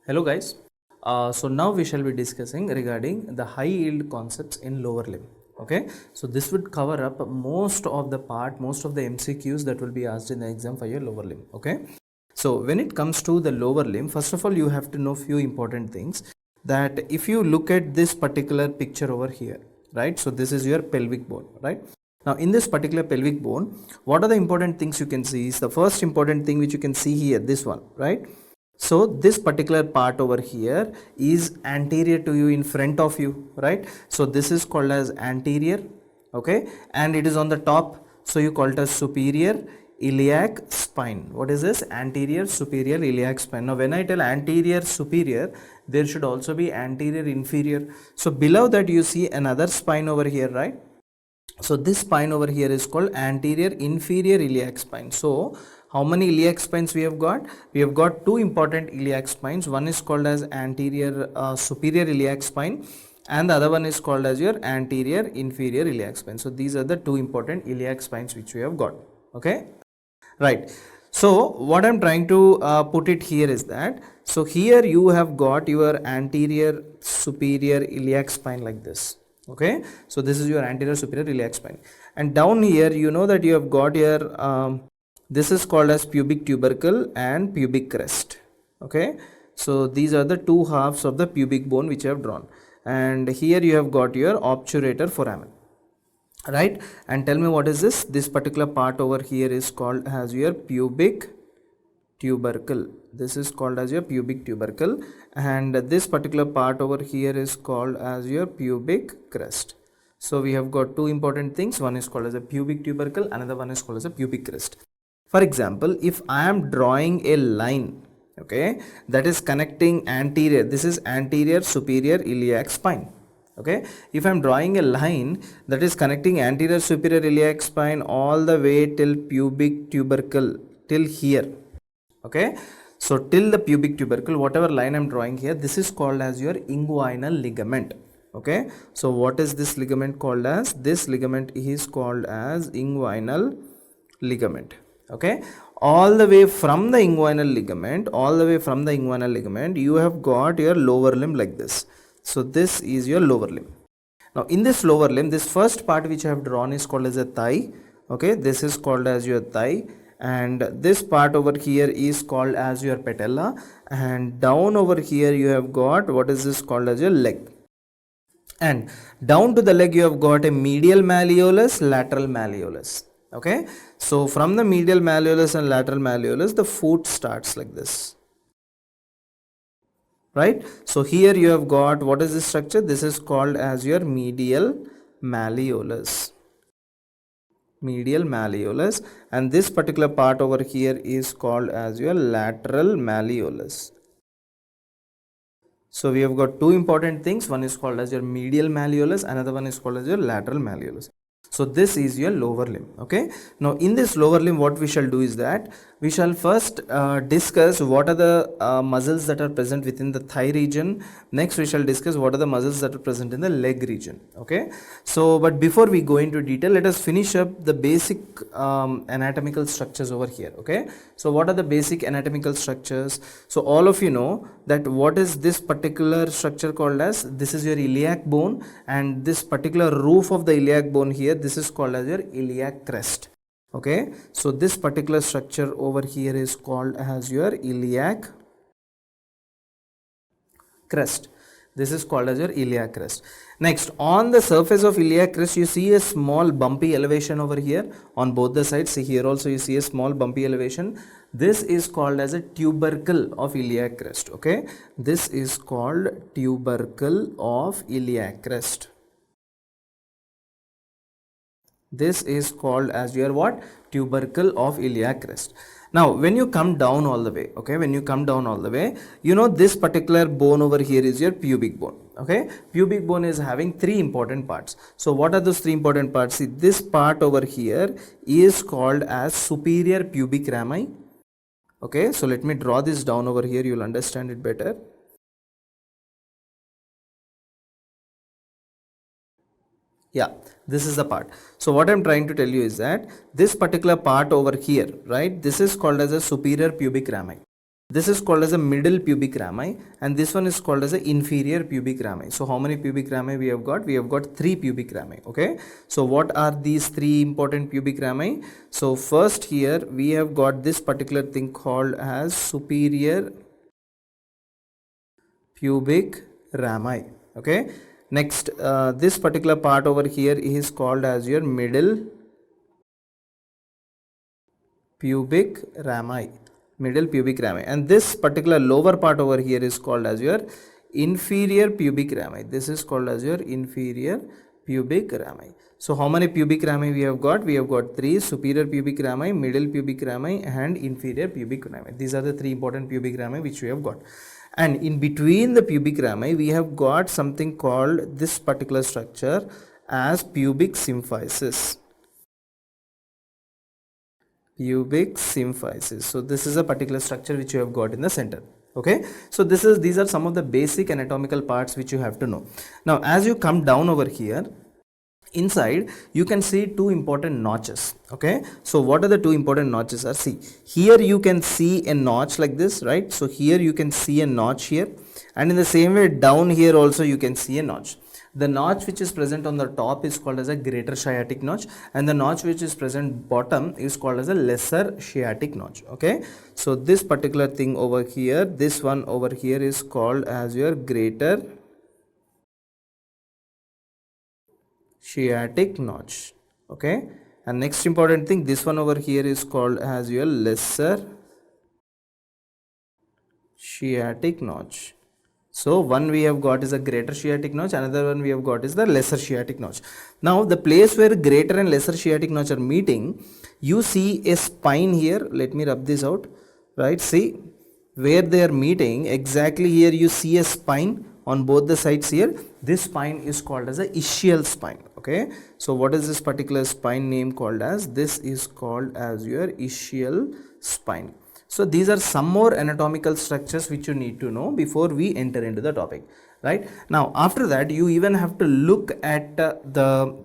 Hello guys. So now we shall be discussing regarding the high yield concepts in lower limb. Okay. So this would cover up most of the MCQs that will be asked in the exam for your lower limb. Okay. So when it comes to the lower limb, first of all, you have to know few important things. That if you look at this particular picture over here, right? So this is your pelvic bone, right? Now in this particular pelvic bone, what are the important things you can see? Is the first important thing which you can see here, this one, right? So this particular part over here is anterior to you, in front of you, right? So this is called as anterior, okay, and it is on the top, so you call it as superior iliac spine. What is this? Anterior superior iliac spine. Now when I tell anterior superior, there should also be anterior inferior. So below that you see another spine over here, right? So this spine over here is called anterior inferior iliac spine. So how many iliac spines we have got? We have got two important iliac spines. One is called as anterior superior iliac spine, and the other one is called as your anterior inferior iliac spine. So these are the two important iliac spines which we have got. Okay, right. So what I'm trying to put it here is that, so here you have got your anterior superior iliac spine like this. Okay, so this is your anterior superior iliac spine, and down here you know that you have got your this is called as pubic tubercle and pubic crest. Okay, so these are the two halves of the pubic bone which I have drawn, and here you have got your obturator foramen, right? And tell me, what is this particular part over here is called as your pubic tubercle. This is called as your pubic tubercle, and this particular part over here is called as your pubic crest. So we have got two important things. One is called as a pubic tubercle, another one is called as a pubic crest. For example, if I am drawing a line, okay, that is connecting anterior, this is anterior superior iliac spine. Okay, if I am drawing a line that is connecting anterior superior iliac spine all the way till pubic tubercle, till here. Okay, so till the pubic tubercle, whatever line I'm drawing here, this is called as your inguinal ligament. Okay, so what is this ligament called as? This ligament is called as inguinal ligament. Okay, all the way from the inguinal ligament, you have got your lower limb like this. So this is your lower limb. Now in this lower limb, this first part which I have drawn is called as a thigh. Okay, this is called as your thigh, and this part over here is called as your patella, and down over here you have got, what is this called as your leg, and down to the leg you have got a medial malleolus, lateral malleolus. Okay, so from the medial malleolus and lateral malleolus, the foot starts like this, right? So here you have got, what is this structure? This is called as your medial malleolus, and this particular part over here is called as your lateral malleolus. So we have got two important things. One is called as your medial malleolus, another one is called as your lateral malleolus. So this is your lower limb. Okay, now in this lower limb, what we shall do is that we shall first discuss what are the muscles that are present within the thigh region. Next we shall discuss what are the muscles that are present in the leg region. Okay, so but before we go into detail, let us finish up the basic anatomical structures over here. Okay, so what are the basic anatomical structures? So all of you know that what is this particular structure called as? This is your iliac bone, and this particular roof of the iliac bone here, this is called as your iliac crest. Okay, so this particular structure over here is called as your iliac crest. This is called as your iliac crest. Next, on the surface of iliac crest, you see a small bumpy elevation over here on both the sides. See, here also you see a small bumpy elevation. This is called as a tubercle of iliac crest. Okay, this is called tubercle of iliac crest. This is called as your what? Tubercle of iliac crest. Now when you come down all the way, okay, when you come down all the way, you know this particular bone over here is your pubic bone. Okay, pubic bone is having three important parts. So what are those three important parts? See, this part over here is called as superior pubic rami. Okay, so let me draw this down over here, you will understand it better. Yeah, this is the part. So what I'm trying to tell you is that this particular part over here, right, this is called as a superior pubic rami. This is called as a middle pubic rami, and this one is called as a inferior pubic rami. So how many pubic rami we have got? We have got 3 pubic rami. Okay, so what are these 3 important pubic rami? So first here we have got this particular thing called as superior pubic rami. Okay, next this particular part over here is called as your middle pubic rami, middle pubic rami, and this particular lower part over here is called as your inferior pubic rami. This is called as your inferior pubic rami. So how many pubic rami we have got? We have got 3: superior pubic rami, middle pubic rami, and inferior pubic rami. These are the 3 important pubic rami which we have got. And in between the pubic rami we have got something called this particular structure as pubic symphysis. Pubic symphysis. So this is a particular structure which you have got in the center. Okay, so these are some of the basic anatomical parts which you have to know. Now as you come down over here, inside you can see 2 important notches. Okay, so what are the 2 important notches? Are, see, here you can see a notch like this, right? So here you can see a notch here, and in the same way down here also you can see a notch. The notch which is present on the top is called as a greater sciatic notch, and the notch which is present bottom is called as a lesser sciatic notch. Okay, so this particular thing over here, this one over here is called as your greater sciatic notch. Okay, and next important thing, this one over here is called as your lesser sciatic notch. So one we have got is a greater sciatic notch, another one we have got is the lesser sciatic notch. Now the place where greater and lesser sciatic notch are meeting, you see a spine here. Let me rub this out, right? See where they are meeting, exactly here you see a spine on both the sides here. This spine is called as a ischial spine. Okay, so what is this particular spine name called as? This is called as your ischial spine. So these are some more anatomical structures which you need to know before we enter into the topic, right? Now after that you even have to look at the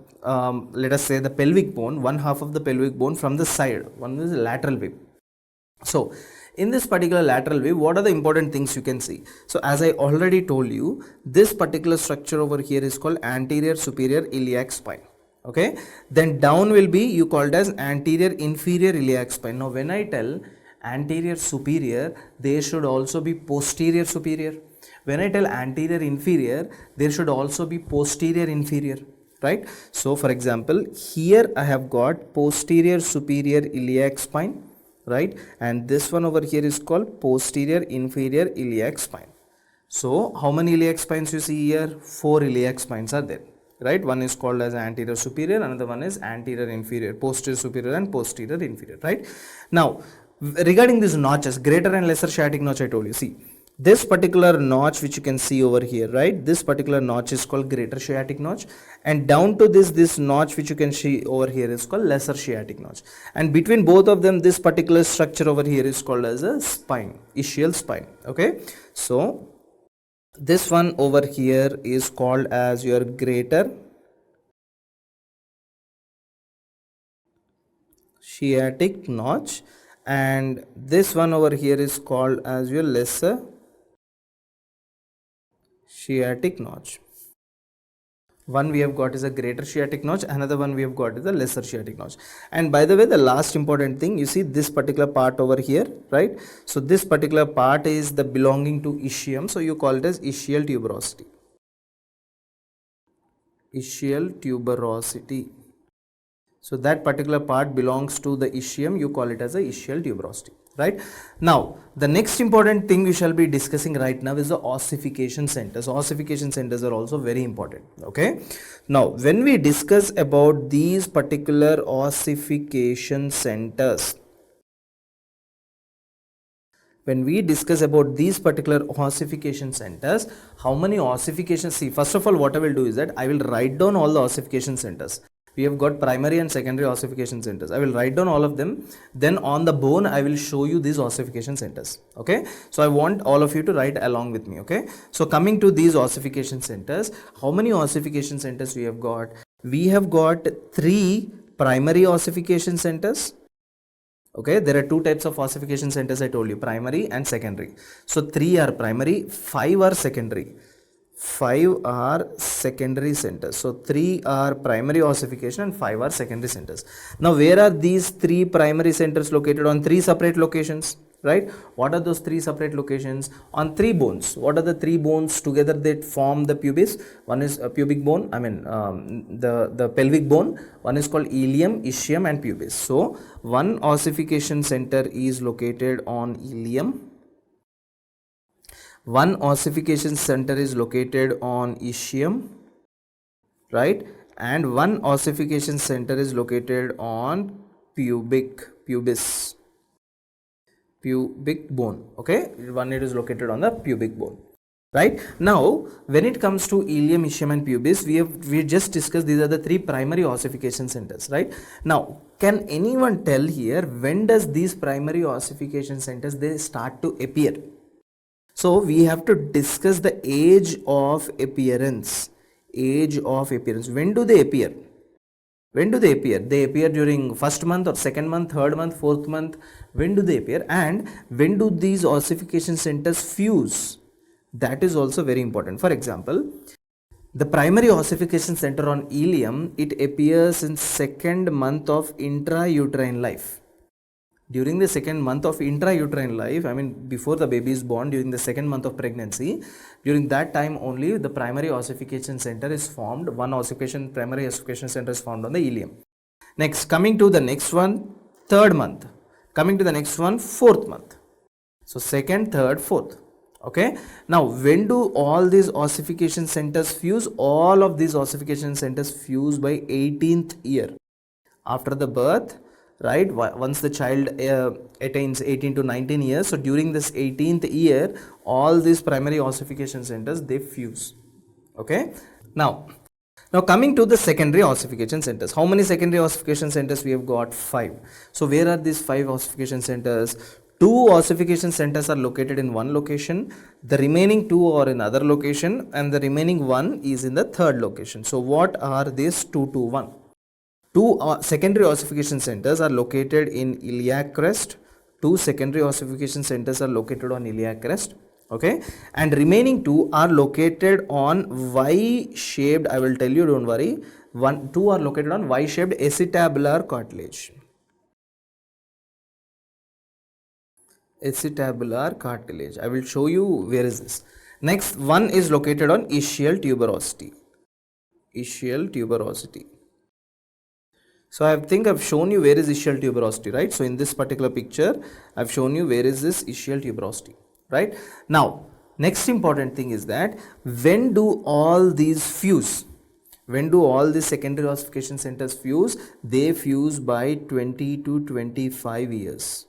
let us say the pelvic bone, one half of the pelvic bone from the side. One is lateral view. So in this particular lateral view, what are the important things you can see? So as I already told you, this particular structure over here is called anterior superior iliac spine. Okay, then down will be you called as anterior inferior iliac spine. Now when I tell anterior superior, there should also be posterior superior. When I tell anterior inferior, there should also be posterior inferior, right? So for example, here I have got posterior superior iliac spine, right? And this one over here is called posterior inferior iliac spine. So how many iliac spines you see here? 4 iliac spines are there, right? One is called as anterior superior, another one is anterior inferior, posterior superior and posterior inferior, right? Now regarding these notches, greater and lesser sciatic notch, I told you, see this particular notch which you can see over here, right? This particular notch is called greater sciatic notch, and down to this notch which you can see over here is called lesser sciatic notch, and between both of them this particular structure over here is called as a spine, ischial spine. Okay, so this one over here is called as your greater sciatic notch, and this one over here is called as your lesser sciatic notch. One we have got is a greater sciatic notch, another one we have got is a lesser sciatic notch. And by the way, the last important thing, you see this particular part over here, right? So this particular part is the belonging to ischium, so you call it as ischial tuberosity. Ischial tuberosity. So that particular part belongs to the ischium, you call it as a ischial tuberosity, right? Now the next important thing we shall be discussing right now is the ossification centers. Ossification centers are also very important. Okay, now when we discuss about these particular ossification centers, when we discuss about these particular ossification centers, how many ossifications? See, first of all, what I will do is that I will write down all the ossification centers. We have got primary and secondary ossification centers. I will write down all of them. Then on the bone, I will show you these ossification centers. Okay, so I want all of you to write along with me. Okay, so coming to these ossification centers, how many ossification centers we have got? We have got 3 primary ossification centers. Okay, there are two types of ossification centers I told you, primary and secondary. So 3 are primary, 5 are secondary. 5 are secondary centers. So 3 are primary ossification and 5 are secondary centers. Now where are these 3 primary centers located? On 3 separate locations, right? What are those 3 separate locations? On 3 bones. What are the 3 bones together that form the pubis? One is a pubic bone, the pelvic bone. One is called ilium, ischium and pubis. So one ossification center is located on ilium, one ossification center is located on ischium, right, and one ossification center is located on pubic bone. Okay, one it is located on the pubic bone, right. Now when it comes to ilium, ischium and pubis, we just discussed these are the 3 primary ossification centers, right. Now can anyone tell here when does these primary ossification centers they start to appear? So we have to discuss the age of appearance. Age of appearance. When do they appear? When do they appear? They appear during first month or second month, third month, fourth month. When do they appear? And when do these ossification centers fuse? That is also very important. For example, the primary ossification center on ilium, it appears in second month of intrauterine life. During the second month of intrauterine life, I mean before the baby is born, during the second month of pregnancy, during that time only the primary ossification center is formed. One primary ossification center is formed on the ilium. Next, coming to the next one, third month. Coming to the next one, fourth month. So second, third, fourth. Okay. Now when do all these ossification centers fuse? All of these ossification centers fuse by 18th year after the birth, right. Once the child attains 18 to 19 years, so during this 18th year all these primary ossification centers they fuse. Okay. Now coming to the secondary ossification centers, how many secondary ossification centers we have got? 5. So where are these 5 ossification centers? 2 ossification centers are located in one location, the remaining 2 are in other location, and the remaining 1 is in the third location. So what are these 2 to 1? 2 secondary ossification centers are located in iliac crest. 2 secondary ossification centers are located on iliac crest. Okay, and remaining 2 are located on Y-shaped. I will tell you, don't worry. 2 are located on Y-shaped acetabular cartilage. Acetabular cartilage. I will show you where is this. Next, 1 is located on ischial tuberosity. Ischial tuberosity. So I think I've shown you where is ischial tuberosity, right? So in this particular picture, I've shown you where is this ischial tuberosity, right? Now, next important thing is that when do all these fuse? When do all these secondary ossification centers fuse? They fuse by 20 to 25 years.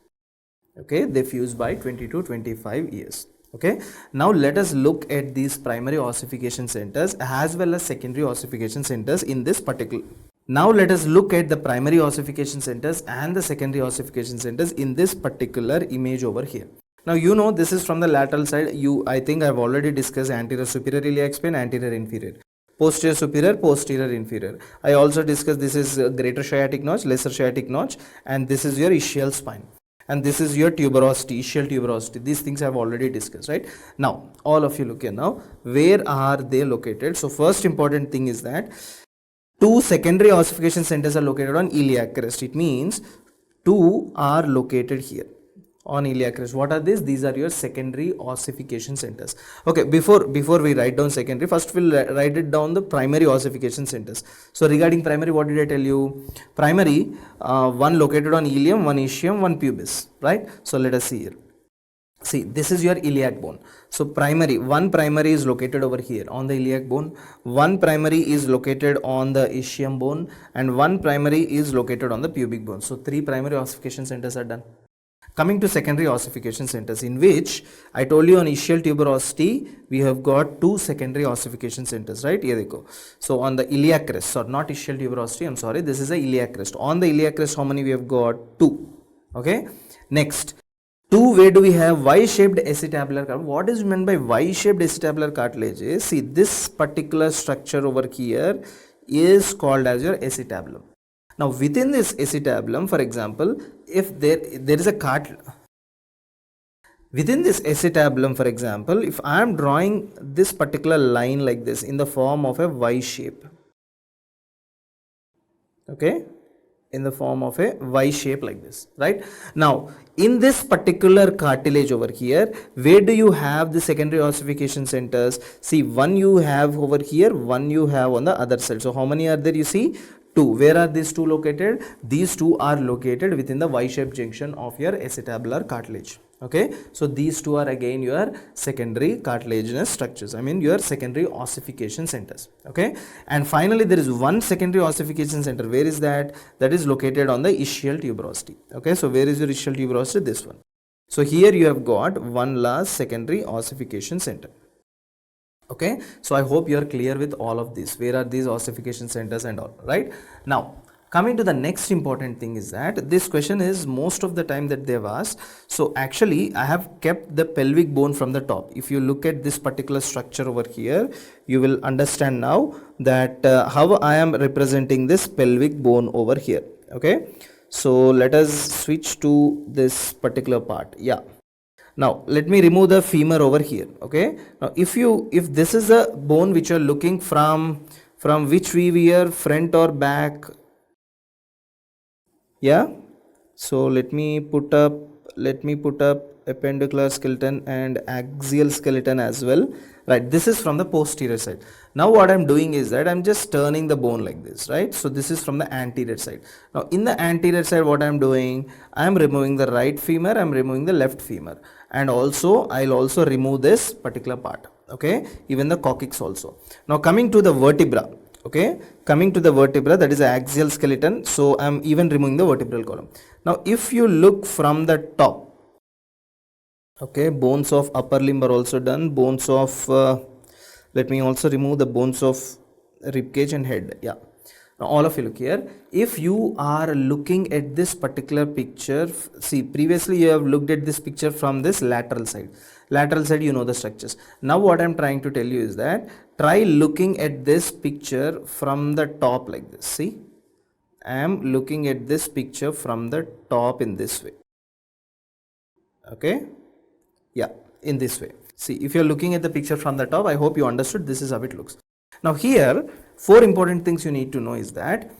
Okay, they fuse by 20 to 25 years. Okay, now let us look at these primary ossification centers as well as secondary ossification centers in this particular. Now let us look at the primary ossification centers and the secondary ossification centers in this particular image over here. Now you know this is from the lateral side. I think I have already discussed anterior superior iliac spine, anterior inferior, posterior superior, posterior inferior. I also discussed this is greater sciatic notch, lesser sciatic notch, and this is your ischial spine. And this is your tuberosity, ischial tuberosity. These things I have already discussed, right? Now, all of you look here now. Where are they located? So first important thing is that 2 secondary ossification centers are located on iliac crest. It means 2 are located here on iliac crest. What are these? These are your secondary ossification centers. Okay, before we write down secondary, first we'll write it down the primary ossification centers. So regarding primary, what did I tell you? Primary, 1 located on ilium, 1 ischium, 1 pubis, right? So let us see here. See, this is your iliac bone. So one primary is located over here on the iliac bone, one primary is located on the ischium bone, and one primary is located on the pubic bone. So 3 primary ossification centers are done. Coming to secondary ossification centers, in which I told you on ischial tuberosity we have got 2 secondary ossification centers, right? Here they go. So on the iliac crest, so not ischial tuberosity, I'm sorry, this is a iliac crest. On the iliac crest, how many we have got? 2. Okay. Next, 2, where do we have Y-shaped acetabular cartilage? What is meant by Y-shaped acetabular cartilage is, see, this particular structure over here is called as your acetabulum. Now within this acetabulum, for example, if there is a within this acetabulum, for example, if I am drawing this particular line like this in the form of a Y shape, okay, in the form of a Y shape like this, right? Now in this particular cartilage over here, where do you have the secondary ossification centers? See, one you have over here, one you have on the other side. So how many are there? You see, two. Where are these two located? These two are located within the Y-shaped junction of your acetabular cartilage. Okay, so these two are again your secondary cartilaginous structures, I mean your secondary ossification centers. Okay, and finally there is one secondary ossification center. Where is that? That is located on the ischial tuberosity. Okay, so where is your ischial tuberosity? This one. So here you have got one last secondary ossification center. Okay, so I hope you are clear with all of this. Where are these ossification centers and all, right? Now coming to the next important thing is that this question is most of the time that they have asked. So actually I have kept the pelvic bone from the top. If you look at this particular structure over here, you will understand now that how I am representing this pelvic bone over here. Okay, so let us switch to this particular part. Yeah, now let me remove the femur over here. Okay, now if this is a bone which you are looking from which view here, front or back? Yeah, so let me put up appendicular skeleton and axial skeleton as well, right? This is from the posterior side. Now what I'm doing is that I'm just turning the bone like this, right? So this is from the anterior side. Now in the anterior side, what I'm doing, I'm removing the right femur, I'm removing the left femur, and also I'll also remove this particular part. Okay, even the coccyx also. Now coming to the vertebra. Okay, coming to the vertebra, that is the axial skeleton, so I am even removing the vertebral column. Now if you look from the top, okay, bones of upper limb are also done, bones of let me also remove the bones of rib cage and head. Yeah, now all of you look here. If you are looking at this particular picture, see, previously you have looked at this picture from this lateral side. You know the structures. Now what I am trying to tell you is that try looking at this picture from the top like this. See, I am looking at this picture from the top in this way. Okay, yeah, in this way. See, if you are looking at the picture from the top, I hope you understood this is how it looks. Now here, four important things you need to know is that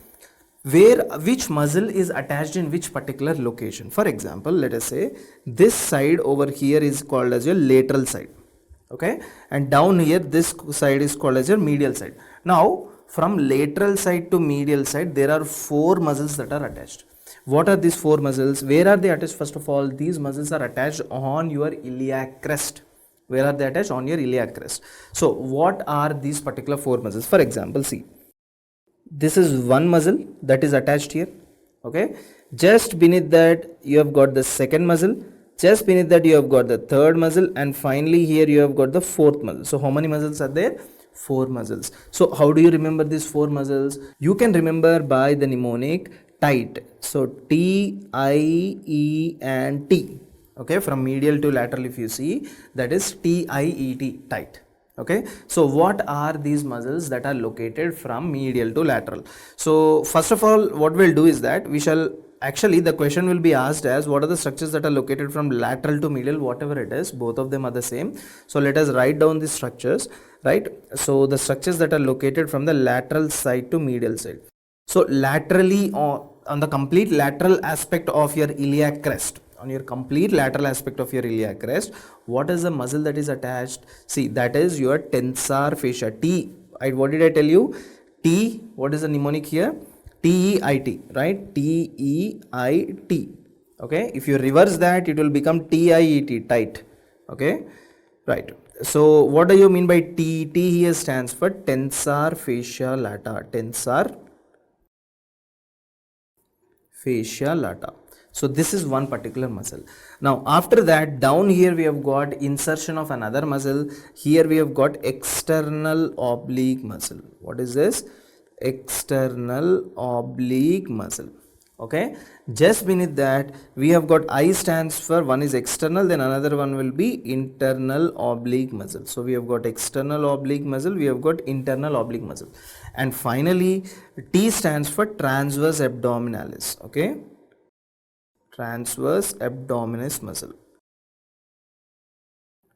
which muscle is attached in which particular location. For example, let us say this side over here is called as your lateral side. Okay, and down here this side is called as your medial side. Now from lateral side to medial side, there are four muscles that are attached. What are these four muscles? Where are they attached? First of all, these muscles are attached on your iliac crest. Where are they attached? On your iliac crest. So what are these particular four muscles? For example, see, this is one muscle that is attached here. Okay, just beneath that you have got the second muscle, just beneath that you have got the third muscle, and finally here you have got the fourth muscle. So how many muscles are there? Four muscles. So how do you remember these four muscles? You can remember by the mnemonic tight. So T, I, E and T. Okay, from medial to lateral, if you see, that is T, I, E, T, tight. Okay, so what are these muscles that are located from medial to lateral? So first of all, what we'll do is that we shall actually, the question will be asked as what are the structures that are located from lateral to medial, whatever it is, both of them are the same. So let us write down these structures, right? So the structures that are located from the lateral side to medial side. So laterally, on the complete lateral aspect of your iliac crest, on your complete lateral aspect of your iliac crest, what is the muscle that is attached? See, that is your tensor fascia. T, what did I tell you? T, what is the mnemonic here? T-E-I-T, right? T-E-I-T. Okay, if you reverse that, it will become T-I-E-T, tight. Okay, right. So what do you mean by T? T here stands for tensor fascia lata. Tensor fascia lata. So this is one particular muscle. Now after that, down here we have got insertion of another muscle. Here we have got external oblique muscle. What is this? External oblique muscle. Okay, just beneath that we have got I stands for, one is external, then another one will be internal oblique muscle. So we have got external oblique muscle, we have got internal oblique muscle, and finally T stands for transverse abdominalis. Okay, transverse abdominis muscle,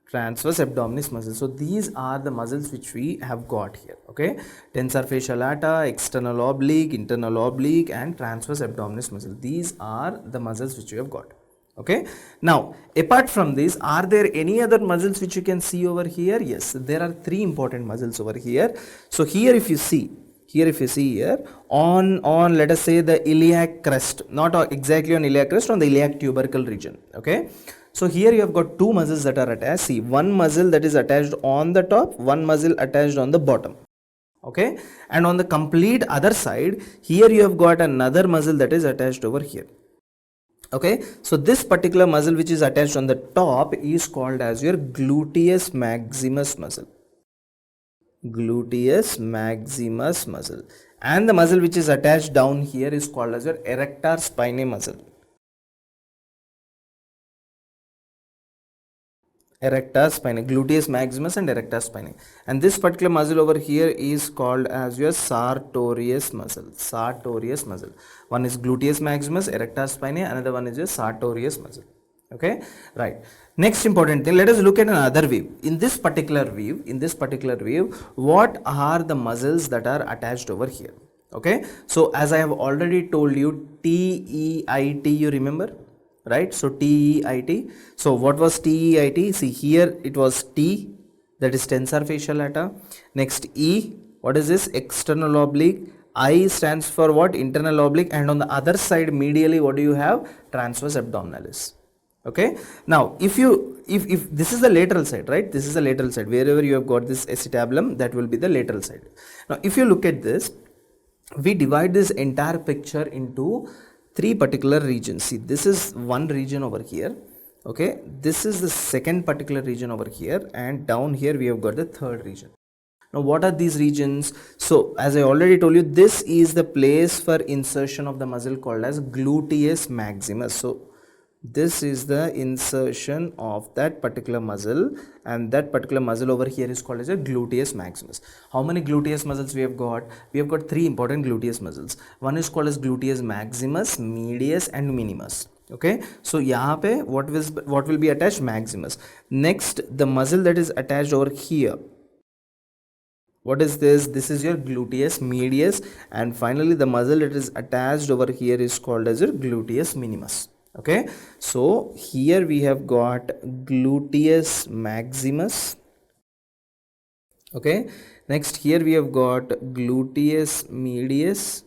transverse abdominis muscle. So these are the muscles which we have got here. Okay, tensor fasciae lata, external oblique, internal oblique, and transverse abdominis muscle. These are the muscles which we have got. Okay, now apart from this, are there any other muscles which you can see over here? Yes, there are three important muscles over here. So here if you see, here on let us say the iliac crest, not exactly on iliac crest, on the iliac tubercle region. Okay, so here you have got two muscles that are attached. See, one muscle that is attached on the top, one muscle attached on the bottom. Okay, and on the complete other side, here you have got another muscle that is attached over here. Okay, so this particular muscle which is attached on the top is called as your gluteus maximus muscle. Gluteus maximus muscle, and the muscle which is attached down here is called as your erector spinae muscle. Erector spinae, gluteus maximus and erector spinae, and this particular muscle over here is called as your sartorius muscle. Sartorius muscle, one is gluteus maximus, erector spinae, another one is your sartorius muscle. Okay, right. Next important thing, let us look at another view. In this particular view, what are the muscles that are attached over here? Okay, so as I have already told you, TEIT, you remember, right? So TEIT. So what was TEIT? See, here it was T, that is tensor fasciae lata. Next E, what is this? External oblique. I stands for what? Internal oblique. And on the other side medially, what do you have? Transverse abdominalis. Okay, now if this is the lateral side, right? This is the lateral side. Wherever you have got this acetabulum, that will be the lateral side. Now if you look at this, we divide this entire picture into three particular regions. See, this is one region over here. Okay, this is the second particular region over here, and down here we have got the third region. Now what are these regions? So as I already told you, this is the place for insertion of the muscle called as gluteus maximus. So this is the insertion of that particular muscle, and that particular muscle over here is called as a gluteus maximus. How many gluteus muscles we have got? We have got three important gluteus muscles. One is called as gluteus maximus, medius, and minimus. Okay, so yahan pe what will be attached? Maximus. Next, the muscle that is attached over here, what is this? This is your gluteus medius, and finally the muscle that is attached over here is called as your gluteus minimus. Okay, so here we have got gluteus maximus. Okay, next here we have got gluteus medius,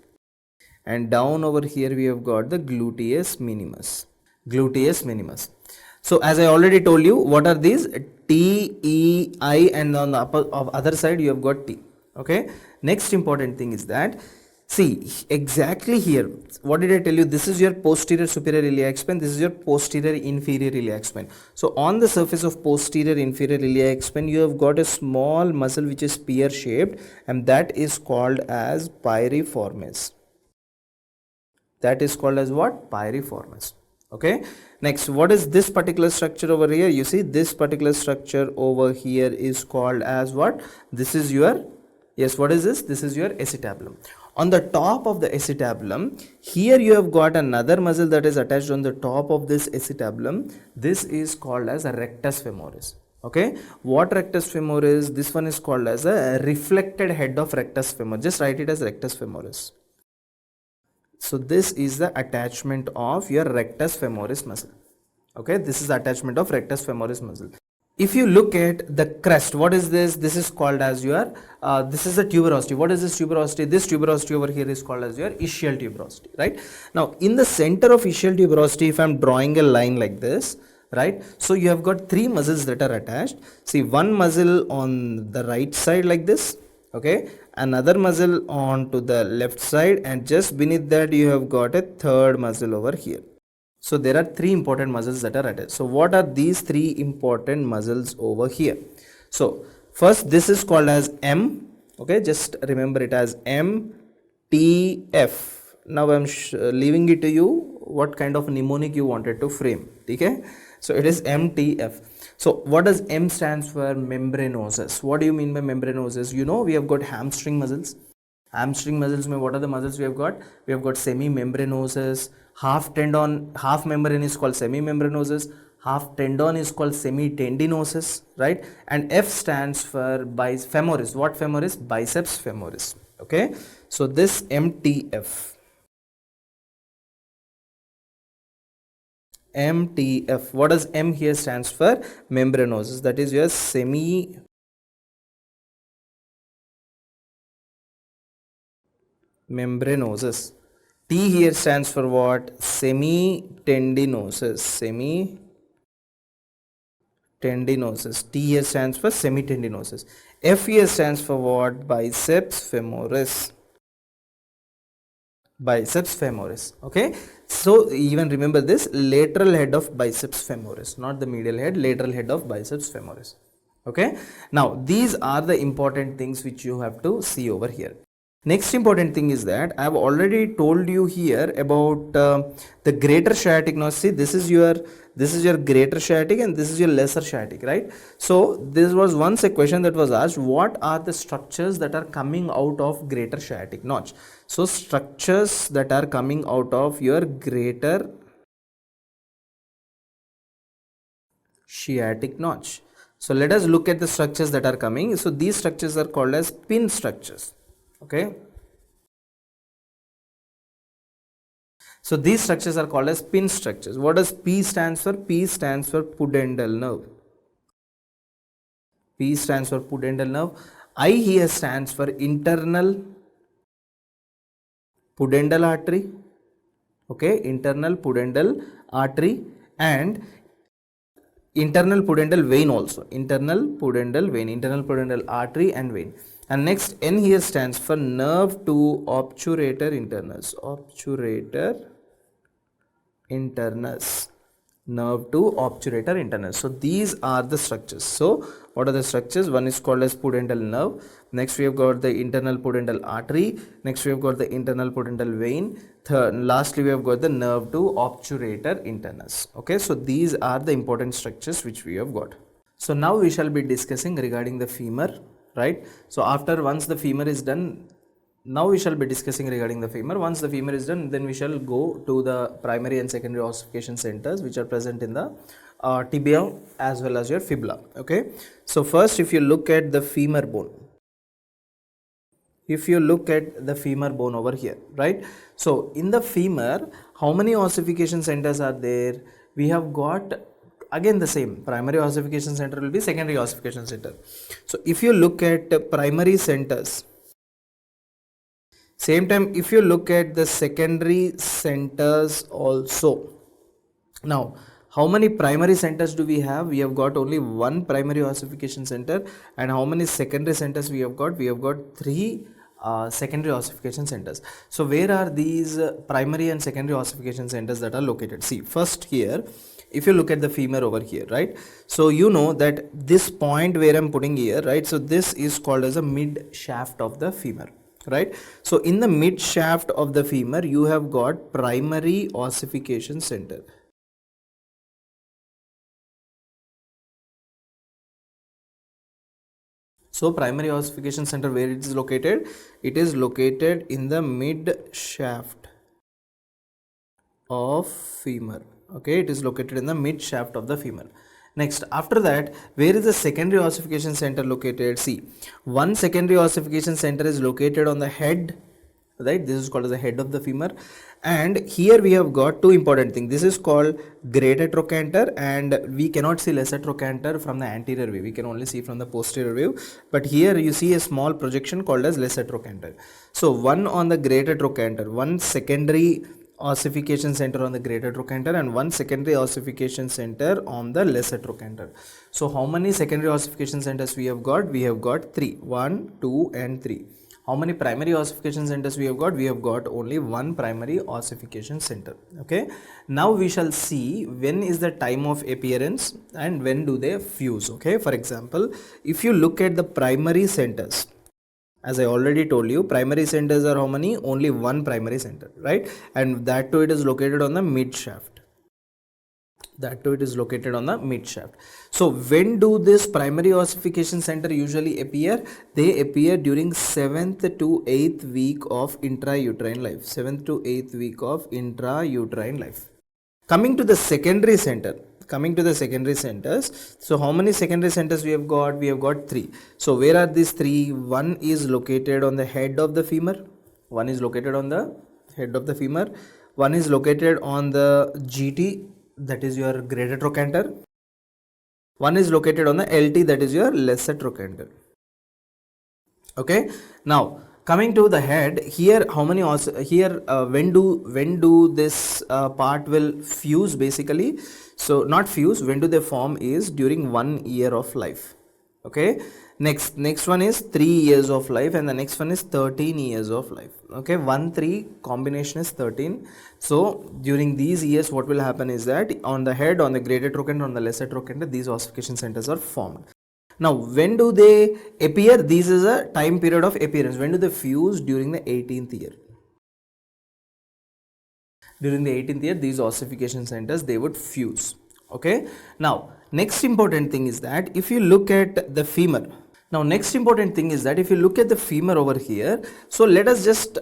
and down over here we have got the gluteus minimus. Gluteus minimus. So as I already told you, what are these? T, E, I, and on the other side you have got T. Okay, next important thing is that, see, exactly here, what did I tell you? This is your posterior superior iliac spine, this is your posterior inferior iliac spine. So on the surface of posterior inferior iliac spine, you have got a small muscle which is spear shaped, and that is called as piriformis. That is called as what? Piriformis. Okay, next, what is this particular structure over here? You see, this particular structure over here is called as what? This is your, yes, what is this? This is your acetabulum. On the top of the acetabulum, here you have got another muscle that is attached on the top of this acetabulum. This is called as a rectus femoris. Okay, what rectus femoris? This one is called as a reflected head of rectus femoris. Just write it as rectus femoris. So this is the attachment of your rectus femoris muscle. Okay, this is the attachment of rectus femoris muscle. If you look at the crest, what is this? This is called as your, this is the tuberosity. What is this tuberosity? This tuberosity over here is called as your ischial tuberosity, right? Now, in the center of ischial tuberosity, if I am drawing a line like this, right? So you have got three muscles that are attached. See, one muscle on the right side like this, okay? Another muscle on to the left side, and just beneath that you have got a third muscle over here. So there are three important muscles that are attached. So what are these three important muscles over here? So first, this is called as M. Okay, just remember it as M, T, F. now I'm leaving it to you what kind of mnemonic you wanted to frame. Okay, so it is MTF. So what does M stands for? Membranosus. What do you mean by membranosus? You know, we have got hamstring muscles. Hamstring muscles mein what are the muscles we have got? We have got semi-membranosus, half tendon, half membrane is called semi-membranosus, half tendon is called semi-tendinosus, right? And F stands for femoris. What femoris? Biceps femoris. Okay, so this MTF. MTF. What does M here stands for? Membranosus. That is your semi membranosus. T here stands for what? Semi-tendinosus. Semi-tendinosus. T here stands for semi-tendinosus. F here stands for what? Biceps femoris. Biceps femoris. Okay, so even remember this, lateral head of biceps femoris, not the medial head, lateral head of biceps femoris. Okay, now these are the important things which you have to see over here. Next important thing is that I have already told you here about the greater sciatic nerve. See, this is your greater sciatic and this is your lesser sciatic, right? So this was once a question that was asked, what are the structures that are coming out of greater sciatic notch? So structures that are coming out of your greater sciatic notch. So let us look at the structures that are coming. So these structures are called as pin structures. Okay, so these structures are called as pin structures. What does P stands for? P stands for pudendal nerve. P stands for pudendal nerve. I here stands for internal pudendal artery. Okay, internal pudendal artery and internal pudendal vein also. Internal pudendal vein, internal pudendal artery and vein. And next N here stands for nerve to obturator internus. Obturator internus. Nerve to obturator internus. So these are the structures. So what are the structures? One is called as pudendal nerve. Next we have got the internal pudendal artery. Next we have got the internal pudendal vein. Lastly we have got the nerve to obturator internus. Okay, so these are the important structures which we have got. So now we shall be discussing regarding the femur, right? So after once the femur is done, now we shall be discussing regarding the femur. Once the femur is done, then we shall go to the primary and secondary ossification centers which are present in the tibia as well as your fibula. Okay, so first if you look at the femur bone, over here, right? So in the femur, how many ossification centers are there? We have got again the same, primary ossification center will be secondary ossification center. So if you look at primary centers, same time if you look at the secondary centers also. Now how many primary centers do we have? We have got only one primary ossification center. And how many secondary centers we have got? We have got three secondary ossification centers. So where are these primary and secondary ossification centers that are located? See, first here if you look at the femur over here, right? So you know that this point where I'm putting here, right? So this is called as a mid shaft of the femur, right? So in the mid shaft of the femur you have got primary ossification center. So primary ossification center, where it is located? It is located in the mid shaft of femur. Okay, it is located in the mid shaft of the femur. Next, after that, where is the secondary ossification center located? See, one secondary ossification center is located on the head, right? This is called as the head of the femur. And here we have got two important things. This is called greater trochanter, and we cannot see lesser trochanter from the anterior view. We can only see from the posterior view. But here you see a small projection called as lesser trochanter. So one on the greater trochanter, one secondary ossification center on the greater trochanter and one secondary ossification center on the lesser trochanter. So how many secondary ossification centers we have got? We have got 3. 1, 2 and 3. How many primary ossification centers we have got? We have got only one primary ossification center. Okay, now we shall see when is the time of appearance and when do they fuse. Okay, for example, if you look at the primary centers, As I already told you, primary centers are how many? Only one primary center, right? And that too, it is located on the mid shaft. That too, it is located on the mid shaft. So when do this primary ossification center usually appear? They appear during 7th to 8th week of intrauterine life. 7th to 8th week of intrauterine life. Coming to the secondary center, coming to the secondary centers, so how many secondary centers we have got? We have got three. So where are these three? One is located on the head of the femur, one is located on the head of the femur, one is located on the GT, that is your greater trochanter, one is located on the LT, that is your lesser trochanter. Okay, now coming to the head, here how many here when do this part will fuse basically? So not fuse, when do they form is during 1 year of life. Okay, next one is 3 years of life, and the next one is 13 years of life. Okay, 1 3 combination is 13. So during these years what will happen is that on the head, on the greater trochanter, on the lesser trochanter, these ossification centers are formed. Now, when do they appear? This is a time period of appearance. When do they fuse? During the 18th year. During the 18th year, these ossification centers, they would fuse. Okay. Now, next important thing is that if you look at the femur, now next important thing is that if you look at the femur over here, so let us just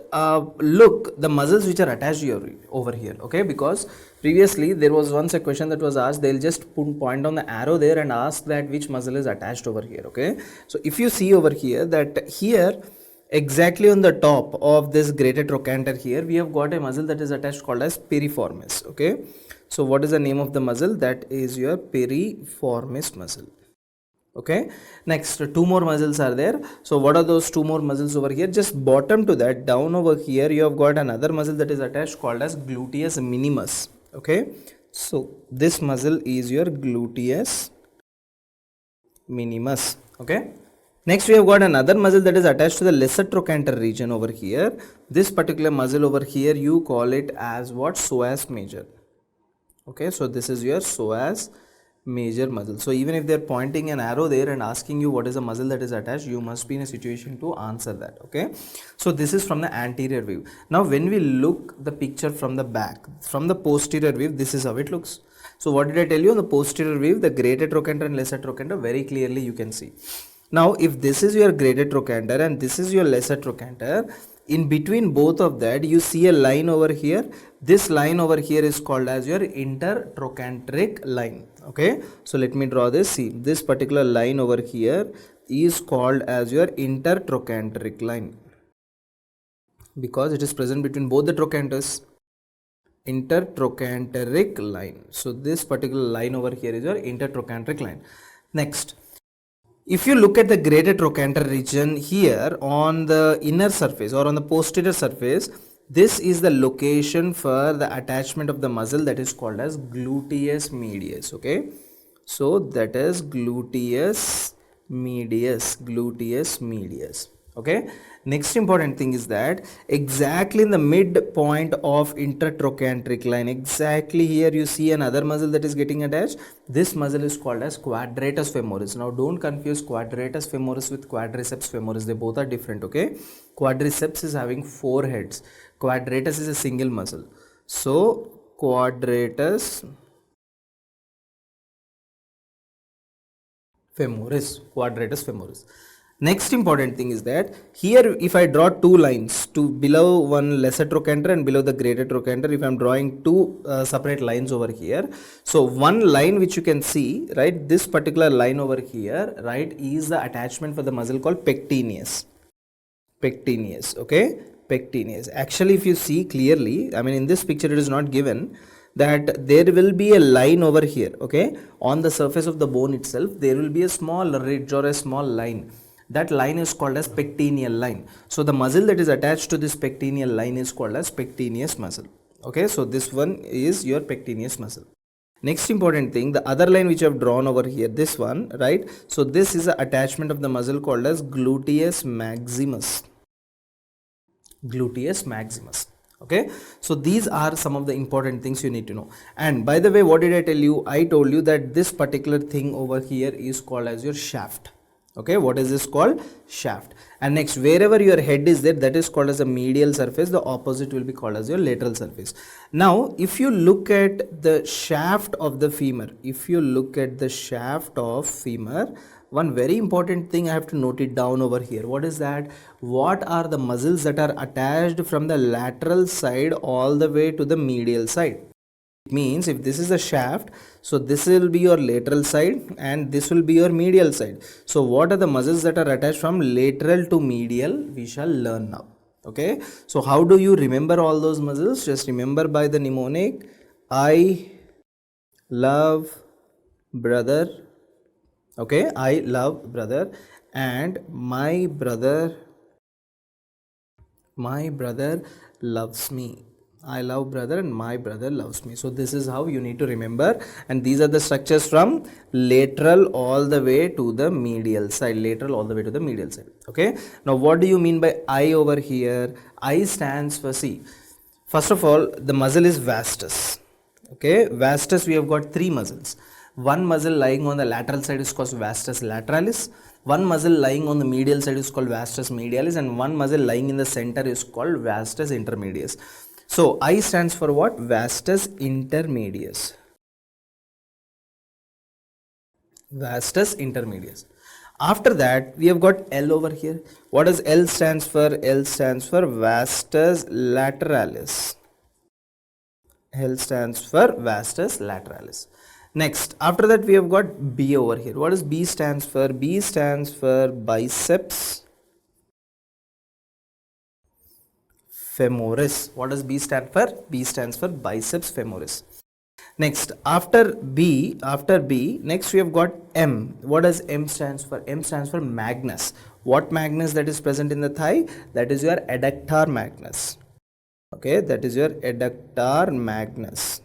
look the muscles which are attached here, over here, okay, because previously there was once a question that was asked, they'll just point on the arrow there and ask that which muscle is attached over here. Okay, so if you see over here that here exactly on the top of this greater trochanter here we have got a muscle that is attached called as piriformis. Okay, so what is the name of the muscle? That is your piriformis muscle. Okay, next two more muscles are there. So what are those two more muscles over here? Just bottom to that, down over here you have got another muscle that is attached called as gluteus minimus. Okay, so this muscle is your gluteus minimus. Okay, next we have got another muscle that is attached to the lesser trochanter region over here. This particular muscle over here you call it as what? Psoas major. Okay, so this is your psoas major muscle. So even if they are pointing an arrow there and asking you what is the muscle that is attached, you must be in a situation to answer that. Okay, so this is from the anterior view. Now when we look the picture from the back, from the posterior view, this is how it looks. So what did I tell you? On the posterior view, the greater trochanter and lesser trochanter, very clearly you can see. Now if this is your greater trochanter and this is your lesser trochanter, in between both of that you see a line over here. This line over here is called as your intertrochanteric line. Okay, so let me draw this. See, this particular line over here is called as your intertrochanteric line because it is present between both the trochanters. Intertrochanteric line. So this particular line over here is your intertrochanteric line. Next, if you look at the greater trochanter region here on the inner surface or on the posterior surface, this is the location for the attachment of the muscle that is called as gluteus medius. Okay, so that is gluteus medius, gluteus medius. Okay, next important thing is that exactly in the midpoint of intertrochanteric line, exactly here you see another muscle that is getting attached. This muscle is called as quadratus femoris. Now don't confuse quadratus femoris with quadriceps femoris, they both are different. Okay, quadriceps is having 4 heads, quadratus is a single muscle. So quadratus femoris. Next important thing is that here if I draw two lines, to below one lesser trochanter and below the greater trochanter, if I am drawing two separate lines over here, so one line which you can see, right, this particular line over here, right, is the attachment for the muscle called pectineus. Okay, pectineus. Actually if you see clearly, I mean in this picture it is not given, that there will be a line over here. Okay, on the surface of the bone itself there will be a small ridge or a small line. That line is called as pectineal line. So the muscle that is attached to this pectineal line is called as pectineus muscle. Okay, so this one is your pectineus muscle. Next important thing, the other line which I have drawn over here, this one, right, so this is the attachment of the muscle called as gluteus maximus. Gluteus maximus. Okay, so these are some of the important things you need to know. And by the way, what did I tell you? I told you that this particular thing over here is called as your shaft. Okay, what is this called? Shaft. And next, wherever your head is there, that is called as a medial surface. The opposite will be called as your lateral surface. Now if you look at the shaft of the femur, if you look at the shaft of femur, one very important thing I have to note it down over here. What is that? What are the muscles that are attached from the lateral side all the way to the medial side? Means if this is a shaft, so this will be your lateral side and this will be your medial side. So what are the muscles that are attached from lateral to medial? We shall learn now. Okay, so how do you remember all those muscles? Just remember by the mnemonic: I love brother. Okay, I love brother, and my brother loves me. I love brother and my brother loves me. So this is how you need to remember, and these are the structures from lateral all the way to the medial side. Lateral all the way to the medial side. Okay, now what do you mean by I over here? I stands for, see, first of all, the muscle is vastus. Okay, vastus, we have got three muscles. One muscle lying on the lateral side is called vastus lateralis. One muscle lying on the medial side is called vastus medialis, and one muscle lying in the center is called vastus intermedius. So I stands for what? Vastus intermedius. Vastus intermedius. After that, we have got L over here. What does L stands for? L stands for vastus lateralis. L stands for vastus lateralis. Next, after that we have got B over here. What does B stands for? B stands for biceps femoris. What does B stand for? B stands for biceps femoris. Next, after B, next we have got M. What does M stands for? M stands for magnus. What magnus that is present in the thigh? That is your adductor magnus. Okay, that is your adductor magnus.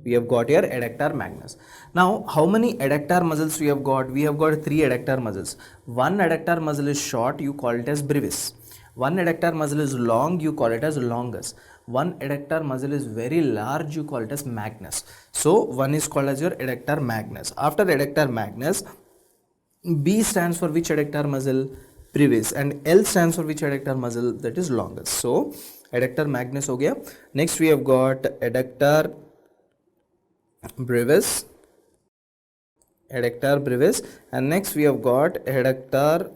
We have got your adductor magnus. Now, how many adductor muscles we have got? We have got three adductor muscles. One adductor muscle is short, you call it as brevis. One adductor muscle is long, you call it as longus. One adductor muscle is very large, you call it as magnus. So, one is called as your adductor magnus. After adductor magnus, B stands for which adductor muscle? Brevis. And L stands for which adductor muscle? That is longus. So, adductor magnus ho gaya. Next, we have got adductor brevis, and next we have got adductor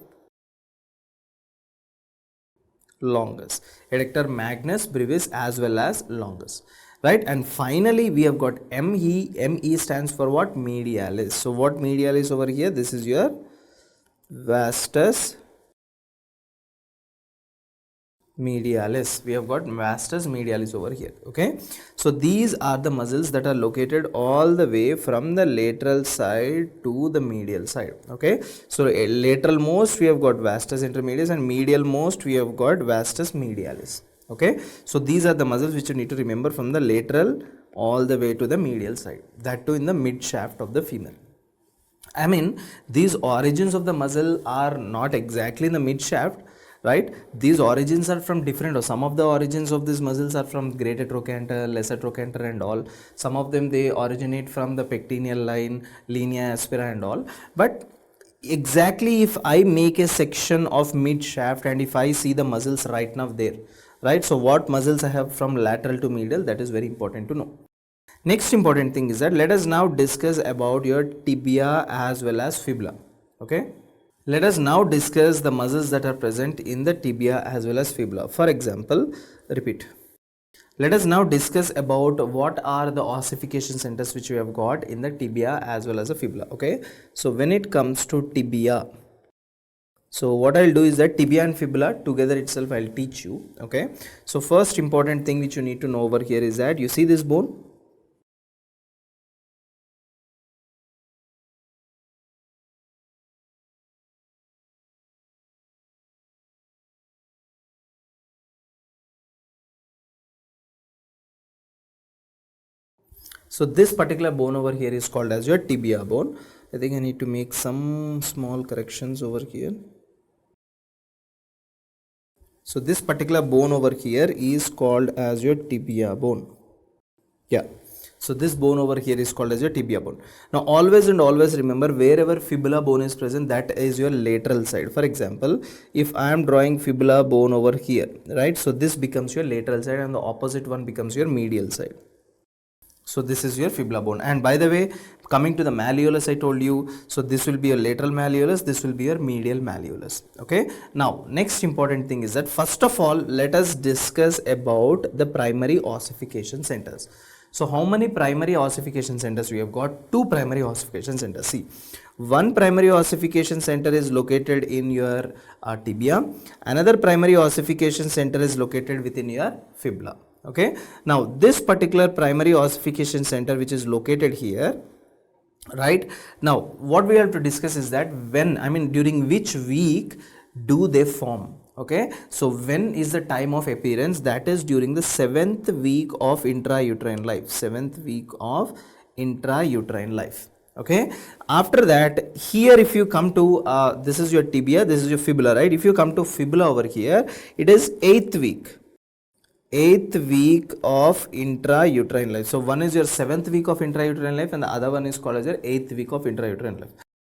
longus, adductor magnus, brevis as well as longus, right? And finally we have got ME stands for what? Medialis. So what medialis over here? This is your vastus medialis. We have got vastus medialis over here. Okay, so these are the muscles that are located all the way from the lateral side to the medial side. Okay, so lateral most we have got vastus intermedius, and medial most we have got vastus medialis. Okay, so these are the muscles which you need to remember from the lateral all the way to the medial side, that too in the mid shaft of the femur. I mean, these origins of the muscle are not exactly in the mid shaft, right? These origins are from different, or some of the origins of these muscles are from greater trochanter, lesser trochanter and all. Some of them they originate from the pectineal line, linea aspera and all. But exactly if I make a section of mid shaft and if I see the muscles right now there, right? So what muscles I have from lateral to medial, that is very important to know. Next important thing is that let us now discuss about your tibia as well as fibula. Okay. Let us now discuss the muscles that are present in the tibia as well as fibula. For example, repeat. Let us now discuss about what are the ossification centers which we have got in the tibia as well as the fibula. Okay. So when it comes to tibia, so what I'll do is that tibia and fibula together itself I'll teach you. Okay. So first important thing which you need to know over here is that you see this bone. So this particular bone over here is called as your tibia bone. I think I need to make some small corrections over here. So this particular bone over here is called as your tibia bone. Yeah. So this bone over here is called as your tibia bone. Now always and always remember, wherever fibula bone is present, that is your lateral side. For example, if I am drawing fibula bone over here, right? So this becomes your lateral side and the opposite one becomes your medial side. So this is your fibula bone. And by the way, coming to the malleolus, I told you, so this will be your lateral malleolus, this will be your medial malleolus. Okay. Now next important thing is that, first of all, let us discuss about the primary ossification centers. So how many primary ossification centers we have got? Two primary ossification centers. See, one primary ossification center is located in your tibia, another primary ossification center is located within your fibula. Okay. Now this particular primary ossification center which is located here, right? Now what we have to discuss is that during which week do they form? Okay, so when is the time of appearance? That is during the 7th week of intrauterine life. 7th week of intrauterine life. Okay, after that, here if you come to this is your tibia, this is your fibula, right? If you come to fibula over here, it is 8th week. 8th week of intrauterine life. So one is your 7th week of intrauterine life and the other one is called as your 8th week of intrauterine life.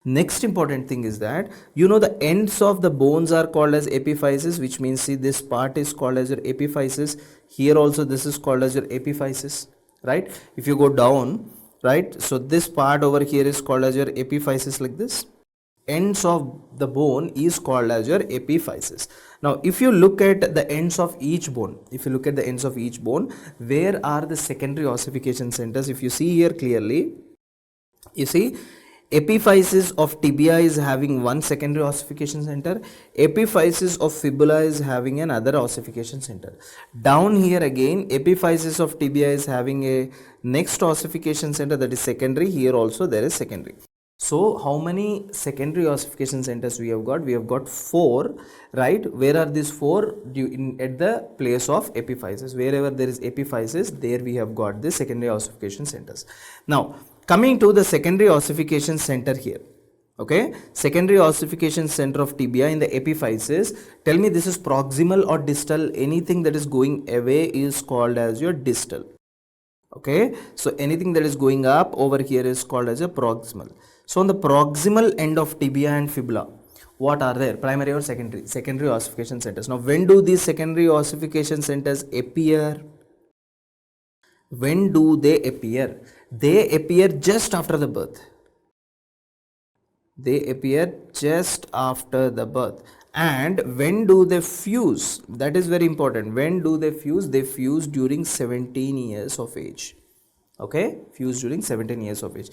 Next important thing is that, the ends of the bones are called as epiphysis, which means, see, this part is called as your epiphysis. Here also this is called as your epiphysis, right? If you go down, right, so this part over here is called as your epiphysis, like this. Ends of the bone is called as your epiphysis. Now if you look at the ends of each bone, where are the secondary ossification centers? If you see here clearly, you see, epiphysis of tibia is having one secondary ossification center, epiphysis of fibula is having another ossification center. Down here again, epiphysis of tibia is having a next ossification center, that is secondary. Here also there is secondary. So how many secondary ossification centers we have got? We have got 4, right? Where are these 4? At the place of epiphysis. Wherever there is epiphysis, there we have got the secondary ossification centers. Now coming to the secondary ossification center here. Okay, secondary ossification center of tibia in the epiphysis. Tell me, this is proximal or distal? Anything that is going away is called as your distal. Okay, so anything that is going up over here is called as a proximal. So on the proximal end of tibia and fibula, what are there? Primary or secondary? Secondary ossification centers. Now when do these secondary ossification centers appear? When do they appear? They appear just after the birth. They appear just after the birth. And when do they fuse? That is very important. When do they fuse? They fuse during 17 years of age. Okay, fuse during 17 years of age.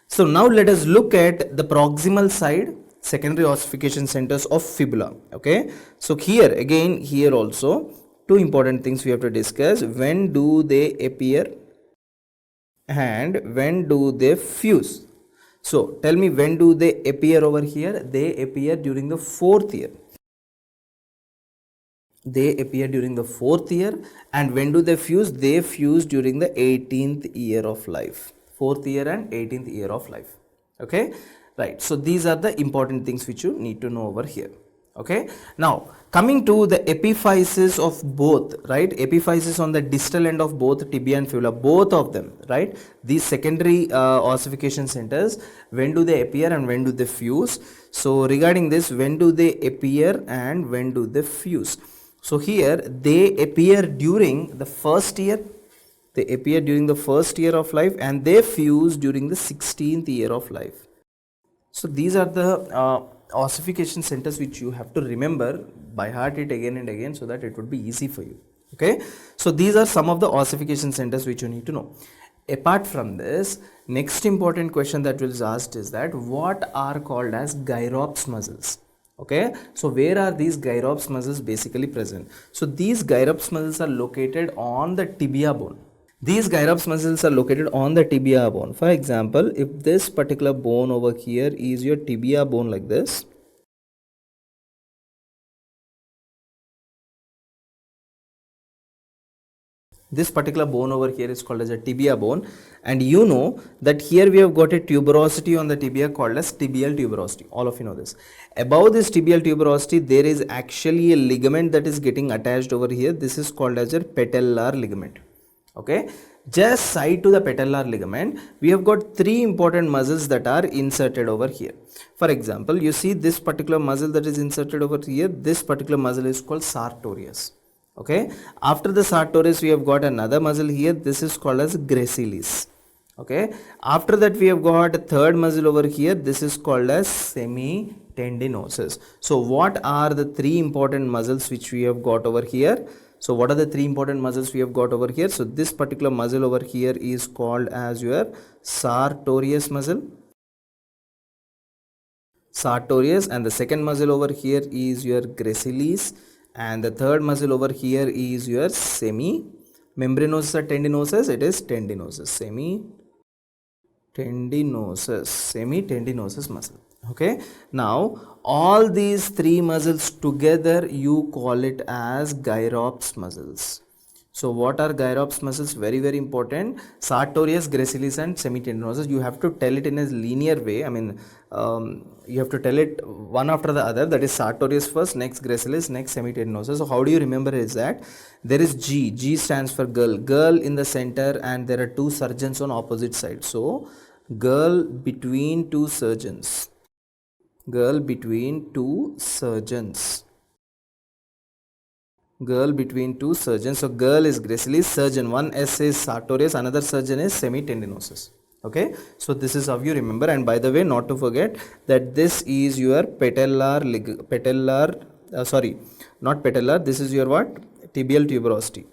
So now let us look at the proximal side, secondary ossification centers of fibula. Okay, so here again, here also two important things we have to discuss. When do they appear and when do they fuse? So tell me, when do they appear over here? They appear during the 4th year. They appear during the 4th year. And when do they fuse? They fuse during the 18th year of life. 4th year and 18th year of life. Okay, right. So these are the important things which you need to know over here. Okay, now coming to the epiphysis of both, right? Epiphysis on the distal end of both tibia and fibula, both of them, right? These secondary ossification centers, when do they appear and when do they fuse? So regarding this, when do they appear and when do they fuse? So here they appear during the 1st year. They appear during the 1st year of life and they fuse during the 16th year of life. So these are the ossification centers which you have to remember by heart it again and again, so that it would be easy for you. Okay, so these are some of the ossification centers which you need to know. Apart from this, next important question that was asked is that, what are called as gyrops muscles? Okay, so where are these gyrops muscles basically present? So these gyrops muscles are located on the tibia bone. These gyrops muscles are located on the tibia bone. For example, if this particular bone over here is your tibia bone like this, this particular bone over here is called as a tibia bone, and you know that here we have got a tuberosity on the tibia called as tibial tuberosity. All of you know this. Above this tibial tuberosity, there is actually a ligament that is getting attached over here. This is called as a patellar ligament. Okay, just side to the patellar ligament, we have got three important muscles that are inserted over here. For example, you see this particular muscle that is inserted over here, this particular muscle is called sartorius. Okay, after the sartorius we have got another muscle here, this is called as gracilis. Okay, after that we have got a third muscle over here, this is called as semitendinosus. So what are the three important muscles which we have got over here? So what are the three important muscles we have got over here? So this particular muscle over here is called as your sartorius muscle. Sartorius, and the second muscle over here is your gracilis, and the third muscle over here is your semimembranosus or tendinosus. It is tendinosus, semitendinosus muscle. Okay, now all these three muscles together you call it as gyrops muscles. So what are gyrops muscles? Very important. Sartorius, gracilis and semitendinosus, you have to tell it in a linear way. I mean, you have to tell it one after the other. That is sartorius first, next gracilis, next semitendinosus. So how do you remember is that there is G stands for girl in the center, and there are two surgeons on opposite side. So girl between two surgeons. Girl between two surgeons. Girl between two surgeons. So girl is gracilis, surgeon one S is sartorius, another surgeon is semitendinosus. Okay, so this is how you remember. And by the way, not to forget that this is your not patellar, this is your what? Tibial tuberosity.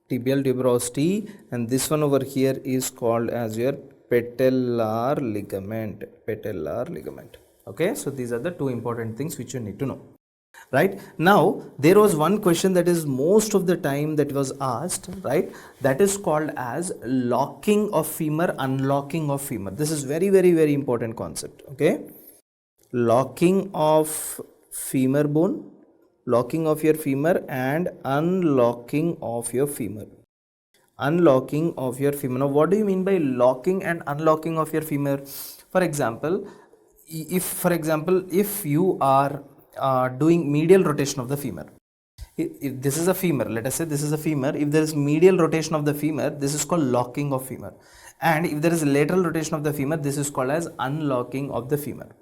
Tibial tuberosity, and this one over here is called as your patellar ligament. Okay, so these are the two important things which you need to know. Right, now there was one question that is most of the time that was asked, right, that is called as locking of femur, unlocking of femur. This is very important concept. Okay, locking of femur bone, locking of your femur, and unlocking of your femur. Unlocking of your femur. Now what do you mean by locking and unlocking of your femur? For example, if you are doing medial rotation of the femur, if this is a femur, let us say this is a femur, if there is medial rotation of the femur, this is called locking of femur, and if there is lateral rotation of the femur, this is called as unlocking of the femur.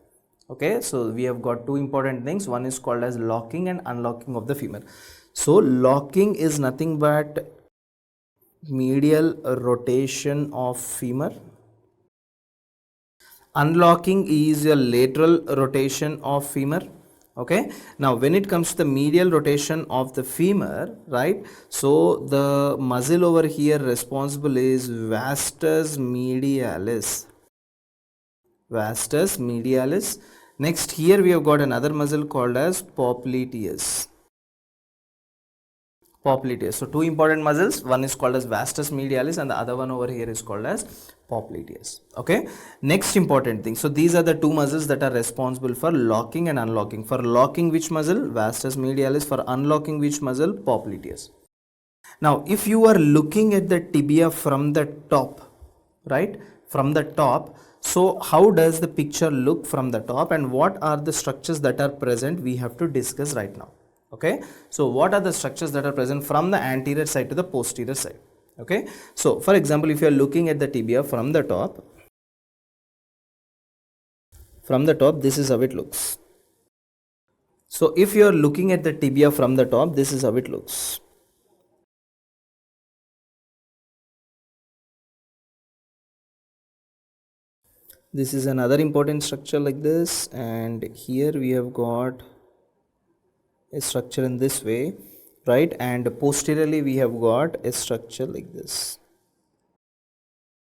Okay, so we have got two important things. One is called as locking and unlocking of the femur. So locking is nothing but medial rotation of femur. Unlocking is a lateral rotation of femur. Okay, now when it comes to the medial rotation of the femur, right, so the muscle over here responsible is vastus medialis. Next, here we have got another muscle called as popliteus. So two important muscles, one is called as vastus medialis and the other one over here is called as popliteus. Okay, next important thing, so these are the two muscles that are responsible for locking and unlocking. For locking which muscle? Vastus medialis. For unlocking which muscle? Popliteus. Now if you are looking at the tibia from the top, right, from the top, so how does the picture look from the top and what are the structures that are present, we have to discuss right now. Okay, so what are the structures that are present from the anterior side to the posterior side? Okay, so for example, if you are looking at the tibia from the top, this is how it looks. So if you are looking at the tibia from the top, this is how it looks. This is another important structure like this, and here we have got a structure in this way, right, and posteriorly we have got a structure like this,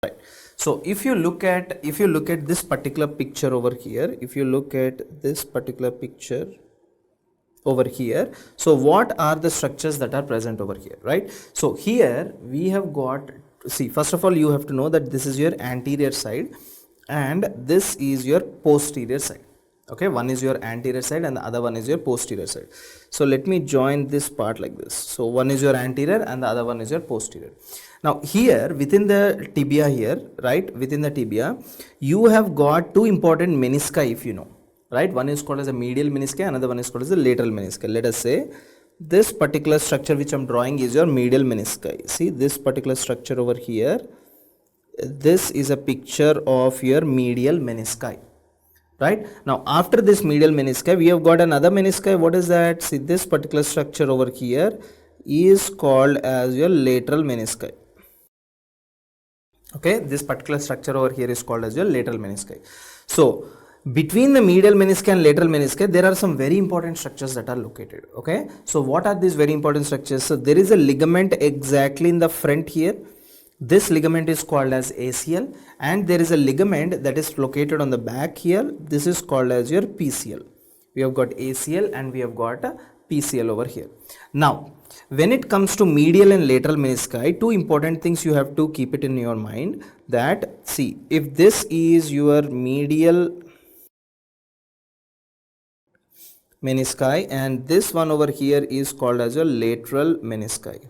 right. So if you look at this particular picture over here, over here, so what are the structures that are present over here, right? So here we have got, see, first of all you have to know that this is your anterior side and this is your posterior side. Okay, one is your anterior side and the other one is your posterior side. So let me join this part like this. So one is your anterior and the other one is your posterior. Now here within the tibia here, right, within the tibia you have got two important menisci, if you know, right. One is called as a medial menisci, another one is called as a lateral menisci. Let us say This particular structure which I'm drawing is your medial menisci. See this particular structure over here. This is a picture of your medial menisci. Right now, after this medial menisci, we have got another menisci. What is that? See, this particular structure over here is called as your lateral menisci. Okay, this particular structure over here is called as your lateral menisci. So, between the medial menisci and lateral menisci, there are some very important structures that are located. Okay, so what are these very important structures? So, there is a ligament exactly in the front here. This ligament is called as ACL, and there is a ligament that is located on the back here. This is called as your PCL. We have got ACL and we have got a PCL over here. Now, when it comes to medial and lateral menisci, two important things you have to keep it in your mind, that see, if this is your medial menisci and this one over here is called as your lateral menisci.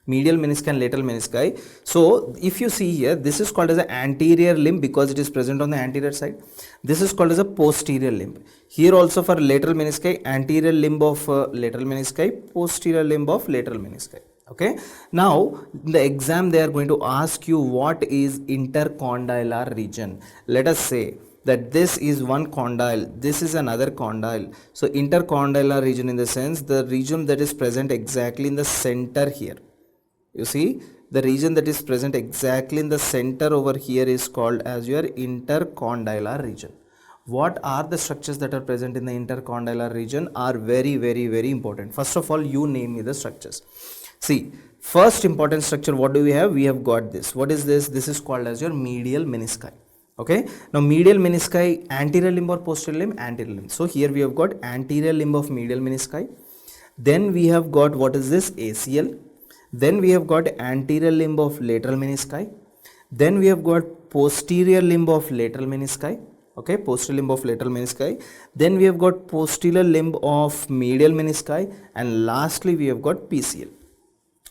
Medial menisci and lateral menisci. So if you see here, this is called as an anterior limb because it is present on the anterior side. This is called as a posterior limb. Here also for lateral menisci, anterior limb of lateral menisci, posterior limb of lateral menisci. Okay. Now in the exam they are going to ask you what is intercondylar region. Let us say that this is one condyle, this is another condyle. So intercondylar region in the sense the region that is present exactly in the center here. You see, the region that is present exactly in the center over here is called as your intercondylar region. What are the structures that are present in the intercondylar region are very, very, very important. First of all, you name me the structures. See, first important structure, what do we have? We have got this. What is this? This is called as your medial menisci. Okay. Now, medial menisci, anterior limb or posterior limb? Anterior limb. So, here we have got anterior limb of medial menisci. Then we have got, what is this? ACL. Then we have got anterior limb of lateral menisci. Then we have got posterior limb of lateral menisci. Okay, posterior limb of lateral menisci. Then we have got posterior limb of medial menisci. And lastly, we have got PCL.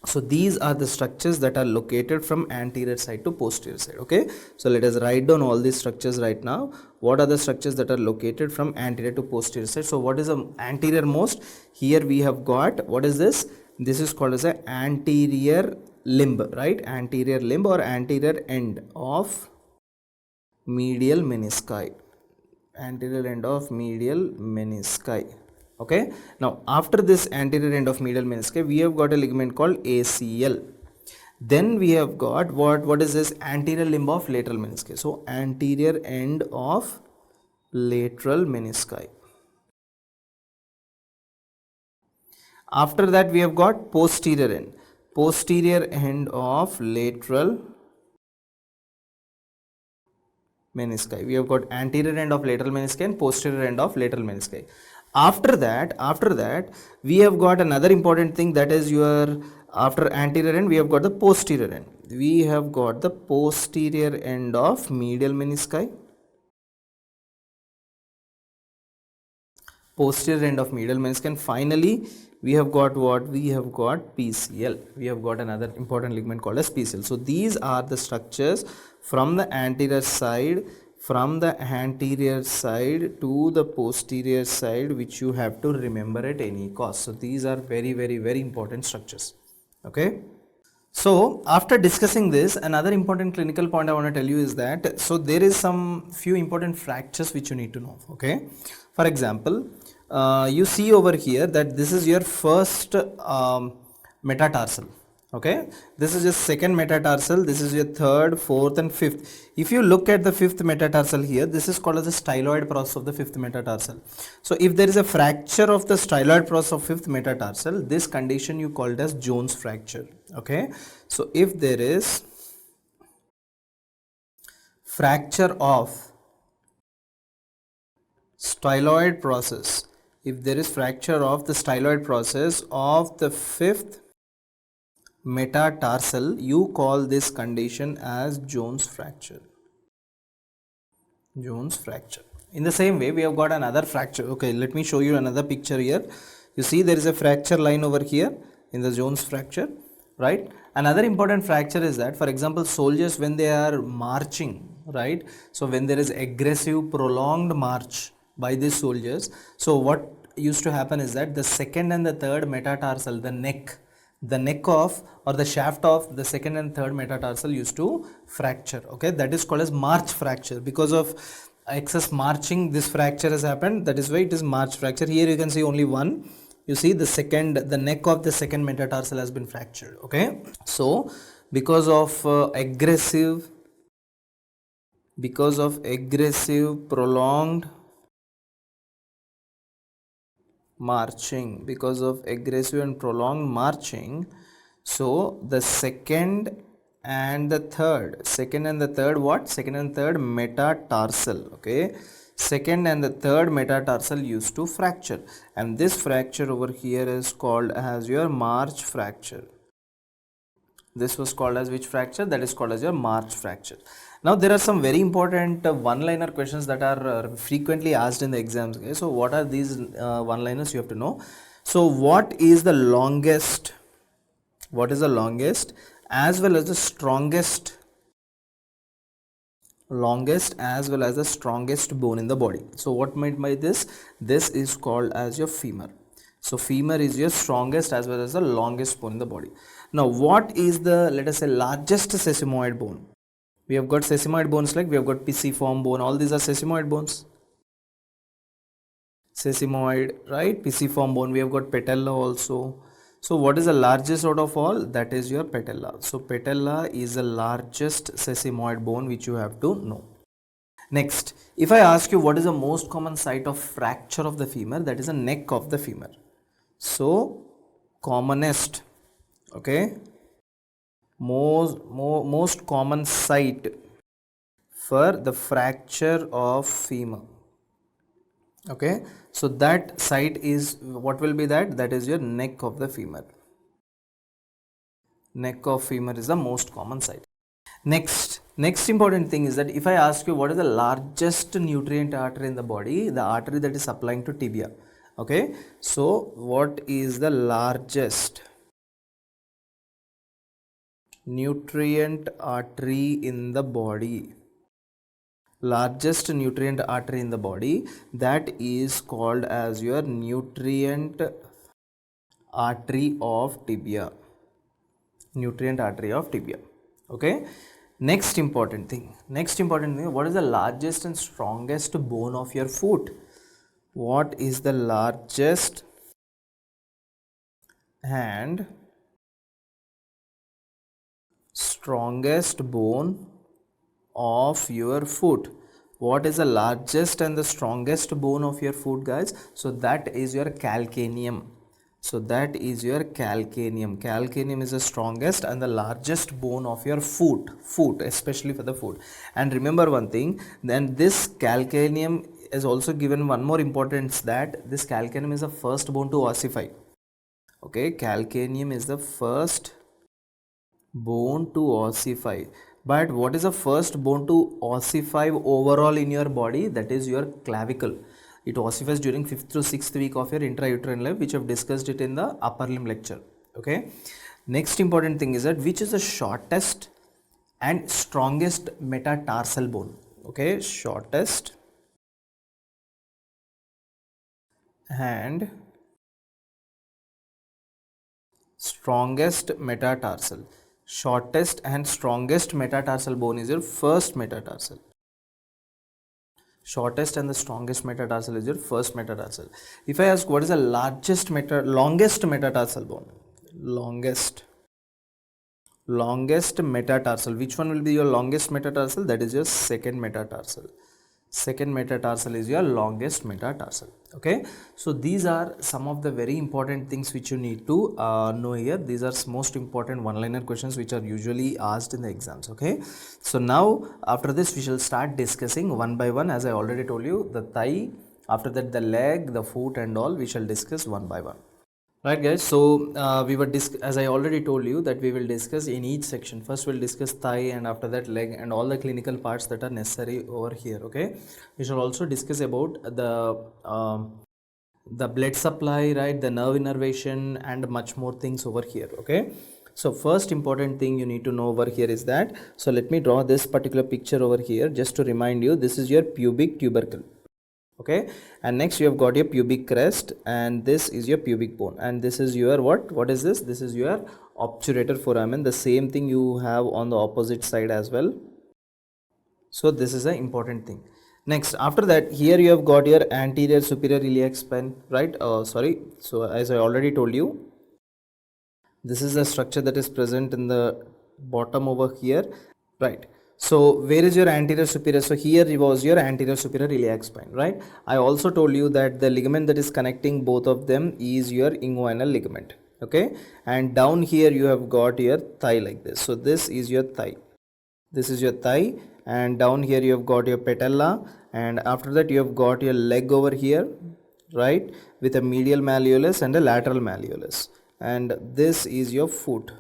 So these are the structures that are located from anterior side to posterior side. Okay, so let us write down all these structures right now. What are the structures that are located from anterior to posterior side? So what is the anterior most? Here we have got, what is this? This is called as an anterior limb, right? Anterior limb or anterior end of medial menisci. Anterior end of medial menisci. Okay. Now, after this anterior end of medial menisci, we have got a ligament called ACL. Then we have got what is this? Anterior limb of lateral menisci. So, anterior end of lateral menisci. After that, we have got posterior end of lateral menisci. We have got anterior end of lateral menisci and posterior end of lateral menisci. After that, we have got another important thing, that is your, after anterior end, we have got the posterior end. We have got the posterior end of medial menisci. Posterior end of medial menisci, and finally we have got what? We have got PCL. We have got another important ligament called as PCL. So these are the structures from the anterior side, to the posterior side, which you have to remember at any cost. So these are very, very, very important structures. Okay. So after discussing this, another important clinical point I want to tell you is that, so there is some few important fractures which you need to know. Okay. For example, you see over here that this is your first metatarsal. Okay, this is your second metatarsal, this is your third, fourth and fifth. If you look at the fifth metatarsal here, this is called as the styloid process of the fifth metatarsal. So if there is a fracture of the styloid process of fifth metatarsal, this condition you called as Jones fracture. Okay, so if there is fracture of styloid process, if there is fracture of the styloid process of the fifth metatarsal, you call this condition as Jones fracture. Jones fracture. In the same way, we have got another fracture. Okay, let me show you another picture here. You see there is a fracture line over here in the Jones fracture, right? Another important fracture is that, for example, soldiers when they are marching, right? So when there is aggressive prolonged march by these soldiers, so what used to happen is that the second and the third metatarsal, the neck of or the shaft of the second and third metatarsal used to fracture. Okay, that is called as march fracture. Because of excess marching, this fracture has happened. That is why it is march fracture. Here you can see only one. You see the neck of the second metatarsal has been fractured. Okay, so because of aggressive prolonged marching, because of aggressive and prolonged marching, so the second and the third metatarsal, okay, second and the third metatarsal used to fracture, and this fracture over here is called as your march fracture. This was called as which fracture? That is called as your march fracture. Now there are some very important one-liner questions that are frequently asked in the exams. Okay? So what are these one-liners? You have to know. So what is the longest as well as the strongest bone in the body? So what meant by this? This is called as your femur. So femur is your strongest as well as the longest bone in the body. Now what is the, let us say, largest sesamoid bone? We have got sesamoid bones, like we have got pisiform bone, all these are sesamoid bones. Sesamoid, right? Pisiform bone, we have got patella also. So what is the largest out of all? That is your patella. So patella is the largest sesamoid bone which you have to know. Next, if I ask you what is the most common site of fracture of the femur, that is the neck of the femur. So commonest, okay, most common site for the fracture of femur, okay, so that site is, what will be that? That is your neck of the femur. Neck of femur is the most common site. Next important thing is that if I ask you what is the largest nutrient artery in the body, the artery that is supplying to tibia, okay, so what is the largest nutrient artery in the body? Largest nutrient artery in the body, that is called as your nutrient artery of tibia. Nutrient artery of tibia. Okay. Next important thing, what is the largest and strongest bone of your foot? What is the largest and strongest bone of your foot? What is the largest and the strongest bone of your foot, guys? So that is your calcaneum. So that is your calcaneum. Calcaneum is the strongest and the largest bone of your foot, especially for the foot. And remember one thing, then this calcaneum is also given one more importance, that this calcaneum is the first bone to ossify. Okay, calcaneum is the first bone to ossify. But what is the first bone to ossify overall in your body? That is your clavicle. It ossifies during 5th to 6th week of your intrauterine life, which I have discussed it in the upper limb lecture. Okay. Next important thing is that which is the shortest and strongest metatarsal bone? Okay, shortest and strongest metatarsal. Shortest and strongest metatarsal bone is your first metatarsal. Shortest and the strongest metatarsal is your first metatarsal. If I ask what is the longest metatarsal bone? Longest metatarsal. Which one will be your longest metatarsal? That is your second metatarsal. Second metatarsal is your longest metatarsal. Okay, so these are some of the very important things which you need to know here. These are most important one-liner questions which are usually asked in the exams. Okay, so now after this we shall start discussing one by one. As I already told you, the thigh, after that the leg, the foot and all, we shall discuss one by one. Right guys, so we were as I already told you that we will discuss in each section. First we'll discuss thigh, and after that leg, and all the clinical parts that are necessary over here. Okay, we shall also discuss about the blood supply, right, the nerve innervation and much more things over here. Okay, so first important thing you need to know over here is that, so let me draw this particular picture over here just to remind you, this is your pubic tubercle. Okay, and next you have got your pubic crest, and this is your pubic bone, and this is your what is this? This is your obturator foramen. The same thing you have on the opposite side as well. So this is an important thing. Next, after that, here you have got your anterior superior iliac spine, right? Sorry, so as I already told you, this is the structure that is present in the bottom over here, right? So where is your anterior superior? So here was your anterior superior iliac spine, right? I also told you that the ligament that is connecting both of them is your inguinal ligament, okay? And down here you have got your thigh like this. So this is your thigh, this is your thigh, and down here you have got your patella, and after that you have got your leg over here, right, with a medial malleolus and a lateral malleolus, and this is your foot.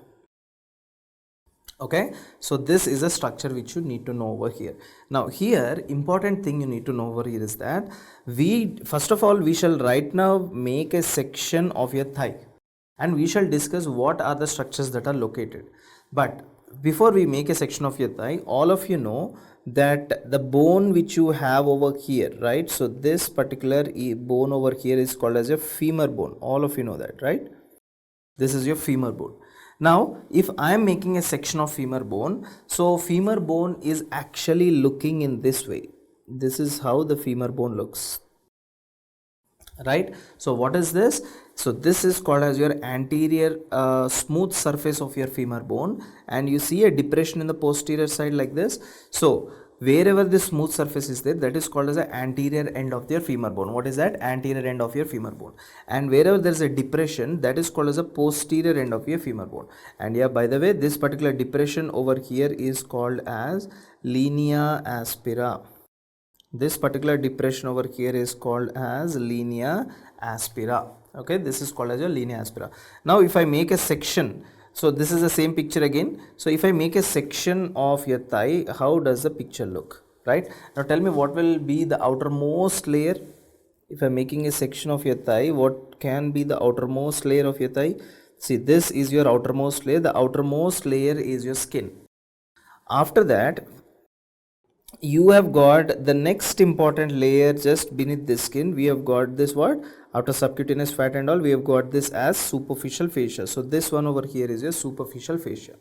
Okay, so this is a structure which you need to know over here. Now here, important thing you need to know over here is that we first of all we shall right now make a section of your thigh, and we shall discuss what are the structures that are located. But before we make a section of your thigh, all of you know that the bone which you have over here, right? So this particular bone over here is called as a femur bone. All of you know that, right? This is your femur bone. Now if I am making a section of femur bone, so femur bone is actually looking in this way. This is how the femur bone looks, right? So what is this? So this is called as your anterior smooth surface of your femur bone, and you see a depression in the posterior side like this. So wherever this smooth surface is there, that is called as the anterior end of your femur bone. What is that? Anterior end of your femur bone. And wherever there is a depression, that is called as a posterior end of your femur bone. And yeah, by the way, this particular depression over here is called as linea aspera. This particular depression over here is called as linea aspera. Okay, this is called as your linea aspera. Now if I make a section, so this is the same picture again. So if I make a section of your thigh, how does the picture look, right? Now tell me what will be the outermost layer. If I'm making a section of your thigh, what can be the outermost layer of your thigh? See, this is your outermost layer. The outermost layer is your skin. After that, you have got the next important layer just beneath the skin. We have got this what? After subcutaneous fat and all, we have got this as superficial fascia. So this one over here is your superficial fascia.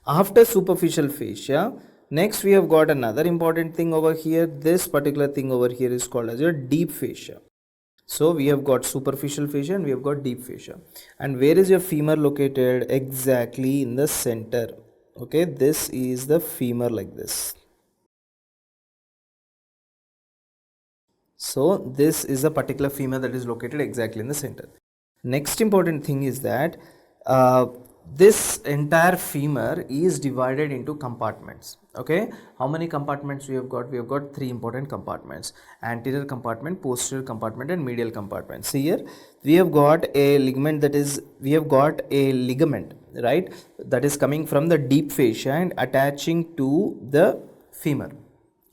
After superficial fascia, next we have got another important thing over here. This particular thing over here is called as your deep fascia. So we have got superficial fascia and we have got deep fascia. And where is your femur located? Exactly in the center. Okay, this is the femur like this. So this is a particular femur that is located exactly in the center. Next important thing is that this entire femur is divided into compartments. Okay, how many compartments we have got? We have got three important compartments: anterior compartment, posterior compartment, and medial compartment. See here, we have got a ligament right, that is coming from the deep fascia and attaching to the femur.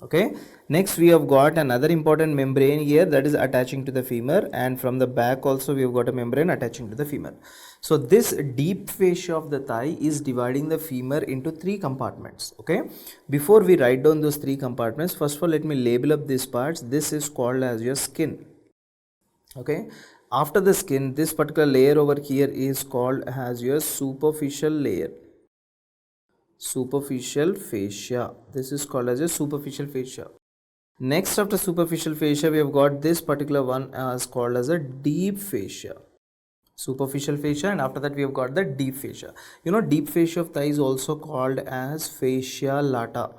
Okay, next we have got another important membrane here that is attaching to the femur, and from the back also we have got a membrane attaching to the femur. So this deep fascia of the thigh is dividing the femur into three compartments. Okay, before we write down those three compartments, first of all let me label up these parts. This is called as your skin. Okay, after the skin, this particular layer over here is called as your superficial layer. Superficial fascia. This is called as a superficial fascia. Next, after superficial fascia, we have got this particular one as called as a deep fascia. Superficial fascia, and after that we have got the deep fascia. You know, deep fascia of thigh is also called as fascia lata.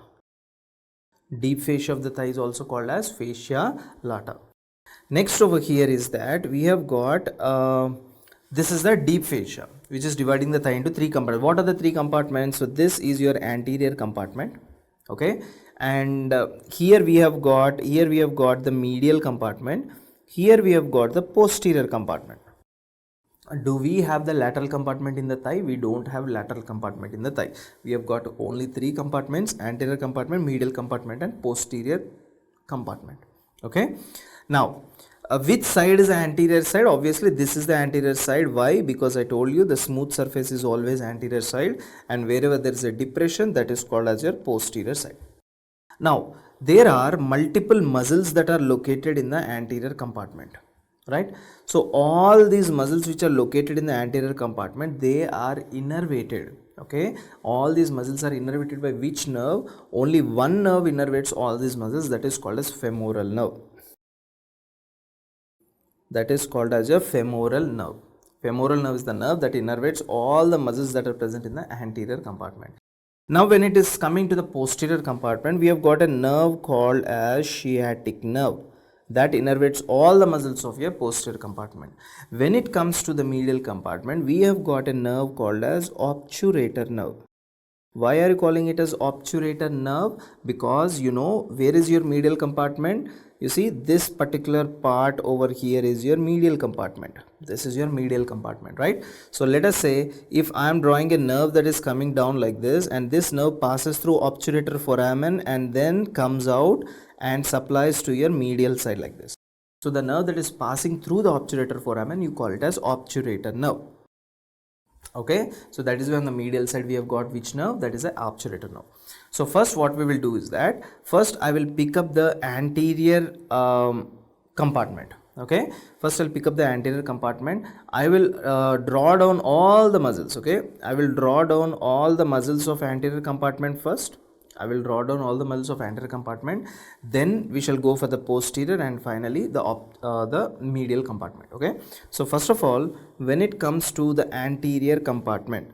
Deep fascia of the thigh is also called as fascia lata. Next over here is that we have got this is the deep fascia, which is dividing the thigh into three compartments. What are the three compartments? So this is your anterior compartment. Okay, and here we have got the medial compartment. Here we have got the posterior compartment. Do we have the lateral compartment in the thigh? We don't have lateral compartment in the thigh. We have got only three compartments: anterior compartment, medial compartment, and posterior compartment. Okay, now which side is the anterior side? Obviously this is the anterior side. Why? Because I told you the smooth surface is always anterior side, and wherever there is a depression, that is called as your posterior side. Now there are multiple muscles that are located in the anterior compartment, right? So all these muscles which are located in the anterior compartment, they are innervated. Okay, all these muscles are innervated by which nerve? Only one nerve innervates all these muscles, that is called as femoral nerve. That is called as a femoral nerve. Femoral nerve is the nerve that innervates all the muscles that are present in the anterior compartment. Now when it is coming to the posterior compartment, we have got a nerve called as sciatic nerve that innervates all the muscles of your posterior compartment. When it comes to the medial compartment, we have got a nerve called as obturator nerve. Why are you calling it as obturator nerve? Because you know where is your medial compartment? You see, this particular part over here is your medial compartment. This is your medial compartment, right? So let us say if I am drawing a nerve that is coming down like this, and this nerve passes through obturator foramen and then comes out and supplies to your medial side like this. So the nerve that is passing through the obturator foramen, you call it as obturator nerve. Okay, so that is why on the medial side we have got which nerve? That is a obturator nerve. So first what we will do is that first I will pick up the anterior compartment. Okay, first I'll pick up the anterior compartment. I will draw down all the muscles. Okay, I will draw down all the muscles of anterior compartment first. I will draw down all the muscles of anterior compartment, then we shall go for the posterior, and finally the medial compartment. Okay, so first of all, when it comes to the anterior compartment,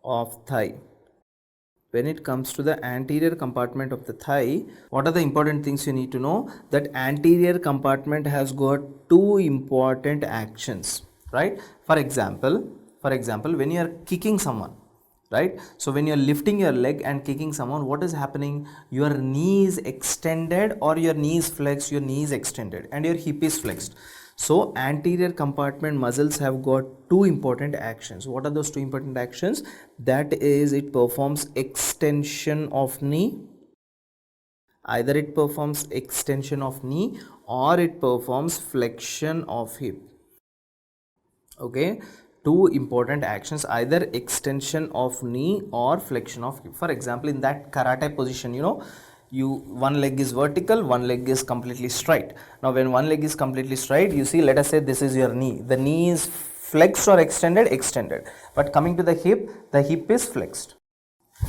of thigh, when it comes to the anterior compartment of the thigh, what are the important things you need to know? That anterior compartment has got two important actions, right? For example, when you are kicking someone, right? So when you are lifting your leg and kicking someone, what is happening? Your knee is extended, or your knee is flexed, your knee is extended and your hip is flexed. So anterior compartment muscles have got two important actions. What are those two important actions? That is, it performs extension of knee. Either it performs extension of knee or it performs flexion of hip. Okay, two important actions, either extension of knee or flexion of hip. For example, in that karate position, you know, one leg is vertical, one leg is completely straight. Now when one leg is completely straight, you see, let us say this is your knee, the knee is flexed or extended, but coming to the hip is flexed.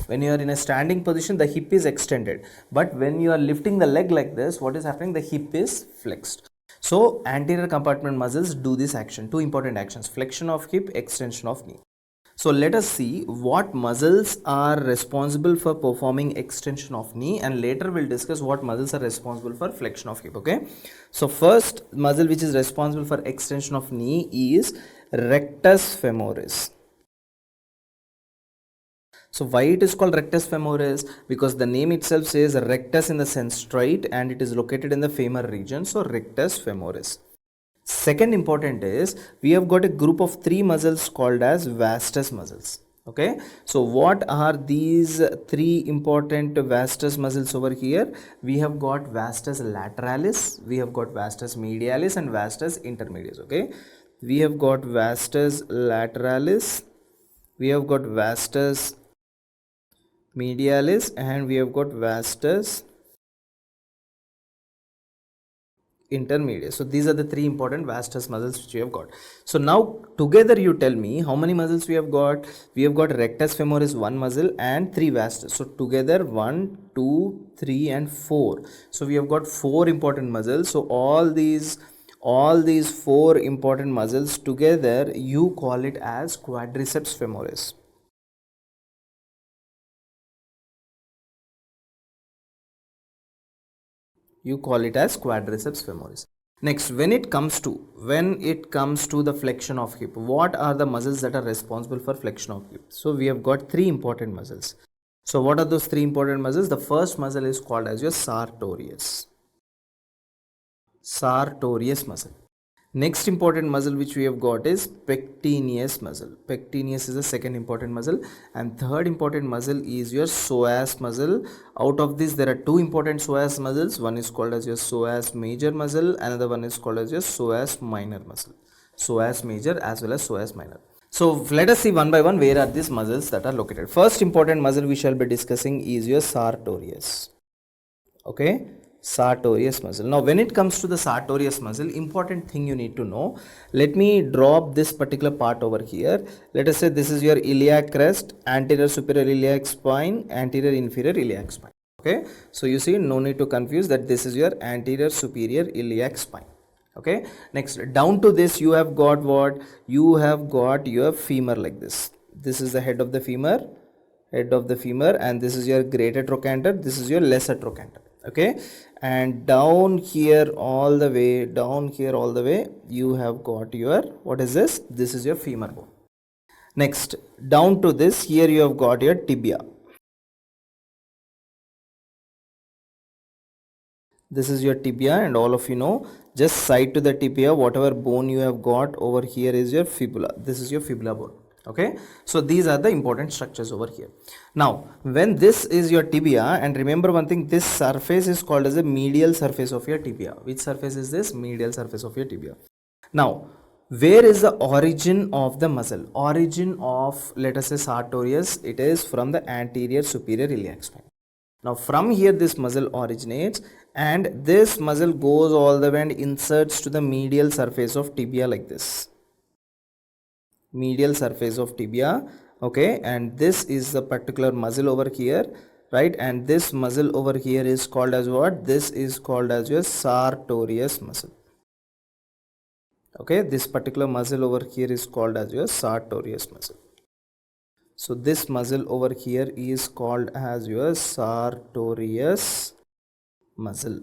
When you are in a standing position, the hip is extended, but when you are lifting the leg like this, what is happening? The hip is flexed. So anterior compartment muscles do this action, two important actions: flexion of hip, extension of knee. So let us see what muscles are responsible for performing extension of knee, and later we'll discuss what muscles are responsible for flexion of hip. Okay, so first muscle which is responsible for extension of knee is rectus femoris. So why it is called rectus femoris? Because the name itself says rectus in the sense straight, and it is located in the femur region. So rectus femoris. Second important is, we have got a group of three muscles called as vastus muscles. Okay, so what are these three important vastus muscles over here? We have got vastus lateralis, we have got vastus medialis, and vastus intermedius. Okay, we have got vastus lateralis, we have got vastus medialis, and we have got vastus intermediate. So these are the three important vastus muscles which we have got. So now together you tell me how many muscles we have got. We have got rectus femoris, one muscle, and three vastus. So together 1, 2, 3 and 4. So we have got 4 important muscles. So all these 4 important muscles together, you call it as quadriceps femoris. You call it as quadriceps femoris. Next, when it comes to the flexion of hip, what are the muscles that are responsible for flexion of hip? So we have got 3 important muscles. So what are those 3 important muscles? The first muscle is called as your sartorius muscle. Next important muscle which we have got is pectineus muscle. Pectineus is the second important muscle, and third important muscle is your psoas muscle. Out of this, there are 2 important psoas muscles. One is called as your psoas major muscle, another one is called as your psoas minor muscle. psoas major as well as psoas minor. So let us see one by one where are these muscles that are located. First important muscle we shall be discussing is your sartorius. Okay, sartorius muscle. Now when it comes to the sartorius muscle, important thing you need to know, let me drop this particular part over here. Let us say this is your iliac crest, anterior superior iliac spine, anterior inferior iliac spine. Okay, so you see, no need to confuse that this is your anterior superior iliac spine. Okay, next down to this you have got what? You have got your femur like this is the head of the femur, and this is your greater trochanter, this is your lesser trochanter. Okay, and down here all the way you have got your, what is this? This is your femur bone. Next down to this, here you have got your tibia. This is your tibia, and all of you know, just side to the tibia, whatever bone you have got over here is your fibula. This is your fibula bone. Okay, so these are the important structures over here. Now when this is your tibia, and remember one thing, this surface is called as a medial surface of your tibia. Which surface is this? Medial surface of your tibia. Now where is the origin of the muscle? Origin of, let us say, sartorius, it is from the anterior superior iliac spine. Now from here this muscle originates, and this muscle goes all the way and inserts to the medial surface of tibia like this. Medial surface of tibia. Okay, and this is the particular muscle over here, right? And this muscle over here is called as what? This is called as your sartorius muscle. Okay, this particular muscle over here is called as your sartorius muscle. So this muscle over here is called as your sartorius muscle.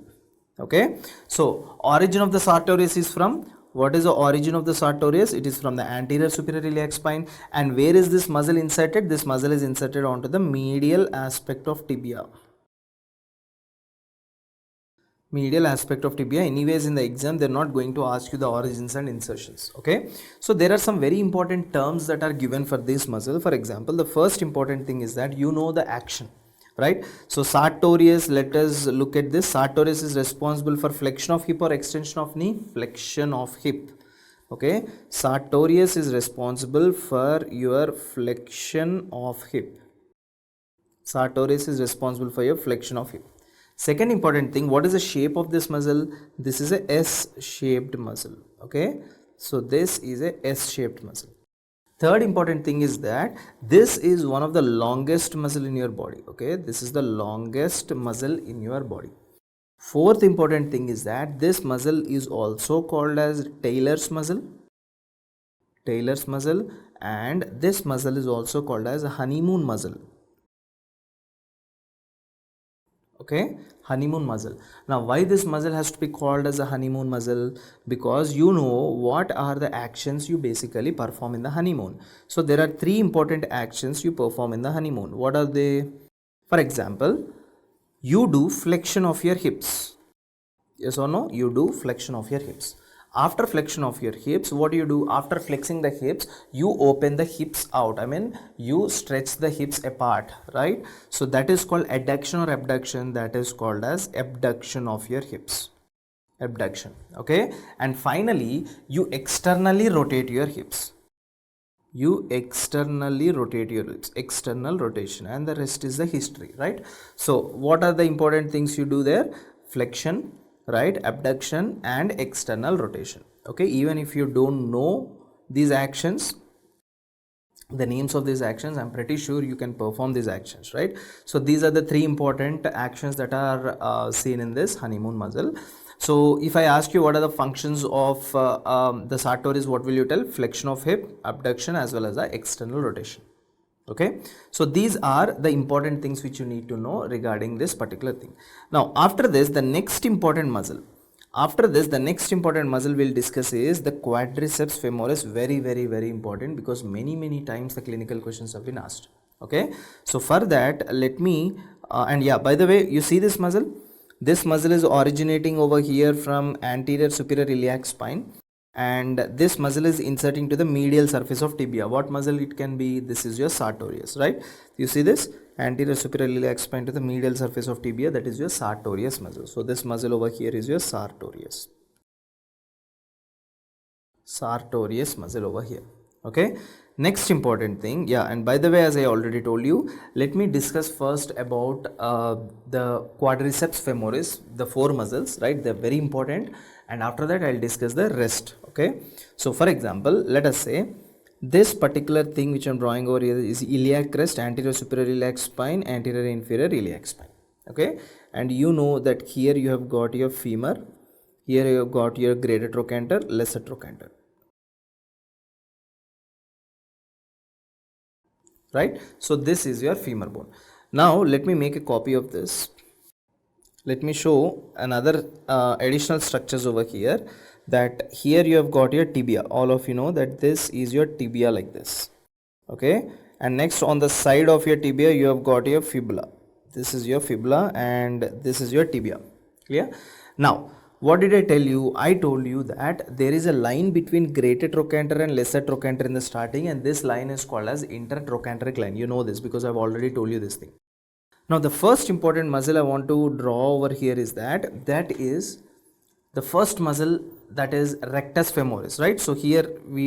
Okay, so origin of the sartorius is from, what is the origin of the sartorius? It is from the anterior superior iliac spine. And where is this muscle inserted? This muscle is inserted onto the medial aspect of tibia. Medial aspect of tibia. Anyways, in the exam they're not going to ask you the origins and insertions. Okay, so there are some very important terms that are given for this muscle. For example, the first important thing is that you know the action, right? So sartorius, let us look at this. Sartorius is responsible for flexion of hip or extension of knee? Flexion of hip. Okay, sartorius is responsible for your flexion of hip. Sartorius is responsible for your flexion of hip. Second important thing, what is the shape of this muscle? This is a S-shaped muscle. Okay, so this is a S-shaped muscle. Third important thing is that this is one of the longest muscle in your body. Okay, this is the longest muscle in your body. Fourth important thing is that this muscle is also called as Taylor's muscle. Taylor's muscle, and this muscle is also called as a honeymoon muscle. Okay, honeymoon muscle. Now why this muscle has to be called as a honeymoon muscle? Because you know what are the actions you basically perform in the honeymoon. So there are three important actions you perform in the honeymoon. What are they? For example, you do flexion of your hips. Yes or no? You do flexion of your hips. After flexion of your hips, what do you do? After flexing the hips, you open the hips out. I mean, you stretch the hips apart, right? So that is called adduction or abduction. That is called as abduction of your hips. Abduction. Okay. And finally, you externally rotate your hips. You externally rotate your hips. External rotation, and the rest is the history, right? So what are the important things you do there? Flexion, right? Abduction and external rotation. Okay, even if you don't know these actions, the names of these actions, I'm pretty sure you can perform these actions, right? So these are the three important actions that are seen in this honeymoon muscle. So if I ask you what are the functions of the sartorius, what will you tell? Flexion of hip, abduction, as well as the external rotation. Okay, so these are the important things which you need to know regarding this particular thing. Now after this, the next important muscle we'll discuss is the quadriceps femoris. Very important, because many times the clinical questions have been asked. Okay, so for that, let me and yeah, by the way, you see this muscle? This muscle is originating over here from anterior superior iliac spine, and this muscle is inserting to the medial surface of tibia. What muscle it can be? This is your sartorius, right? You see this anterior superior iliac spine to the medial surface of tibia, that is your sartorius muscle. So this muscle over here is your sartorius. sartorius muscle over here. Okay, next important thing, yeah, and by the way, as I already told you, let me discuss first about the quadriceps femoris, the four muscles, right? They're very important, and after that I'll discuss the rest. Okay, so for example, let us say this particular thing which I'm drawing over here is iliac crest, anterior superior iliac spine, anterior inferior iliac spine. Okay, and you know that here you have got your femur, here you have got your greater trochanter, lesser trochanter, right? So this is your femur bone. Now let me make a copy of this. Let me show another additional structures over here, that here you have got your tibia. All of you know that this is your tibia like this. Okay, and next on the side of your tibia you have got your fibula. This is your fibula and this is your tibia. Clear? Now what did I tell you? I told you that there is a line between greater trochanter and lesser trochanter in the starting, and this line is called as intertrochanteric line. You know this because I've already told you this thing. Now the first important muscle I want to draw over here is that is the first muscle, that is rectus femoris, right? So here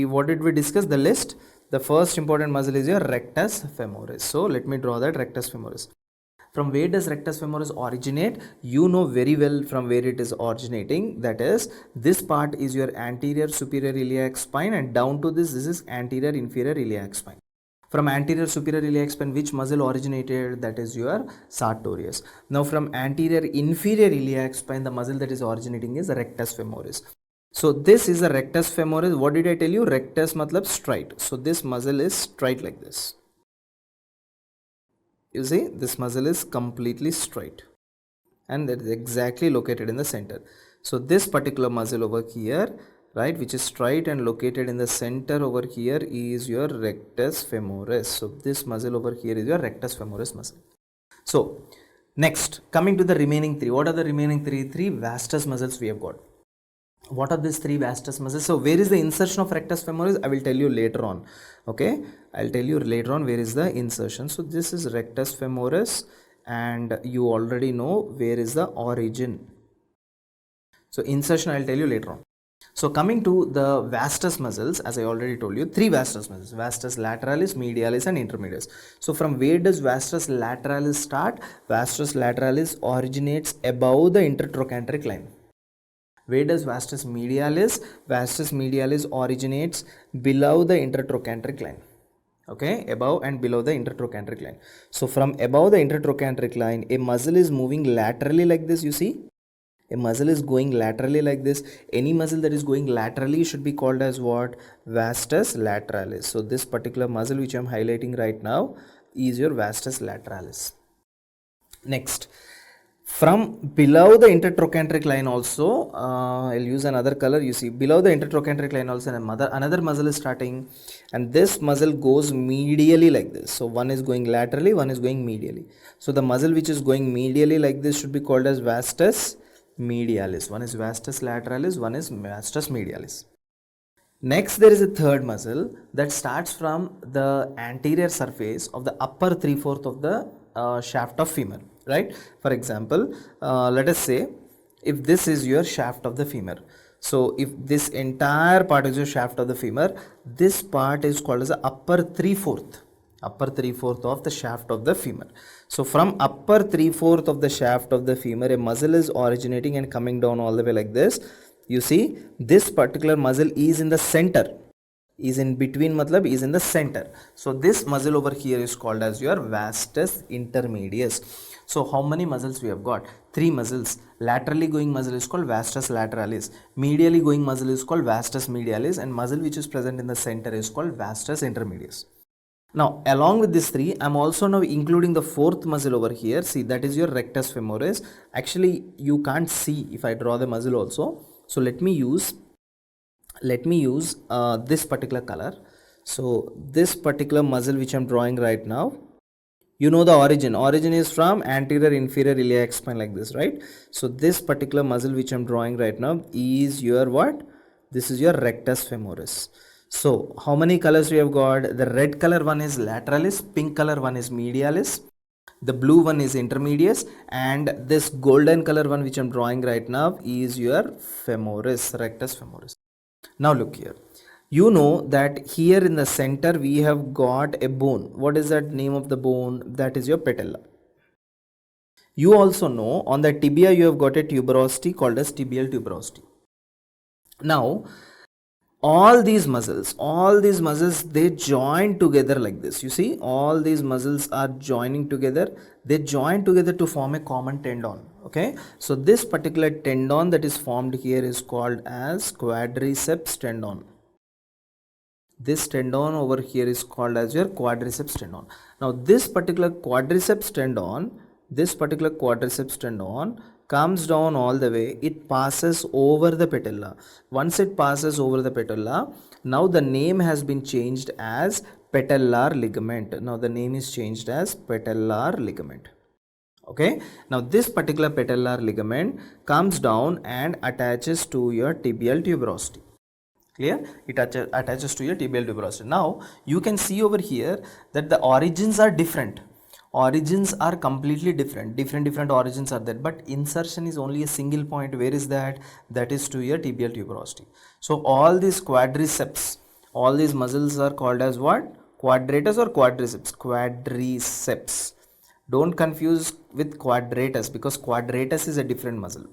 what did we discuss? The list. The first important muscle is your rectus femoris. So let me draw that rectus femoris. From where does rectus femoris originate? You know very well from where it is originating. That is, this part is your anterior superior iliac spine, and down to this is anterior inferior iliac spine. From anterior superior iliac spine, which muscle originated? That is your sartorius. Now from anterior inferior iliac spine, the muscle that is originating is rectus femoris. So this is the rectus femoris. What did I tell you? Rectus matlab straight. So this muscle is straight like this. You see, this muscle is completely straight, and that is exactly located in the center. So this particular muscle over here, right, which is straight and located in the center over here, is your rectus femoris. So this muscle over here is your rectus femoris muscle. So next, coming to the remaining three. What are the remaining three vastus muscles we have got? What are these three vastus muscles? So where is the insertion of rectus femoris? I will tell you later on. Okay, I'll tell you later on where is the insertion. So this is rectus femoris, and you already know where is the origin. So insertion I'll tell you later on. So coming to the vastus muscles, as I already told you, three vastus muscles: vastus lateralis, medialis, and intermedius. So from where does vastus lateralis start? Vastus lateralis originates above the intertrochanteric line. Where does vastus medialis? Vastus medialis originates below the intertrochanteric line. Okay, above and below the intertrochanteric line. So from above the intertrochanteric line, a muscle is moving laterally like this. You see, a muscle is going laterally like this. Any muscle that is going laterally should be called as what? Vastus lateralis. So this particular muscle which I am highlighting right now is your vastus lateralis. Next, from below the intertrochanteric line also, I'll use another color. You see, below the intertrochanteric line also another muscle is starting, and this muscle goes medially like this. So one is going laterally, one is going medially. So the muscle which is going medially like this should be called as vastus medialis. One is vastus lateralis, one is vastus medialis. Next, there is a third muscle that starts from the anterior surface of the upper 3/4 of the shaft of femur, right? For example, let us say if this is your shaft of the femur. So if this entire part is your shaft of the femur, this part is called as the upper 3/4 of the shaft of the femur. So from upper 3/4 of the shaft of the femur, a muscle is originating and coming down all the way like this. You see, this particular muscle is in the center, is in between, matlab is in the center. So this muscle over here is called as your vastus intermedius. So how many muscles we have got? Three muscles. Laterally going muscle is called vastus lateralis, medially going muscle is called vastus medialis, and muscle which is present in the center is called vastus intermedius. Now along with these three, I'm also now including the fourth muscle over here. See, that is your rectus femoris. Actually you can't see if I draw the muscle also. So let me use this particular color. So this particular muscle which I'm drawing right now, you know the origin is from anterior inferior iliac spine like this, right? So this particular muscle which I'm drawing right now is your what? This is your rectus femoris. So how many colors we have got? The red color one is lateralis, pink color one is medialis, the blue one is intermedius, and this golden color one which I'm drawing right now is your femoris, rectus femoris. Now look here. You know that here in the center we have got a bone. What is that name of the bone? That is your patella. You also know on the tibia you have got a tuberosity called as tibial tuberosity. Now all these muscles they join together like this. You see, all these muscles are joining together. They join together to form a common tendon. Okay, so this particular tendon that is formed here is called as quadriceps tendon. This tendon over here is called as your quadriceps tendon. Now this particular quadriceps tendon comes down all the way. It passes over the patella. Once it passes over the patella, now the name has been changed as patellar ligament. Now the name is changed as patellar ligament. Okay, now this particular patellar ligament comes down and attaches to your tibial tuberosity. Clear? It attaches to your tibial tuberosity. Now you can see over here that the origins are different. Origins are completely different origins are there, but insertion is only a single point. Where is that? That is to your tibial tuberosity. So all these quadriceps, all these muscles are called as what? Quadratus or quadriceps? Quadriceps. Don't confuse with quadratus, because quadratus is a different muscle.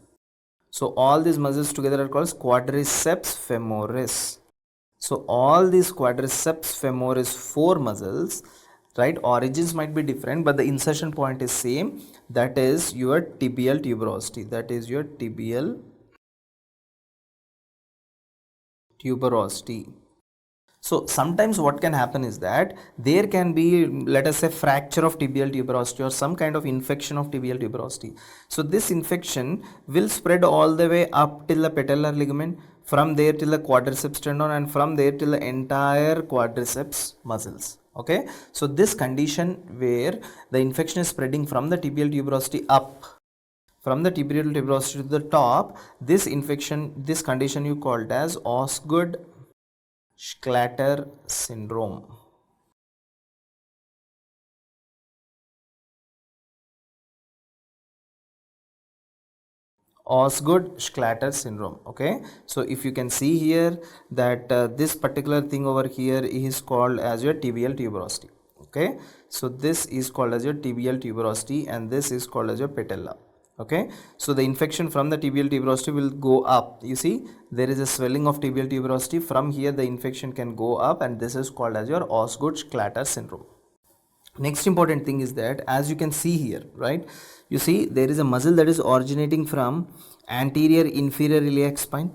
So all these muscles together are called quadriceps femoris. So all these quadriceps femoris, four muscles, right? Origins might be different, but the insertion point is same. That is your tibial tuberosity. That is your tibial tuberosity. So sometimes what can happen is that there can be, let us say, fracture of tibial tuberosity or some kind of infection of tibial tuberosity. So this infection will spread all the way up till the patellar ligament, from there till the quadriceps tendon, and from there till the entire quadriceps muscles. Okay, so this condition where the infection is spreading from the tibial tuberosity up, from the tibial tuberosity to the top, this condition you called as Osgood Schlatter syndrome. Osgood Schlatter syndrome. Okay, so if you can see here that this particular thing over here is called as your tibial tuberosity. Okay, so this is called as your tibial tuberosity and this is called as your patella. Okay, so the infection from the tibial tuberosity will go up. You see, there is a swelling of tibial tuberosity. From here the infection can go up, and this is called as your Osgood Schlatter syndrome. Next important thing is that, as you can see here, right, you see there is a muscle that is originating from anterior inferior iliac spine,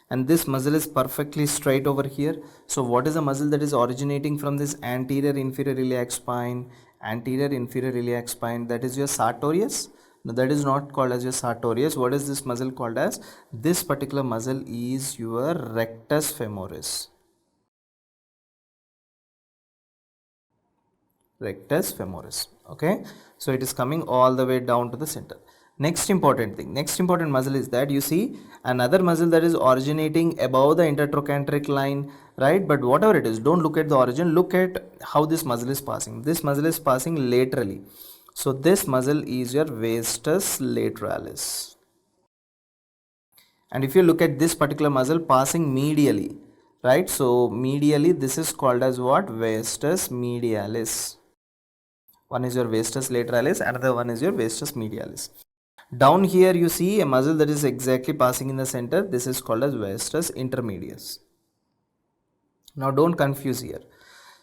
and this muscle is perfectly straight over here. So what is the muscle that is originating from this anterior inferior iliac spine? Anterior inferior iliac spine, that is your sartorius. No, that is not called as your sartorius. What is this muscle called as? This particular muscle is your rectus femoris. Rectus femoris. Okay, so it is coming all the way down to the center. Next important muscle is that you see another muscle that is originating above the intertrochanteric line, right? But whatever it is, don't look at the origin, look at how this muscle is passing. This muscle is passing laterally, so this muscle is your vastus lateralis. And if you look at this particular muscle passing medially, right, so medially this is called as what? Vastus medialis. One is your vastus lateralis, another one is your vastus medialis. Down here you see a muscle that is exactly passing in the center. This is called as vastus intermedius. Now don't confuse here.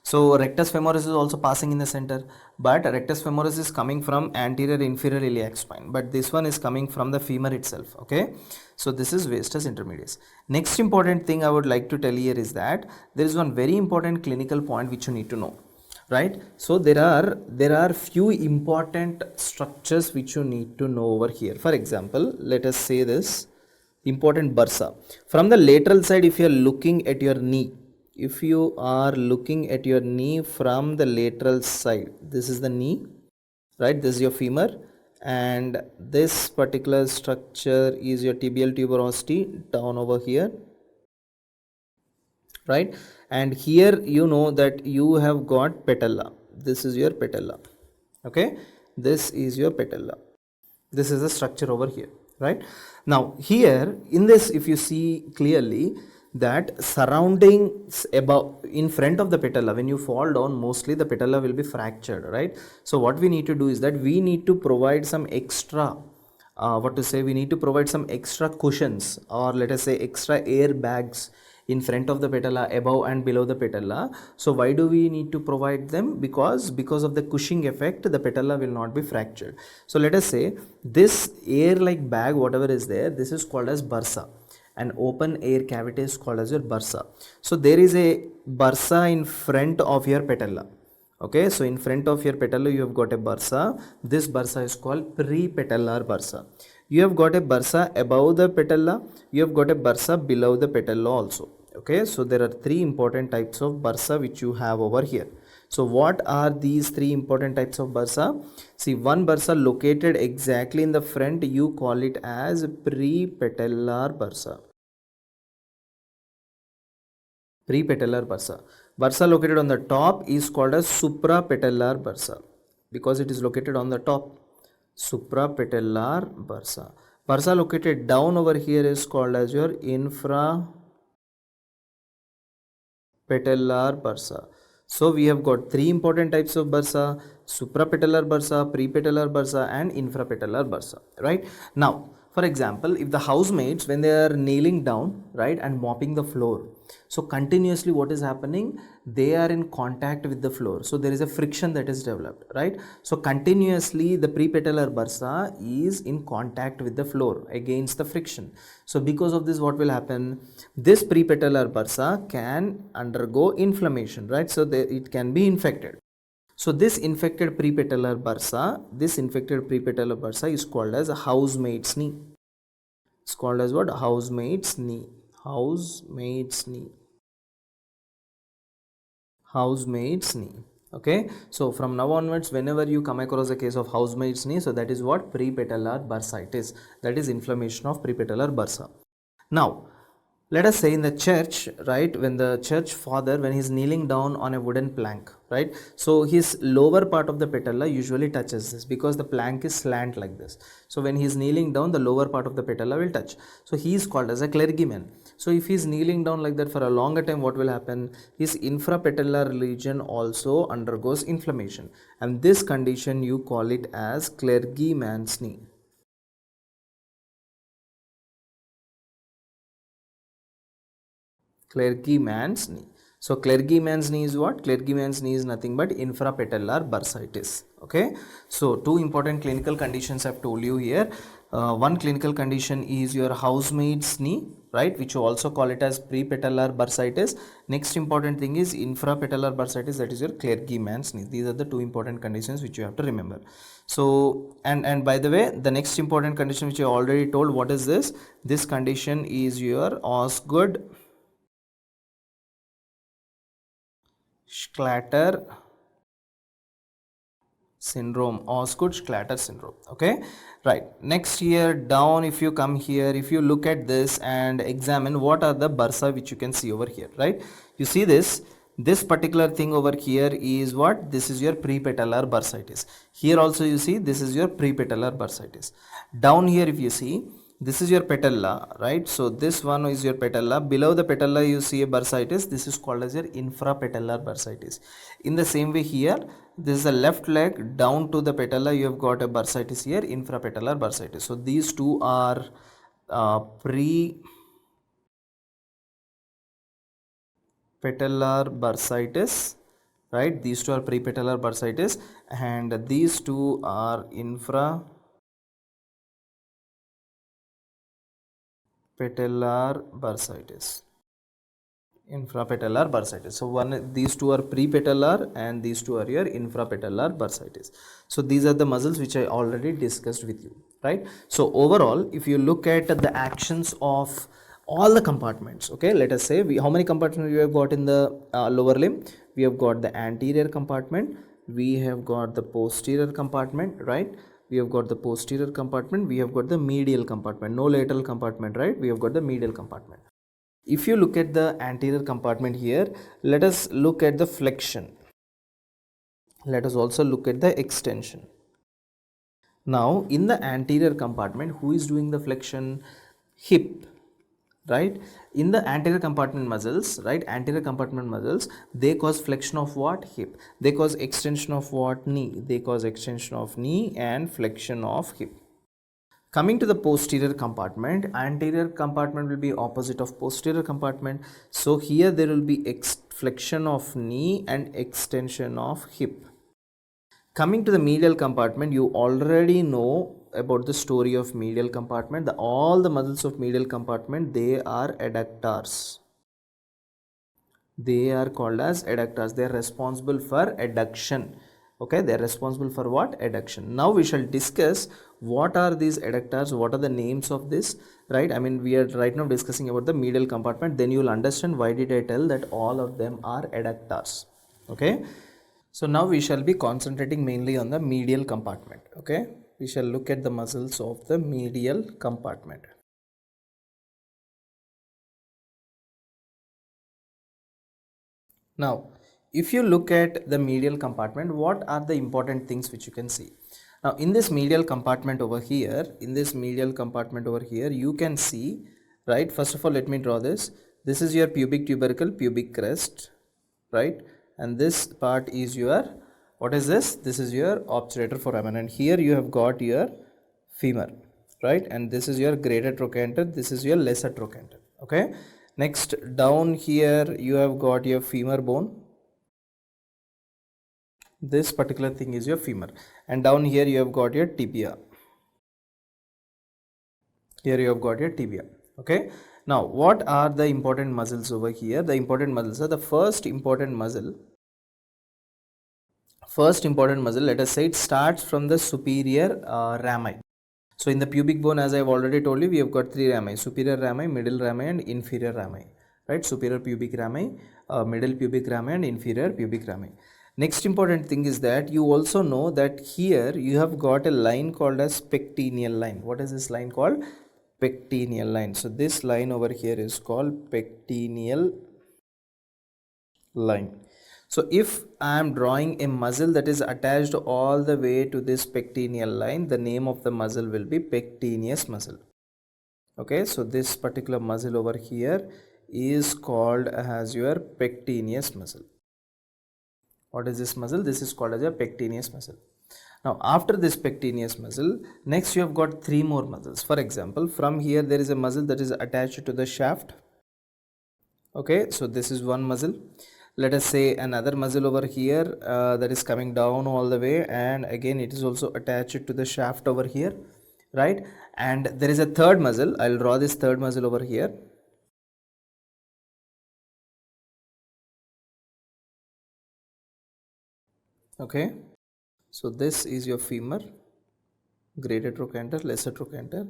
So rectus femoris is also passing in the center, but rectus femoris is coming from anterior inferior iliac spine, but this one is coming from the femur itself. Okay, so this is vastus intermedius. Next important thing I would like to tell here is that there is one very important clinical point which you need to know, right? So there are few important structures which you need to know over here. For example, let us say this important bursa. From the lateral side, if you are looking at your knee, if you are looking at your knee from the lateral side, this is the knee, right? This is your femur, and this particular structure is your tibial tuberosity down over here, right? And here you know that you have got patella. This is your patella. Okay, this is your patella. This is the structure over here, right? Now here in this, if you see clearly, that surroundings above in front of the patella, when you fall down, mostly the patella will be fractured, right? So what we need to do is that we need to provide some extra we need to provide some extra cushions, or let us say extra air bags in front of the patella, above and below the patella. So why do we need to provide them? Because of the cushioning effect, the patella will not be fractured. So let us say this air like bag, whatever is there, this is called as bursa. An open air cavity is called as your bursa. So there is a bursa in front of your patella. Okay, so in front of your patella you have got a bursa. This bursa is called prepatellar bursa. You have got a bursa above the patella, you have got a bursa below the patella also. Okay, so there are three important types of bursa which you have over here. So what are these three important types of bursa? See, one bursa located exactly in the front, you call it as prepatellar bursa. Prepatellar bursa. Bursa located on the top is called as suprapatellar bursa because it is located on the top. Suprapatellar bursa. Bursa located down over here is called as your infrapatellar bursa. So we have got three important types of bursa: suprapatellar bursa, prepatellar bursa, and infrapatellar bursa. Right now, for example, if the housemates, when they are kneeling down, right, and mopping the floor, so continuously what is happening, they are in contact with the floor, so there is a friction that is developed, right? So continuously the prepatellar bursa is in contact with the floor against the friction. So because of this, what will happen, this prepatellar bursa can undergo inflammation, right? So it can be infected. So this infected prepatellar bursa is called as a housemaid's knee. It's called as what? Housemaid's knee. Housemaid's knee. Housemaid's knee. Okay, so from now onwards, whenever you come across a case of housemaid's knee, so that is what? Prepatellar bursitis. That is inflammation of prepatellar bursa. Now, let us say in the church, right, when the church father, when he's kneeling down on a wooden plank, right, so his lower part of the patella usually touches this because the plank is slant like this. So when he's kneeling down, the lower part of the patella will touch. So he is called as a clergyman. So if he's kneeling down like that for a longer time, what will happen, his infrapatellar region also undergoes inflammation, and this condition you call it as clergyman's knee. Clergyman's knee. So clergyman's knee is what? Clergyman's knee is nothing but infrapatellar bursitis. Okay. So two important clinical conditions I've told you here. One clinical condition is your housemaid's knee, right, which you also call it as prepatellar bursitis. Next important thing is infrapatellar bursitis, that is your clergyman's knee. These are the two important conditions which you have to remember. So and by the way, the next important condition which I already told, what is this? This condition is your Osgood Schlatter syndrome. Osgood Schlatter syndrome. Okay, right. Next here down, if you come here, if you look at this and examine what are the bursa which you can see over here, right? You see this particular thing over here is what? This is your prepatellar bursitis. Here also you see this is your prepatellar bursitis. Down here if you see, this is your patella, right? So this one is your patella. Below the patella you see a bursitis. This is called as your infrapatellar bursitis. In the same way here, this is the left leg, down to the patella you have got a bursitis here, infrapatellar bursitis. So these two are prepatellar bursitis, right? These two are prepatellar bursitis, and these two are infrapatellar bursitis. Infrapatellar bursitis. So these two are prepatellar and these two are your infrapatellar bursitis. So these are the muscles which I already discussed with you, right? So overall, if you look at the actions of all the compartments, okay, let us say how many compartments we have got in the lower limb? We have got the anterior compartment, we have got the posterior compartment, right? We have got the posterior compartment, we have got the medial compartment, no lateral compartment, right? We have got the medial compartment. If you look at the anterior compartment here, let us look at the flexion. Let us also look at the extension. Now, in the anterior compartment, who is doing the flexion? Hip. right? In the anterior compartment muscles, right, anterior compartment muscles, they cause flexion of what? Hip. They cause extension of what? Knee. They cause extension of knee and flexion of hip. Coming to the posterior compartment, anterior compartment will be opposite of posterior compartment. So here there will be flexion of knee and extension of hip. Coming to the medial compartment, you already know about the story of medial compartment. All the muscles of medial compartment, they are adductors. They are called as adductors. They are responsible for adduction. Okay, they are responsible for what? Adduction. Now we shall discuss what are these adductors, what are the names of this, right? I mean, we are right now discussing about the medial compartment. Then you will understand why did I tell that all of them are adductors. Okay. So now we shall be concentrating mainly on the medial compartment. Okay, we shall look at the muscles of the medial compartment. Now, if you look at the medial compartment, what are the important things which you can see? Now, in this medial compartment over here, you can see, right? First of all, let me draw this. This is your pubic tubercle, pubic crest, right? And this part is your, what is this? This is your obturator foramen, and here you have got your femur, right? And this is your greater trochanter, this is your lesser trochanter. Okay, next down here you have got your femur bone. This particular thing is your femur, and down here you have got your tibia. Here you have got your tibia. Okay, now what are the important muscles over here? The important muscles are the first important muscle, let us say it starts from the superior rami. So in the pubic bone, as I have already told you, we have got three rami: superior rami, middle rami, and inferior rami. Right? Superior pubic rami, middle pubic rami, and inferior pubic rami. Next important thing is that you also know that here you have got a line called as pectineal line. What is this line called? Pectineal line. So this line over here is called pectineal line. So if I am drawing a muscle that is attached all the way to this pectineal line, the name of the muscle will be pectineus muscle. Okay, so this particular muscle over here is called as your pectineus muscle. What is this muscle? This is called as a pectineus muscle. Now after this pectineus muscle, next you have got three more muscles. For example, from here there is a muscle that is attached to the shaft. Okay, so this is one muscle. Let us say another muscle over here that is coming down all the way, and again it is also attached to the shaft over here, right? And there is a third muscle. I'll draw this third muscle over here. Okay, so this is your femur, greater trochanter, lesser trochanter.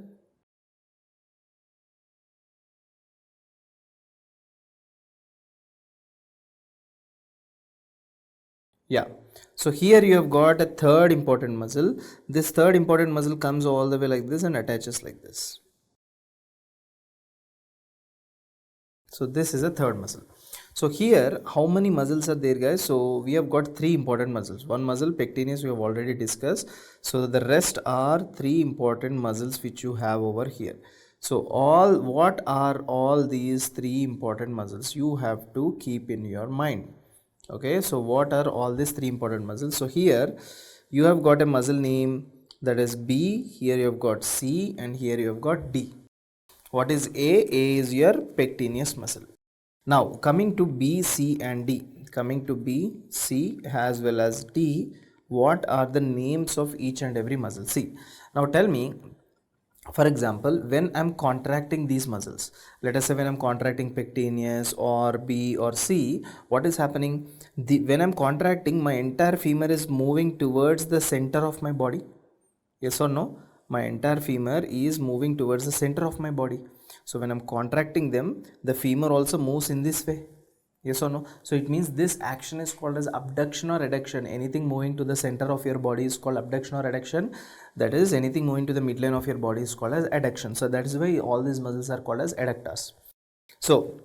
Yeah, so here you have got a third important muscle. This third important muscle comes all the way like this and attaches like this. So this is a third muscle. So here how many muscles are there, guys? So we have got three important muscles. One muscle pectineus we have already discussed. So the rest are three important muscles which you have over here. So what are all these three important muscles? You have to keep in your mind. Okay, so what are all these three important muscles? So here you have got a muscle name that is B, here you have got C, and here you have got D. What is A? A is your pectineus muscle. Now coming to B, C and D, coming to B, C as well as D, what are the names of each and every muscle? See, now tell me, for example, when I'm contracting these muscles, let us say when I'm contracting pectineus or B or C, what is happening? When I'm contracting, my entire femur is moving towards the center of my body. Yes or no? My entire femur is moving towards the center of my body. So when I'm contracting them, the femur also moves in this way. Yes or no? So it means this action is called as abduction or adduction. Anything moving to the center of your body is called abduction or adduction. That is, anything moving to the midline of your body is called as adduction. So that is why all these muscles are called as adductors. So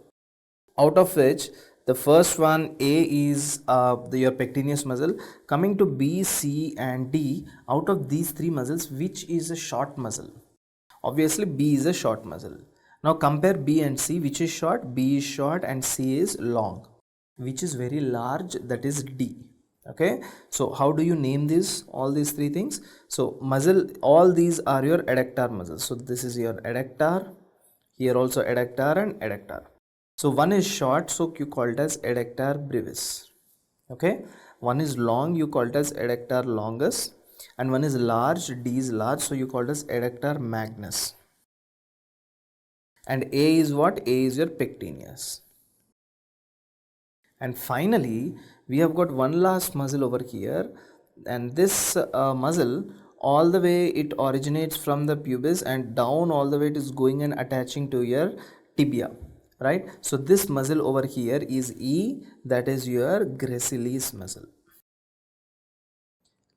out of which the first one, A, is your pectineus muscle. Coming to B, C and D, out of these three muscles, which is a short muscle? Obviously B is a short muscle. Now compare B and C, which is short, B is short and C is long. Which is very large, that is D. Okay, so how do you name this, all these three things? So muscle, all these are your adductor muscles. So this is your adductor, here also adductor and adductor. So one is short, so you call it as adductor brevis. Okay, one is long, you call it as adductor longus, and one is large, D is large, so you call it as adductor magnus. And A is what? A is your pectineus. And finally, we have got one last muscle over here, and this muscle, all the way it originates from the pubis and down all the way it is going and attaching to your tibia, right? So this muscle over here is E, that is your gracilis muscle.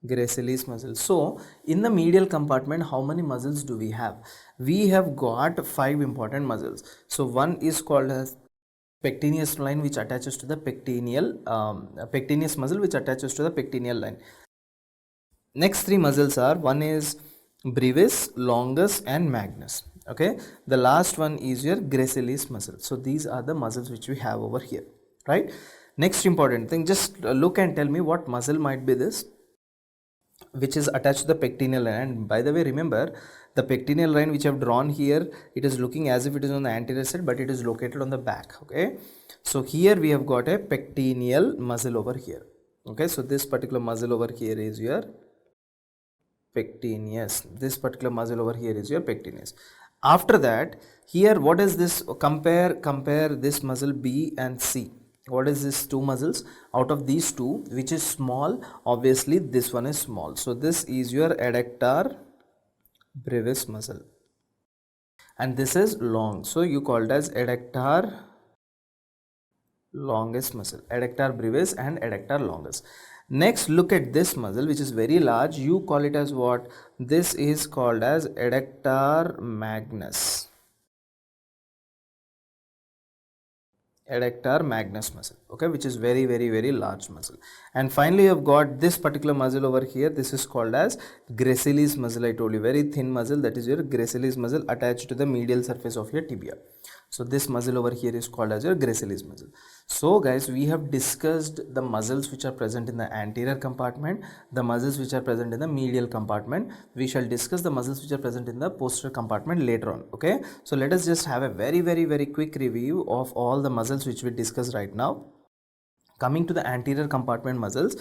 Gracilis muscle. So in the medial compartment, how many muscles do we have? We have got 5 important muscles. So one is called as pectineus line, which attaches to the pectineus muscle, which attaches to the pectineal line. Next 3 muscles are, one is brevis, longus and magnus. Okay, the last one is your gracilis muscle. So these are the muscles which we have over here, right? Next important thing, just look and tell me what muscle might be this which is attached to the pectineal line. And by the way, remember the pectineal line which I have drawn here, it is looking as if it is on the anterior side, but it is located on the back. Okay, so here we have got a pectineal muscle over here. Okay, so this particular muscle over here is your pectineus. This particular muscle over here is your pectineus. After that, here what is this? Compare this muscle B and C. What is this 2 muscles? Out of these 2, which is small? Obviously this one is small. So this is your adductor brevis muscle, and this is long, so you call it as adductor longus muscle, adductor brevis and adductor longus. Next, look at this muscle which is very large, you call it as what? This is called as adductor magnus. Adductor magnus muscle, okay, which is very large muscle. And finally, you have got this particular muscle over here. This is called as gracilis muscle. I told you, very thin muscle, that is your gracilis muscle attached to the medial surface of your tibia. So this muscle over here is called as your gracilis muscle. So guys, we have discussed the muscles which are present in the anterior compartment, the muscles which are present in the medial compartment. We shall discuss the muscles which are present in the posterior compartment later on. Okay, so let us just have a very quick review of all the muscles which we discussed right now. Coming to the anterior compartment muscles,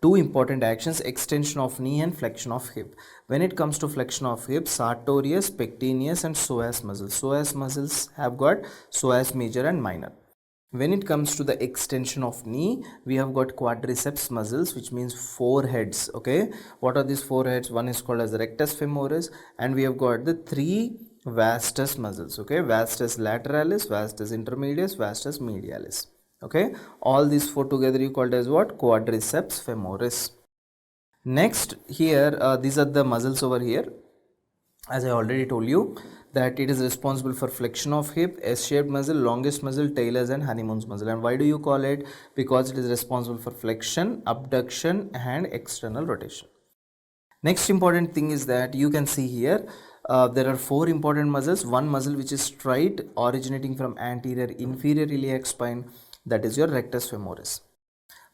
2 important actions: extension of knee and flexion of hip. When it comes to flexion of hip, sartorius, pectineus and psoas muscles. Psoas muscles have got psoas major and minor. When it comes to the extension of knee, we have got quadriceps muscles, which means 4 heads. Okay, what are these 4 heads? One is called as rectus femoris, and we have got the 3 vastus muscles. Okay, vastus lateralis, vastus intermedius, vastus medialis. Okay, all these 4 together you called as what? Quadriceps femoris. Next, here these are the muscles over here. As I already told you, that it is responsible for flexion of hip, S-shaped muscle, longest muscle, Taylor's and honeymoon's muscle. And why do you call it? Because it is responsible for flexion, abduction and external rotation. Next important thing is that you can see here, there are 4 important muscles. One muscle which is straight, originating from anterior inferior iliac spine, that is your rectus femoris.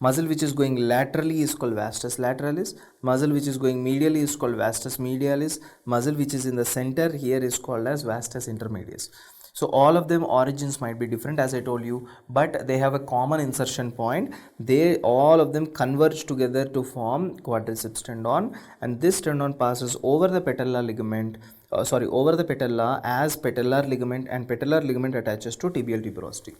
Muscle which is going laterally is called vastus lateralis. Muscle which is going medially is called vastus medialis. Muscle which is in the center here is called as vastus intermedius. So all of them origins might be different, as I told you, but they have a common insertion point. They all of them converge together to form quadriceps tendon, and this tendon passes over the patellar ligament, over the patella as patellar ligament, and patellar ligament attaches to tibial tuberosity.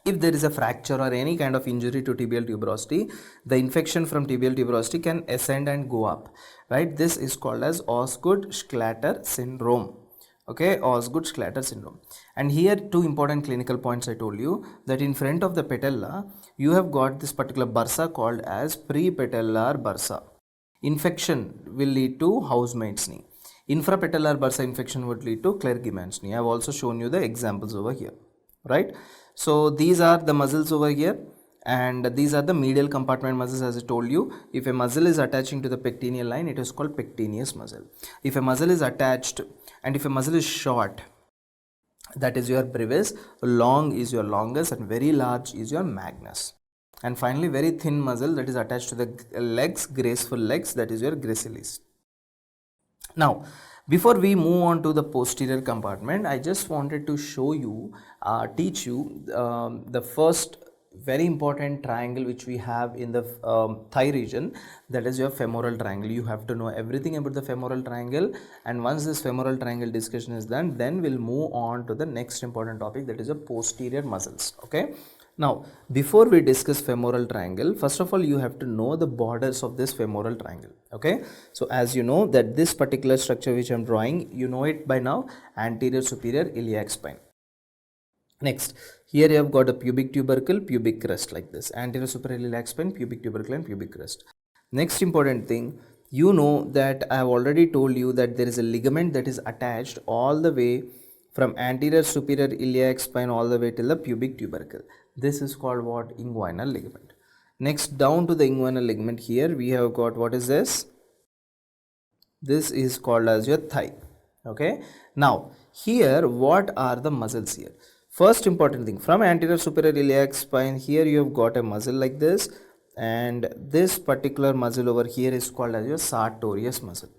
If there is a fracture or any kind of injury to tibial tuberosity, the infection from tibial tuberosity can ascend and go up, right? This is called as Osgood-Schlatter syndrome. Okay, Osgood-Schlatter syndrome. And here 2 important clinical points I told you, that in front of the patella, you have got this particular bursa called as prepatellar bursa. Infection will lead to housemaid's knee. Infrapatellar bursa infection would lead to Clergyman's knee. I have also shown you the examples over here, right? So these are the muscles over here, and these are the medial compartment muscles. As I told you, if a muscle is attaching to the pectineal line, it is called pectineus muscle. If a muscle is attached, and if a muscle is short, that is your brevis, long is your longus, and very large is your magnus. And finally, very thin muscle that is attached to the legs, graceful legs, that is your gracilis. Now, before we move on to the posterior compartment, I just wanted to show you, teach you the first very important triangle which we have in the thigh region, that is your femoral triangle. You have to know everything about the femoral triangle, and once this femoral triangle discussion is done, then we'll move on to the next important topic, that is the posterior muscles. Okay. Now, before we discuss femoral triangle, first of all, you have to know the borders of this femoral triangle. Okay. So, as you know that this particular structure which I am drawing, you know it by now, anterior superior iliac spine. Next, here you have got a pubic tubercle, pubic crest, like this. Anterior superior iliac spine, pubic tubercle and pubic crest. Next important thing, you know that I have already told you that there is a ligament that is attached all the way from anterior superior iliac spine all the way till the pubic tubercle. This is called what? Inguinal ligament. Next, down to the inguinal ligament, here we have got, what is this? This is called as your thigh. Okay. Now, here what are the muscles here? First important thing, from anterior superior iliac spine, here you have got a muscle like this, and this particular muscle over here is called as your sartorius muscle.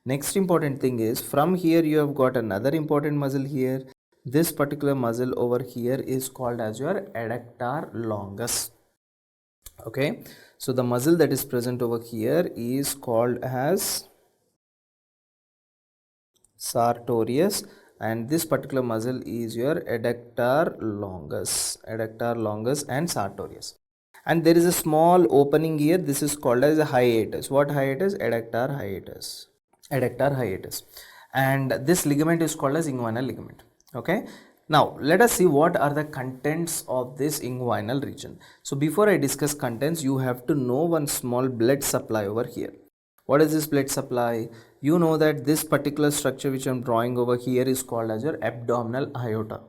Next important thing is, from here you have got another important muscle here. This particular muscle over here is called as your adductor longus. Okay. So the muscle that is present over here is called as sartorius, and this particular muscle is your adductor longus and sartorius. And there is a small opening here, this is called as a hiatus. What hiatus? Adductor hiatus. And this ligament is called as inguinal ligament. Okay. Now let us see what are the contents of this inguinal region. So before I discuss contents, you have to know one small blood supply over here. What is this blood supply? You know that this particular structure which I am drawing over here is called as your abdominal aorta.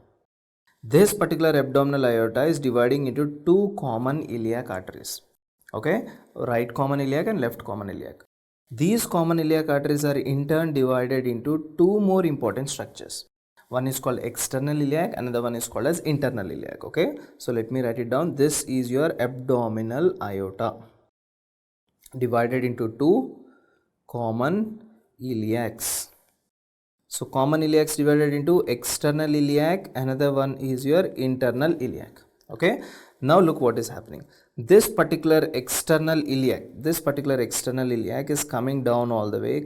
This particular abdominal aorta is dividing into two common iliac arteries. Okay, right common iliac and left common iliac. These common iliac arteries are in turn divided into two more important structures. One is called external iliac, another one is called as internal iliac. Okay, so let me write it down. This is your abdominal aorta, divided into two common iliacs. So common iliacs divided into external iliac, another one is your internal iliac. Okay. Now look what is happening. This particular external iliac is coming down all the way,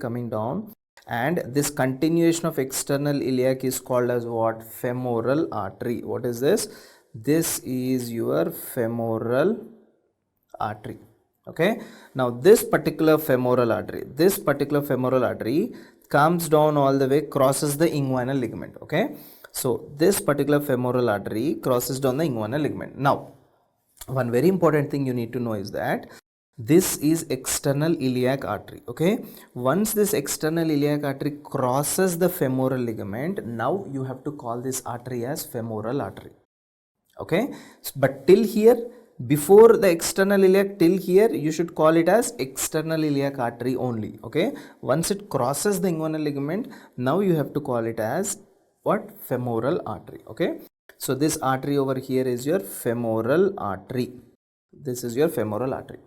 and this continuation of external iliac is called as what? Femoral artery. What is this? This is your femoral artery. Okay. Now this particular femoral artery comes down all the way, crosses the inguinal ligament. Okay. So this particular femoral artery crosses down the inguinal ligament. Now one very important thing you need to know is that this is external iliac artery. Okay. Once this external iliac artery crosses the femoral ligament, now you have to call this artery as femoral artery. Okay. But till here, before the external iliac, till here you should call it as external iliac artery only. Okay. Once it crosses the inguinal ligament, now you have to call it as what? Femoral artery. Okay. So this artery over here is your femoral artery. This is your femoral artery.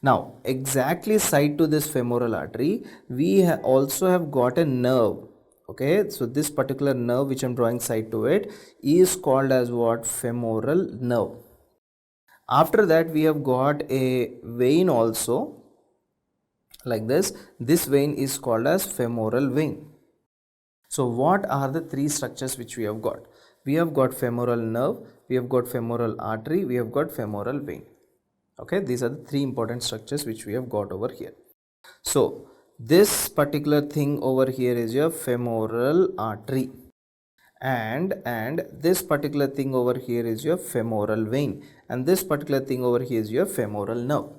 Now exactly side to this femoral artery, we also have got a nerve. Okay, so this particular nerve which I am drawing side to it is called as what? Femoral nerve. After that we have got a vein also like this. This vein is called as femoral vein. So what are the three structures which we have got? We have got femoral nerve, we have got femoral artery, we have got femoral vein. Okay, these are the three important structures which we have got over here. So this particular thing over here is your femoral artery, and this particular thing over here is your femoral vein, and this particular thing over here is your femoral nerve.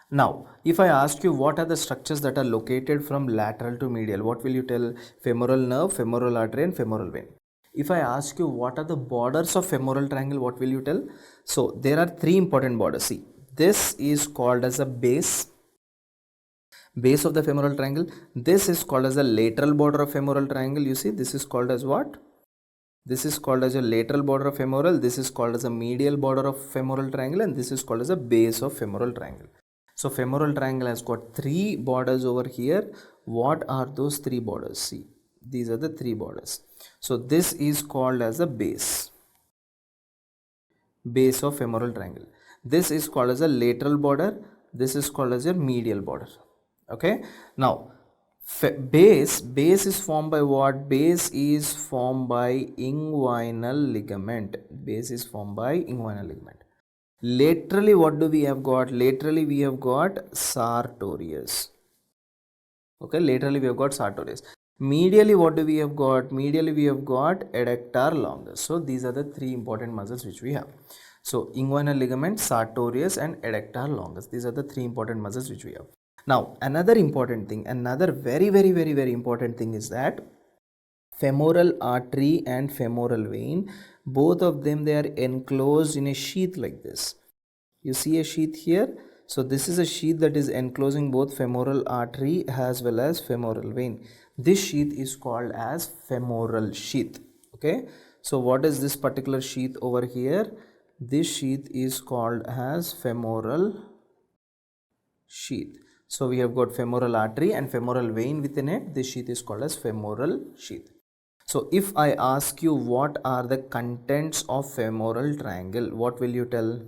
Now if I ask you what are the structures that are located from lateral to medial, what will you tell? Femoral nerve, femoral artery and femoral vein. If I ask you what are the borders of femoral triangle, what will you tell? So there are three important borders. See, this is called as a base of the femoral triangle. This is called as the lateral border of femoral triangle. You see, this is called as what? This is called as a lateral border of femoral, this is called as a medial border of femoral triangle, and this is called as a base of femoral triangle. So femoral triangle has got three borders over here. What are those three borders? See, these are the three borders. So this is called as a base of femoral triangle. This is called as a lateral border, this is called as a medial border. Okay, now base is formed by what? Base is formed by inguinal ligament. Base is formed by inguinal ligament. Laterally, what do we have got? Laterally we have got sartorius. Okay, laterally we have got sartorius. Medially, what do we have got? Medially we have got adductor longus. So these are the three important muscles which we have. So inguinal ligament, sartorius and adductor longus. These are the three important muscles which we have. Now another important thing, another very important thing is that femoral artery and femoral vein, both of them, they are enclosed in a sheath like this. You see a sheath here. So this is a sheath that is enclosing both femoral artery as well as femoral vein. This sheath is called as femoral sheath. Okay, so what is this particular sheath over here? This sheath is called as femoral sheath. So we have got femoral artery and femoral vein within it. This sheath is called as femoral sheath. So if I ask you what are the contents of femoral triangle, what will you tell?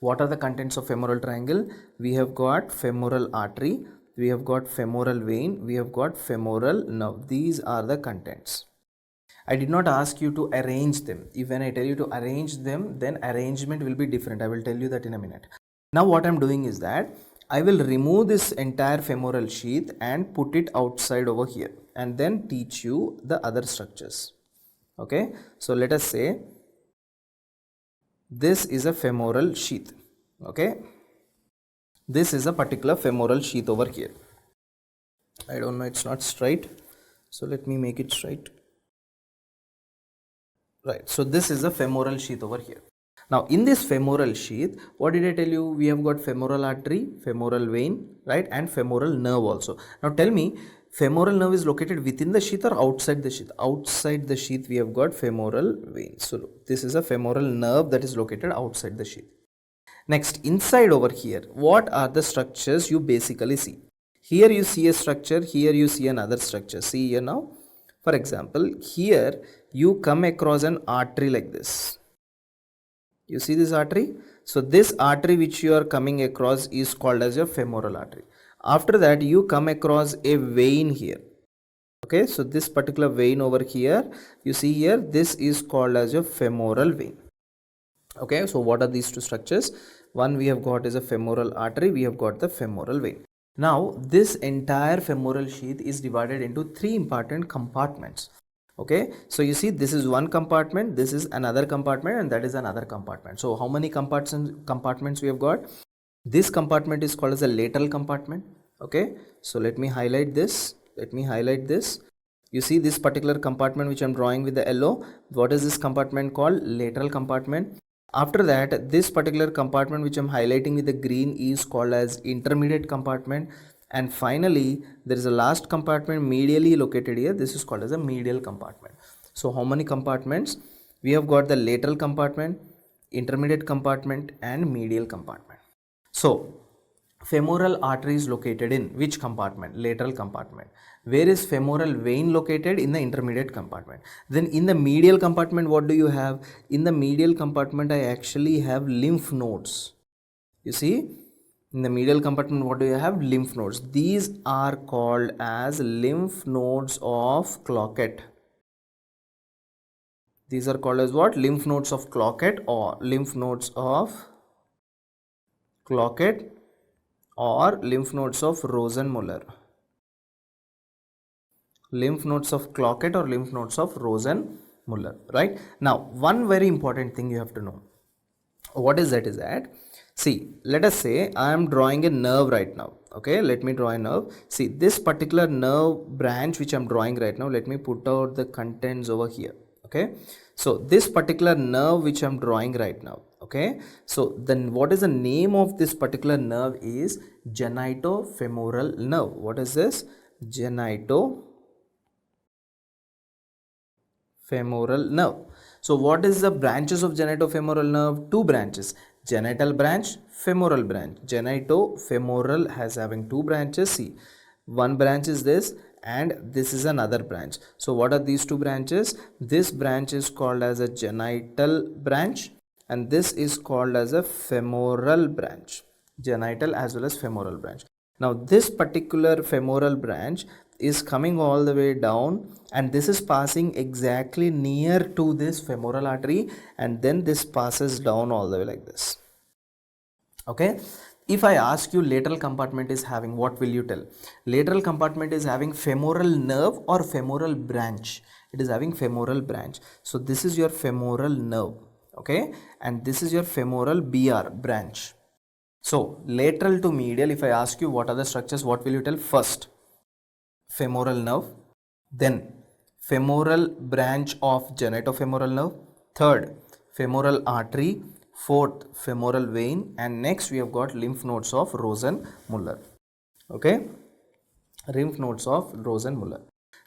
What are the contents of femoral triangle? We have got femoral artery, we have got femoral vein, we have got femoral nerve. These are the contents. I did not ask you to arrange them. If when I tell you to arrange them, then arrangement will be different. I will tell you that in a minute. Now what I am doing is that I will remove this entire femoral sheath and put it outside over here and then teach you the other structures. Okay, so let us say this is a femoral sheath. Okay, this is a particular femoral sheath over here. I don't know, it's not straight, so let me make it straight. Right, so this is a femoral sheath over here. Now in this femoral sheath, what did I tell you? We have got femoral artery, femoral vein, right, and femoral nerve also. Now tell me, femoral nerve is located within the sheath or outside the sheath? Outside the sheath we have got femoral vein. So this is a femoral nerve that is located outside the sheath. Next, inside over here, what are the structures you basically see? Here you see a structure, here you see another structure. See here now. For example, here you come across an artery like this. You see this artery? So this artery which you are coming across is called as your femoral artery. After that, you come across a vein here. Okay, so this particular vein over here, you see here, this is called as your femoral vein. Okay, so what are these two structures? One we have got is a femoral artery, we have got the femoral vein. Now this entire femoral sheath is divided into three important compartments. Okay, so you see this is one compartment, this is another compartment, and that is another compartment. So how many compartments we have got? This compartment is called as a lateral compartment. Okay, so let me highlight this. You see this particular compartment which I am drawing with the yellow. What is this compartment called? Lateral compartment. After that, this particular compartment which I am highlighting with the green is called as intermediate compartment. And finally, there is a last compartment medially located here. This is called as a medial compartment. So how many compartments? We have got the lateral compartment, intermediate compartment and medial compartment. So femoral artery is located in which compartment? Lateral compartment. Where is femoral vein located? In the intermediate compartment. Then in the medial compartment, what do you have? In the medial compartment, I actually have lymph nodes. You see, in the medial compartment, what do you have? Lymph nodes. These are called as lymph nodes of Cloquet. These are called as what? Lymph nodes of Cloquet or lymph nodes of Cloquet or lymph nodes of Rosenmuller. Lymph nodes of Cloquet or lymph nodes of Rosenmuller, right? Now, one very important thing you have to know. What is that? Is that, see, let us say I am drawing a nerve right now. Okay, let me draw a nerve. See, this particular nerve branch which I am drawing right now, let me put out the contents over here. Okay, so this particular nerve which I am drawing right now. Okay, so then what is the name of this particular nerve? Is genitofemoral nerve. What is this? Genitofemoral femoral nerve. So what is the branches of genitofemoral nerve? Two branches, genital branch, femoral branch. Genitofemoral has having two branches. See, one branch is this and this is another branch. So what are these two branches? This branch is called as a genital branch and this is called as a femoral branch. Genital as well as femoral branch. Now this particular femoral branch is coming all the way down and this is passing exactly near to this femoral artery and then this passes down all the way like this. Okay, if I ask you lateral compartment is having, what will you tell? Lateral compartment is having femoral nerve or femoral branch? It is having femoral branch. So this is your femoral nerve, okay, and this is your femoral BR branch. So lateral to medial, if I ask you what are the structures, what will you tell? First, femoral nerve, then femoral branch of genitofemoral nerve, third femoral artery, fourth femoral vein, and next we have got lymph nodes of Rosenmuller. Okay, lymph nodes of Rosenmuller.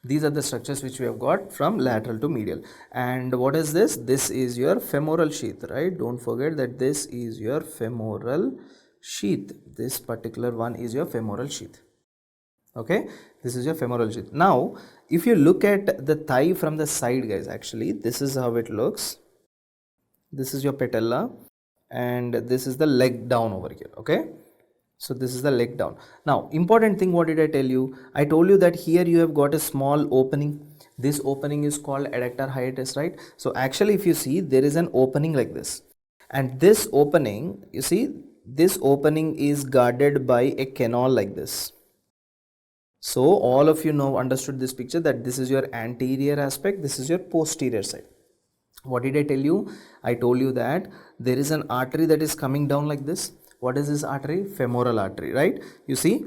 These are the structures which we have got from lateral to medial. And what is this? This is your femoral sheath, right? Don't forget that this is your femoral sheath. This particular one is your femoral sheath. Okay, this is your femoral sheath. Now if you look at the thigh from the side, guys, actually this is how it looks. This is your patella and this is the leg down over here. Okay, so this is the leg down. Now important thing, what did I tell you? I told you that here you have got a small opening. This opening is called adductor hiatus, right? So actually if you see, there is an opening like this, and this opening, you see, this opening is guarded by a canal like this. So all of you know, understood this picture, that this is your anterior aspect, this is your posterior side. What did I tell you? I told you that there is an artery that is coming down like this. What is this artery? Femoral artery, right? You see,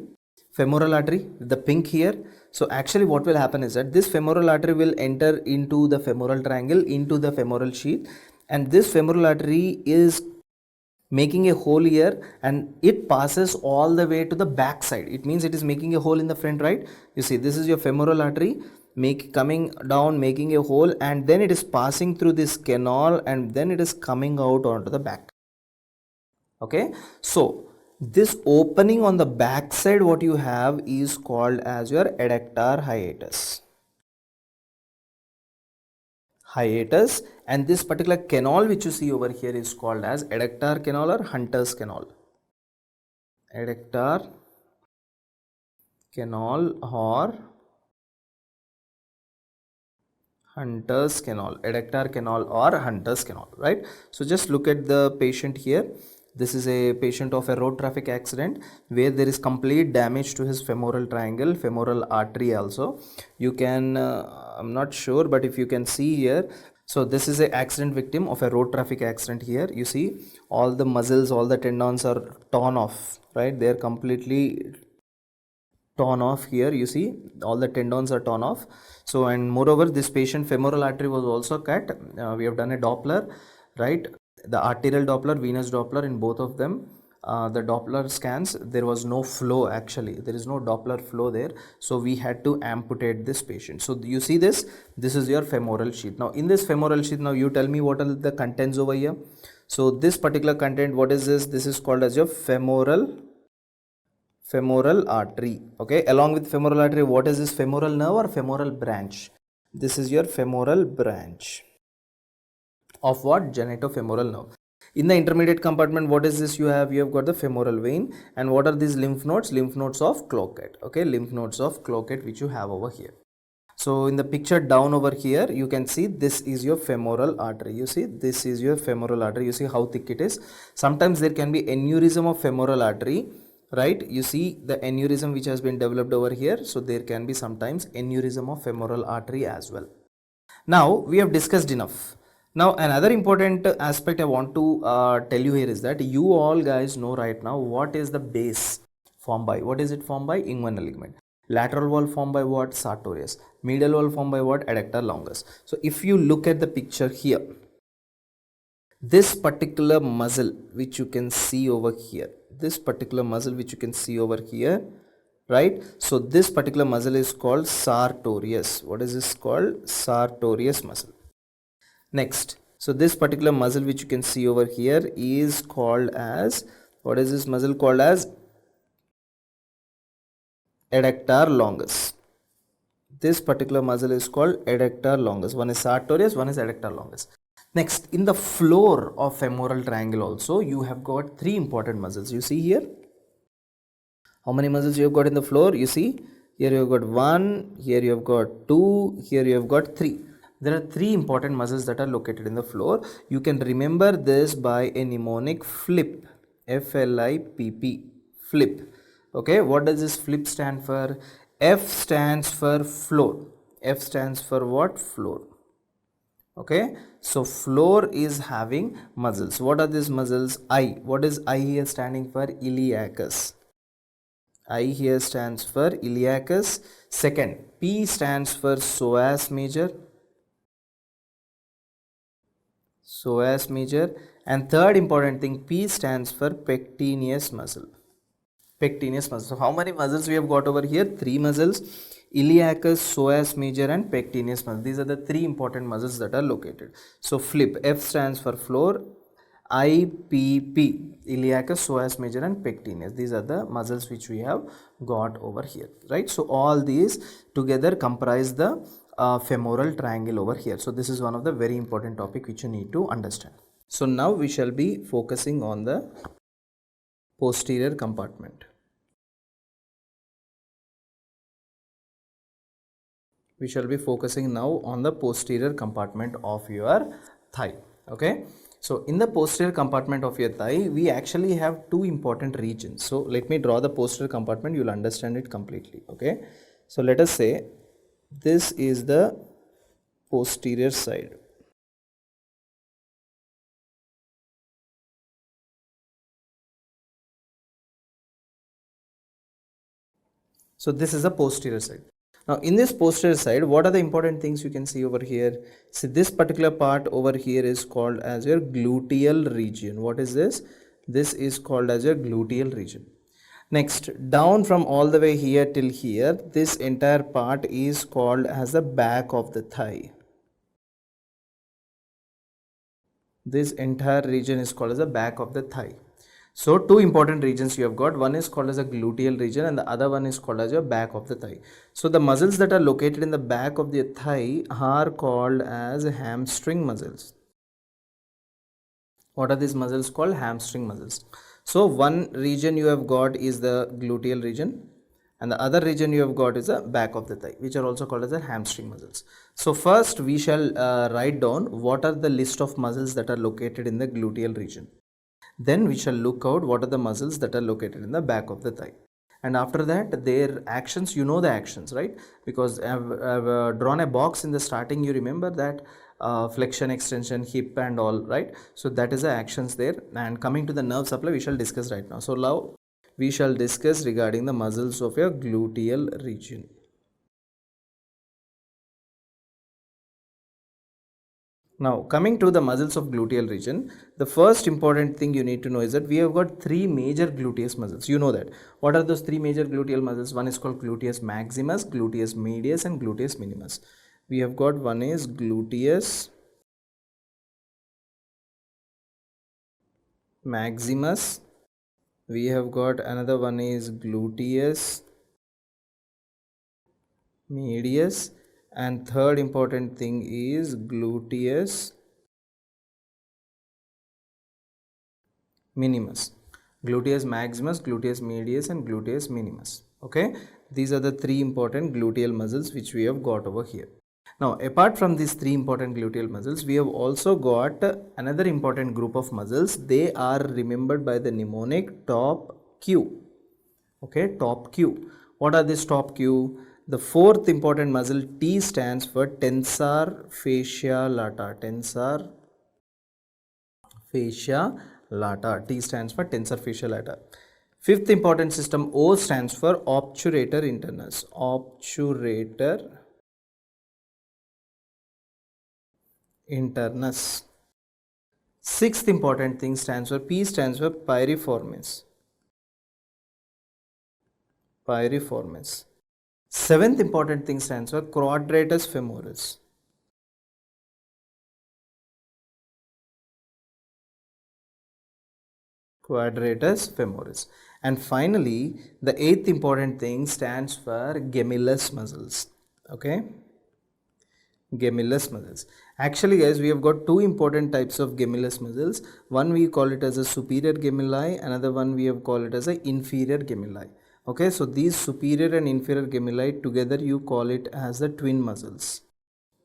femoral artery, the pink here. So actually what will happen is that this femoral artery will enter into the femoral triangle, into the femoral sheath, and this femoral artery is making a hole here and it passes all the way to the back side. It means it is making a hole in the front, right? You see, this is your femoral artery coming down, making a hole, and then it is passing through this canal and then it is coming out onto the back. Okay, so this opening on the back side, what you have is called as your adductor hiatus, and this particular canal which you see over here is called as adductor canal or Hunter's canal. Adductor canal or Hunter's canal, adductor canal or Hunter's canal, right? So just look at the patient here. This is a patient of a road traffic accident where there is complete damage to his femoral triangle, femoral artery also. You can, I'm not sure, but if you can see here, so this is a accident victim of a road traffic accident here. You see all the muscles, all the tendons are torn off, right? They are completely torn off here. You see all the tendons are torn off. So, and moreover, this patient femoral artery was also cut. We have done a Doppler, right? The arterial Doppler, venous Doppler in both of them. The Doppler scans, there was no flow, actually there is no Doppler flow there, so we had to amputate this patient. So you see this is your femoral sheath. Now in this femoral sheath, now you tell me what are the contents over here. So this particular content, what is this? This is called as your femoral artery. Okay, along with femoral artery, what is this? Femoral nerve or femoral branch? This is your femoral branch of what? Genitofemoral nerve. In the intermediate compartment, what is this? You have got the femoral vein, and what are these lymph nodes? Lymph nodes of Cloquet. Okay, lymph nodes of Cloquet which you have over here. So in the picture down over here, you can see this is your femoral artery. You see, this is your femoral artery. You see how thick it is. Sometimes there can be aneurysm of femoral artery, right? You see the aneurysm which has been developed over here. So there can be sometimes aneurysm of femoral artery as well. Now we have discussed enough. Now another important aspect I want to tell you here is that you all guys know right now what is the base formed by. What is it formed by? Inguinal ligament. Lateral wall formed by what? Sartorius. Medial wall formed by what? Adductor longus. So if you look at the picture here, this particular muscle which you can see over here, right? So this particular muscle is called sartorius. What is this called? Sartorius muscle. Next, so this particular muscle which you can see over here is called as, what is this muscle called as? Adductor longus. This particular muscle is called adductor longus. One is sartorius, one is adductor longus. Next, in the floor of femoral triangle also, you have got three important muscles. You see here, how many muscles you have got in the floor? You see, here you have got one, here you have got two, here you have got three. There are three important muscles that are located in the floor. You can remember this by a mnemonic flip, F-L-I-P-P, flip. Okay, what does this flip stand for? F stands for floor. F stands for what? Floor. Okay, so floor is having muscles. What are these muscles? I. What is I here standing for? Iliacus. I here stands for iliacus. Second, P stands for psoas major. Psoas major. And third important thing, P stands for pectineus muscle. Pectineus muscle. So how many muscles we have got over here? Three muscles: iliacus, psoas major, and pectineus muscle. These are the three important muscles that are located. So flip. F stands for floor. IPP, iliacus, psoas major, and pectineus. These are the muscles which we have got over here, right? So all these together comprise the femoral triangle over here. So this is one of the very important topic which you need to understand. So now we shall be focusing on the posterior compartment. We shall be focusing now on the posterior compartment of your thigh. Okay, so in the posterior compartment of your thigh, we actually have two important regions. So let me draw the posterior compartment, you'll understand it completely. Okay, so let us say this is the posterior side. So this is the posterior side. Now in this posterior side, what are the important things you can see over here? See, this particular part over here is called as your gluteal region. What is this? This is called as your gluteal region. Next, down from all the way here till here, this entire part is called as the back of the thigh. This entire region is called as the back of the thigh. So two important regions you have got. One is called as a gluteal region and the other one is called as your back of the thigh. So the muscles that are located in the back of the thigh are called as hamstring muscles. What are these muscles called? Hamstring muscles. So one region you have got is the gluteal region and the other region you have got is the back of the thigh, which are also called as the hamstring muscles. So first we shall write down what are the list of muscles that are located in the gluteal region. Then we shall look out what are the muscles that are located in the back of the thigh. And after that, their actions, you know the actions, right? Because I've drawn a box in the starting, you remember that flexion, extension, hip and all, right? So that is the actions there. And coming to the nerve supply, we shall discuss right now. So now we shall discuss regarding the muscles of your gluteal region. Now coming to the muscles of gluteal region, the first important thing you need to know is that we have got three major gluteus muscles. You know that. What are those three major gluteal muscles? One is called gluteus maximus, gluteus medius and gluteus minimus. We have got one is gluteus maximus. We have got another one is gluteus medius and third important thing is gluteus minimus. Gluteus maximus, gluteus medius and gluteus minimus. Okay, these are the three important gluteal muscles which we have got over here. Now apart from these three important gluteal muscles, we have also got another important group of muscles. They are remembered by the mnemonic top Q. Okay, top Q. What are this top Q? The fourth important muscle T stands for tensor fascia lata. Tensor fascia lata. T stands for tensor fascia lata. Fifth important system O stands for obturator internus. Obturator internus. Sixth important thing stands for P stands for piriformis. Piriformis. Seventh important thing stands for quadratus femoris. quadratus femoris. And finally, the eighth important thing stands for gemellus muscles. Okay, gemellus muscles. Actually guys, we have got two important types of gemellus muscles. One we call it as a superior gemelli, another one we have called it as a inferior gemelli. Okay, so these superior and inferior gemelli together you call it as the twin muscles.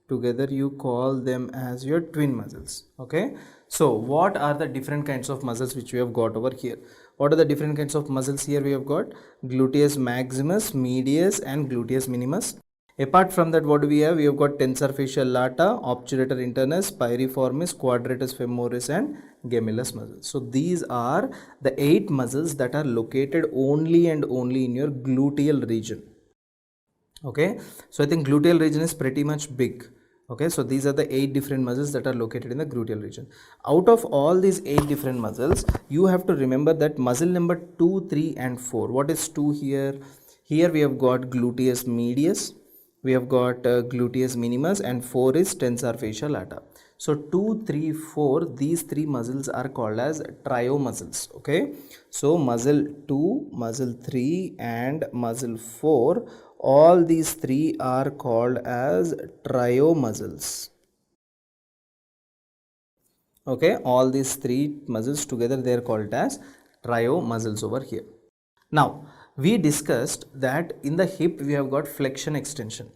Together you call them as your twin muscles. Okay, so what are the different kinds of muscles which we have got over here? What are the different kinds of muscles here? We have got gluteus maximus, medius and gluteus minimus. Apart from that, what do we have? We have got tensor fasciae lata, obturator internus, piriformis, quadratus femoris and gemellus muscles. So these are the 8 muscles that are located only and only in your gluteal region. Okay, so I think gluteal region is pretty much big. Okay, so these are the 8 different muscles that are located in the gluteal region. Out of all these 8 different muscles, you have to remember that muscle number 2, 3 and 4. What is 2 here? Here we have got gluteus medius, we have got gluteus minimus, and 4 is tensor fasciae lata. So 2, 3, 4, these 3 muscles are called as trio muscles. Okay, so muscle 2, muscle 3 and muscle 4, all these 3 are called as trio muscles. Okay, all these 3 muscles together they are called as trio muscles over here. Now we discussed that in the hip we have got flexion extension.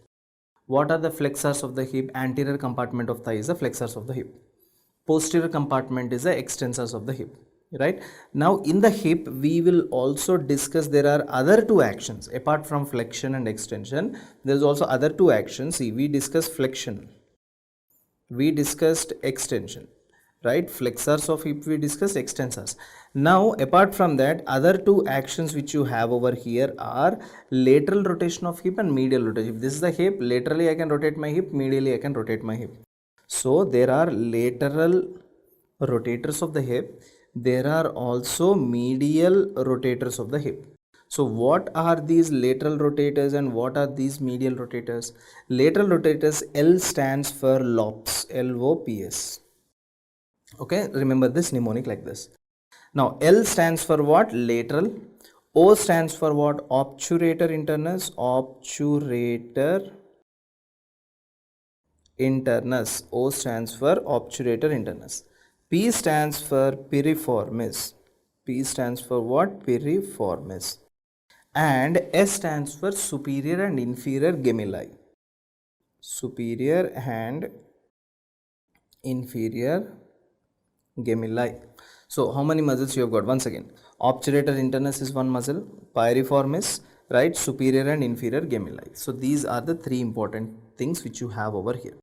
What are the flexors of the hip? Anterior compartment of thigh is the flexors of the hip. Posterior compartment is the extensors of the hip. Right? Now in the hip we will also discuss there are other 2 actions apart from flexion and extension. There is also other 2 actions. See, we discussed flexion, we discussed extension, right? Flexors of hip we discussed, extensors. Now apart from that, other 2 actions which you have over here are lateral rotation of hip and medial rotation. If this is the hip, laterally I can rotate my hip, medially I can rotate my hip. So there are lateral rotators of the hip, there are also medial rotators of the hip. So what are these lateral rotators and what are these medial rotators? Lateral rotators, L stands for LOPS, L-O-P-S. Okay, remember this mnemonic like this. Now L stands for what? Lateral. O stands for what? Obturator internus, obturator internus. O stands for obturator internus. P stands for piriformis. P stands for what? Piriformis. And S stands for superior and inferior gemelli. Superior and inferior gemelli. So how many muscles you have got? Once again, obturator internus is one muscle, piriformis, right? Superior and inferior gemelli. So these are the 3 important things which you have over here.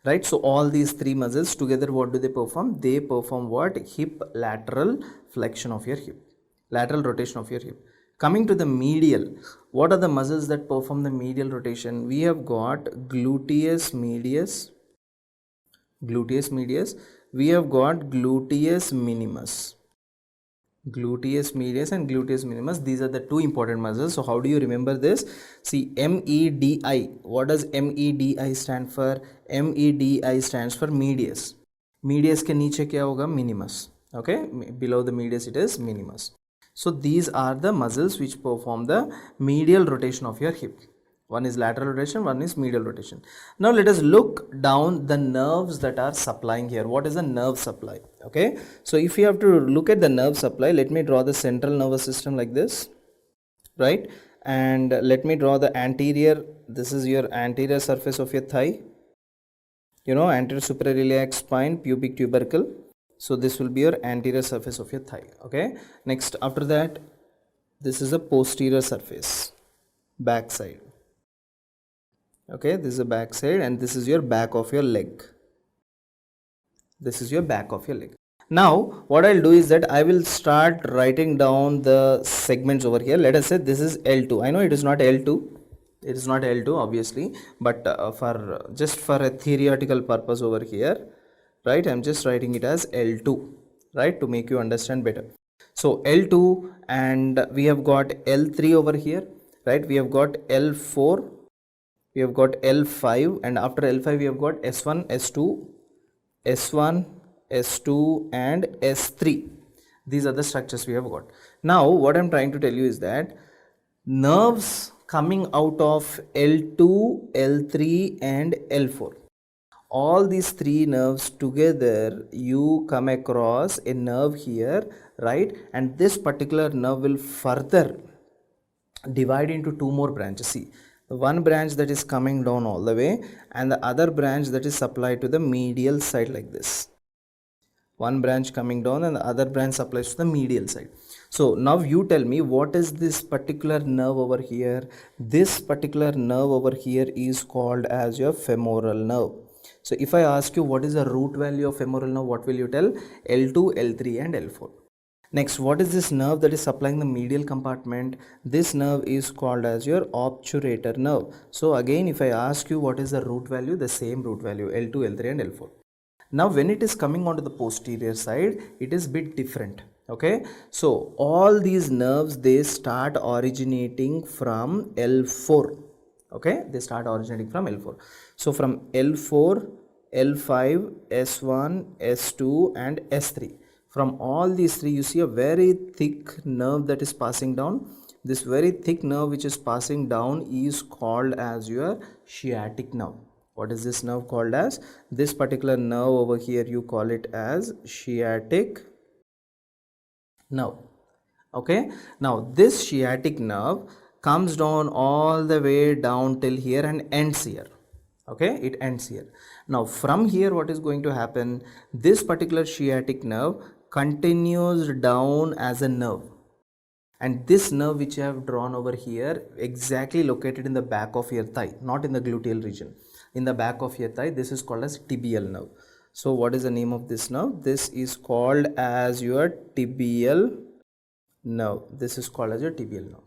Right, so all these 3 muscles together, what do they perform? They perform what? Hip lateral flexion of your hip, lateral rotation of your hip. Coming to the medial, what are the muscles that perform the medial rotation? We have got gluteus medius, we have got gluteus minimus. Gluteus medius and gluteus minimus, these are the 2 important muscles. So how do you remember this? See, MEDI, what does MEDI stand for? MEDI stands for medius. Medius ke niche kya hoga? Minimus. Okay, below the medius it is minimus. So these are the muscles which perform the medial rotation of your hip. One is lateral rotation, one is medial rotation. Now let us look down the nerves that are supplying here. What is the nerve supply? Okay, so if you have to look at the nerve supply, let me draw the central nervous system like this, right? And let me draw the anterior, this is your anterior surface of your thigh, you know, anterior suprailiac spine, pubic tubercle. So this will be your anterior surface of your thigh. Okay, next after that, this is the posterior surface, back side. Okay, this is the back side and this is your back of your leg. This is your back of your leg. Now what I'll do is that I will start writing down the segments over here. Let us say this is L2. I know it is not L2. It is not L2 obviously, but for just for a theoretical purpose over here, right, I'm just writing it as L2, right, to make you understand better. So L2, and we have got L3 over here, right, we have got L4, we have got L5, and after L5 we have got S1, S2, S1, S2 and S3. These are the structures we have got. Now what I'm trying to tell you is that nerves coming out of L2, L3 and L4, all these three nerves together, you come across a nerve here, right? And this particular nerve will further divide into two more branches. See, the one branch that is coming down all the way and the other branch that is supplied to the medial side like this. One branch coming down and the other branch supplies to the medial side. So now you tell me, what is this particular nerve over here? This particular nerve over here is called as your femoral nerve. So if I ask you what is the root value of femoral nerve, what will you tell? L2, L3 and L4. Next, what is this nerve that is supplying the medial compartment? This nerve is called as your obturator nerve. So again, if I ask you what is the root value, the same root value, L2, L3 and L4. Now when it is coming onto the posterior side, it is bit different. Okay, so all these nerves, they start originating from L4. Okay, they start originating from L4. So from L4, L5, S1, S2 and S3, from all these three you see a very thick nerve that is passing down. This very thick nerve which is passing down is called as your sciatic nerve. What is this nerve called as? This particular nerve over here, you call it as sciatic nerve. Okay, now this sciatic nerve comes down all the way down till here and ends here. Okay, it ends here. Now from here what is going to happen? This particular sciatic nerve continues down as a nerve, and this nerve which I have drawn over here exactly located in the back of your thigh, not in the gluteal region, in the back of your thigh, this is called as tibial nerve. So what is the name of this nerve? This is called as your tibial nerve. This is called as your tibial nerve.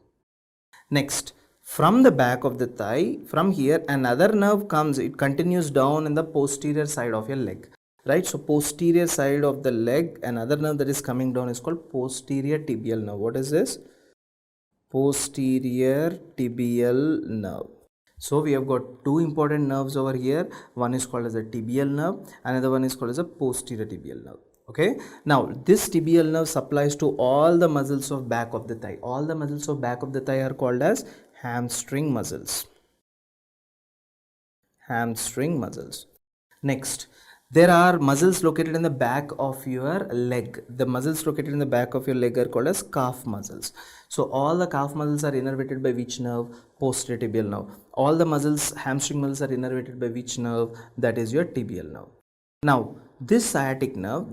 Next, from the back of the thigh, from here another nerve comes, it continues down in the posterior side of your leg, right? So posterior side of the leg, another nerve that is coming down is called posterior tibial nerve. What is this? Posterior tibial nerve. So we have got two important nerves over here. One is called as a tibial nerve, another one is called as a posterior tibial nerve. Okay, now this tibial nerve supplies to all the muscles of back of the thigh. All the muscles of back of the thigh are called as hamstring muscles. Hamstring muscles. Next, there are muscles located in the back of your leg. The muscles located in the back of your leg are called as calf muscles. So all the calf muscles are innervated by which nerve? Posterior tibial nerve. All the muscles, hamstring muscles, are innervated by which nerve? That is your tibial nerve. Now this sciatic nerve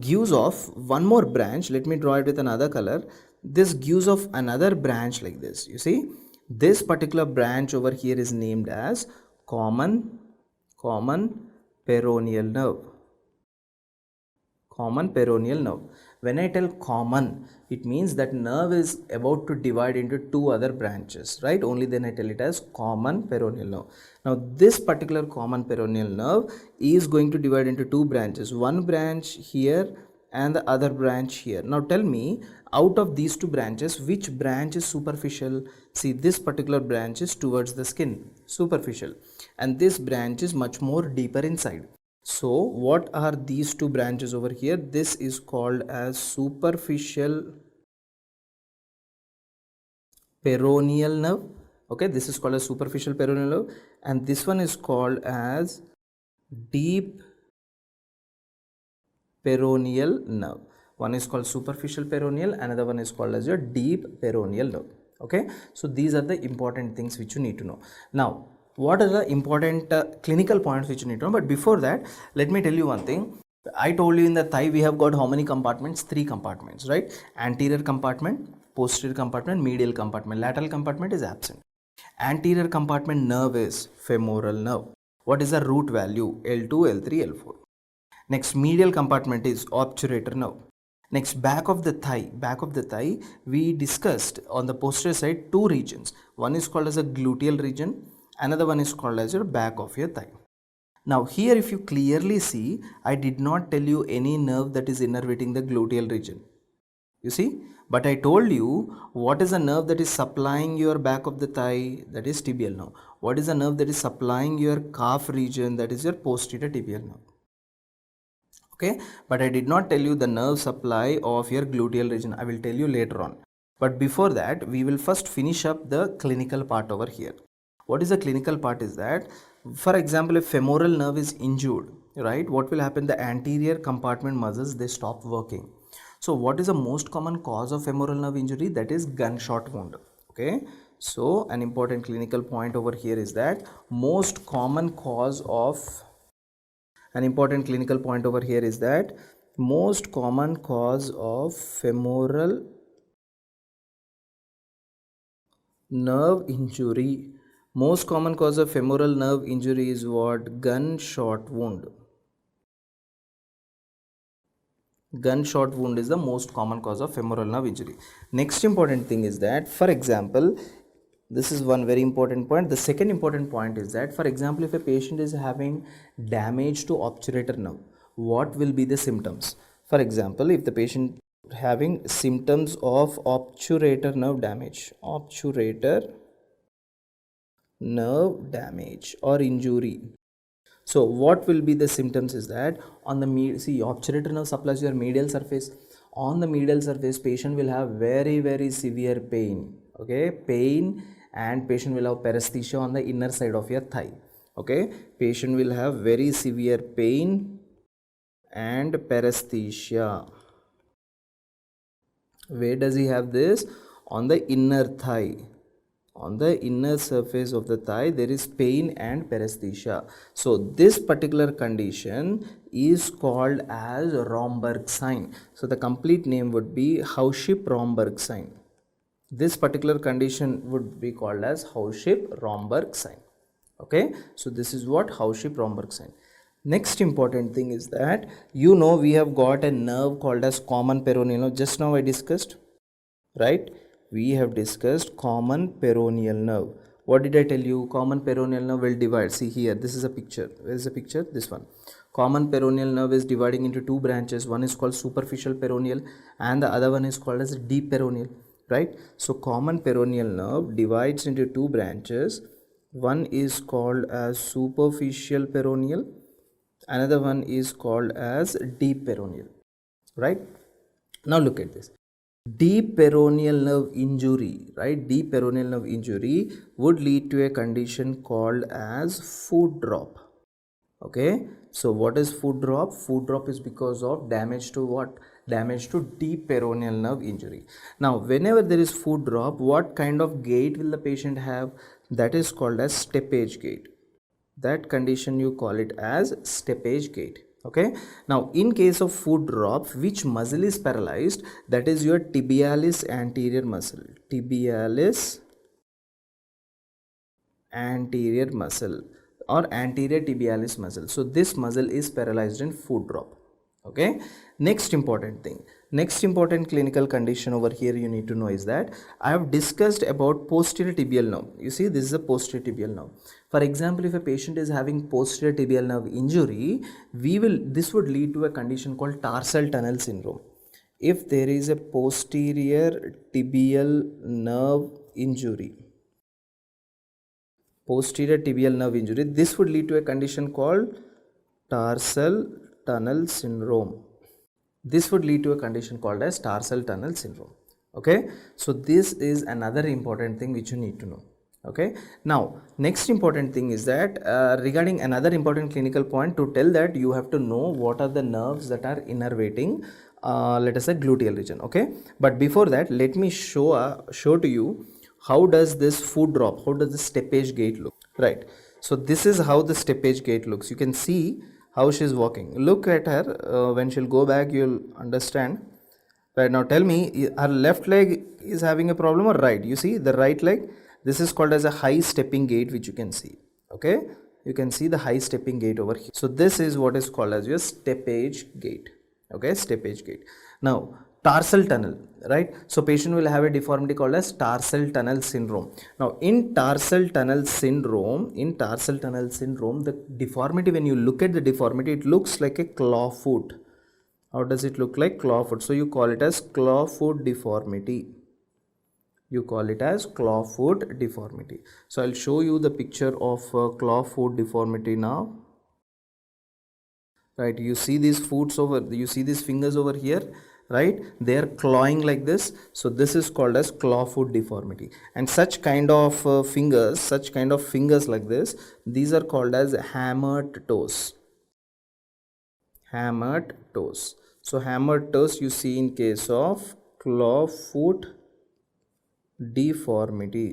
gives off one more branch. Let me draw it with another color. This gives off another branch like this. You see, this particular branch over here is named as common peroneal nerve. Common peroneal nerve. When I tell common, it means that nerve is about to divide into two other branches, right? Only then I tell it as common peroneal nerve. Now this particular common peroneal nerve is going to divide into two branches, one branch here and the other branch here. Now tell me, out of these two branches, which branch is superficial? See, this particular branch is towards the skin, superficial, and this branch is much more deeper inside. So what are these two branches over here? This is called as superficial peroneal nerve. Okay, this is called as superficial peroneal nerve, and this one is called as deep peroneal nerve. One is called superficial peroneal, another one is called as your deep peroneal nerve. Okay, so these are the important things which you need to know. Now what are the important clinical points which you need to know? But before that, let me tell you one thing. I told you in the thigh we have got how many compartments? Three compartments, right? Anterior compartment, posterior compartment, medial compartment. Lateral compartment is absent. Anterior compartment nerve is femoral nerve. What is the root value? L2, L3, L4. Next, medial compartment is obturator nerve. Next, back of the thigh, we discussed on the posterior side two regions. One is called as a gluteal region, another one is called as your back of your thigh. Now here if you clearly see, I did not tell you any nerve that is innervating the gluteal region. You see, but I told you what is the nerve that is supplying your back of the thigh? That is tibial nerve. What is the nerve that is supplying your calf region? That is your posterior tibial nerve. Okay, but I did not tell you the nerve supply of your gluteal region. I will tell you later on. But before that, we will first finish up the clinical part over here. What is the clinical part is that, for example, if femoral nerve is injured, right, what will happen? The anterior compartment muscles, they stop working. So what is the most common cause of femoral nerve injury? That is gunshot wound. Okay, so an important clinical point over here is that most common cause of an important clinical point over here is that most common cause of femoral nerve injury, most common cause of femoral nerve injury is what? Gunshot wound. Gunshot wound is the most common cause of femoral nerve injury. Next important thing is that, for example, this is one very important point. The second important point is that, for example, if a patient is having damage to obturator nerve, what will be the symptoms? For example, if the patient having symptoms of obturator nerve damage, obturator nerve damage or injury. So what will be the symptoms is that, on the see, obturator nerve supplies your medial surface. On the medial surface, patient will have very severe pain. Okay, pain, and patient will have paresthesia on the inner side of your thigh. Okay, patient will have very severe pain and paresthesia. Where does he have this? On the inner thigh. On the inner surface of the thigh, there is pain and paresthesia. So this particular condition is called as Romberg sign. So the complete name would be Hauschip-Romberg sign. This particular condition would be called as Hauschip-Romberg sign. Okay, so this is what Hauschip-Romberg sign. Next important thing is that, we have got a nerve called as common peroneal nerve. Just now I discussed, right? We have discussed common peroneal nerve. What did I tell you? Common peroneal nerve will divide. See here, this is a picture. Where is the picture? This one. Common peroneal nerve is dividing into two branches. One is called superficial peroneal and the other one is called as deep peroneal, right? So common peroneal nerve divides into two branches. One is called as superficial peroneal, another one is called as deep peroneal, right? Now look at this. Deep peroneal nerve injury, right? Deep peroneal nerve injury would lead to a condition called as foot drop. Okay, so what is foot drop? Foot drop is because of damage to what? Damage to deep peroneal nerve injury. Now whenever there is foot drop, what kind of gait will the patient have? That is called as steppage gait. That condition you call it as steppage gait. Okay, now in case of foot drop, which muscle is paralyzed? That is your tibialis anterior muscle. Tibialis anterior muscle or anterior tibialis muscle. So this muscle is paralyzed in foot drop. Okay, next important thing, next important clinical condition over here you need to know is that I have discussed about posterior tibial nerve. You see, this is a posterior tibial nerve. For example, if a patient is having posterior tibial nerve injury, this would lead to a condition called tarsal tunnel syndrome. If there is a posterior tibial nerve injury, posterior tibial nerve injury, this would lead to a condition called tarsal tunnel syndrome. This would lead to a condition called as tarsal tunnel syndrome. Okay, so this is another important thing which you need to know. Okay, now next important thing is that regarding another important clinical point, to tell that you have to know what are the nerves that are innervating let us say gluteal region. Okay, but before that, let me show to you how does this foot drop, how does the steppage gait look, right? So this is how the steppage gait looks. You can see how she is walking. Look at her. When she'll go back, you'll understand. Right, now tell me, her left leg is having a problem or right? You see the right leg, this is called as a high stepping gait, which you can see. Okay, you can see the high stepping gait over here. So this is what is called as your steppage gait. Okay, steppage gait. Now tarsal tunnel, right? So patient will have a deformity called as tarsal tunnel syndrome. Now in tarsal tunnel syndrome, the deformity, when you look at the deformity, it looks like a claw foot. How does it look like? Claw foot. So you call it as claw foot deformity. You call it as claw foot deformity. So I'll show you the picture of claw foot deformity now. right? You see these you see these fingers over here, right? They are clawing like this. So this is called as claw foot deformity. And such kind of fingers like this, these are called as hammered toes. Hammered toes. So hammered toes you see in case of claw foot deformity.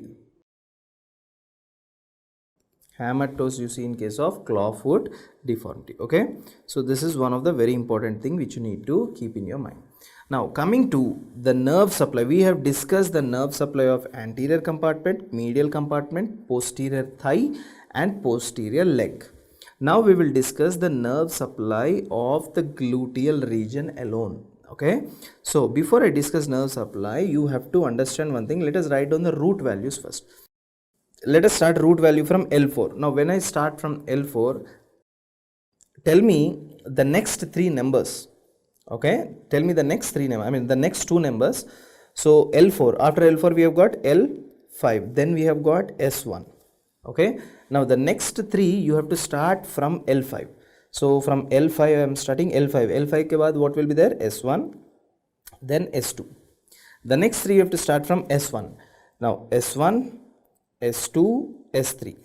Hammered toes you see in case of claw foot deformity. Okay, so this is one of the very important thing which you need to keep in your mind. Now coming to the nerve supply, we have discussed the nerve supply of anterior compartment, medial compartment, posterior thigh and posterior leg. Now we will discuss the nerve supply of the gluteal region alone. Okay, so before I discuss nerve supply, you have to understand one thing. Let us write down the root values first. Let us start root value from L4. Now when I start from L4, tell me the next three numbers. Okay, tell me the next three numbers, I mean the next two numbers. So L4, after L4 we have got L5, then we have got S1. Okay, now the next three you have to start from L5. So from L5 I am starting L5. L5 ke baad what will be there? S1, then S2. The next three you have to start from S1. Now S1, S2, S3.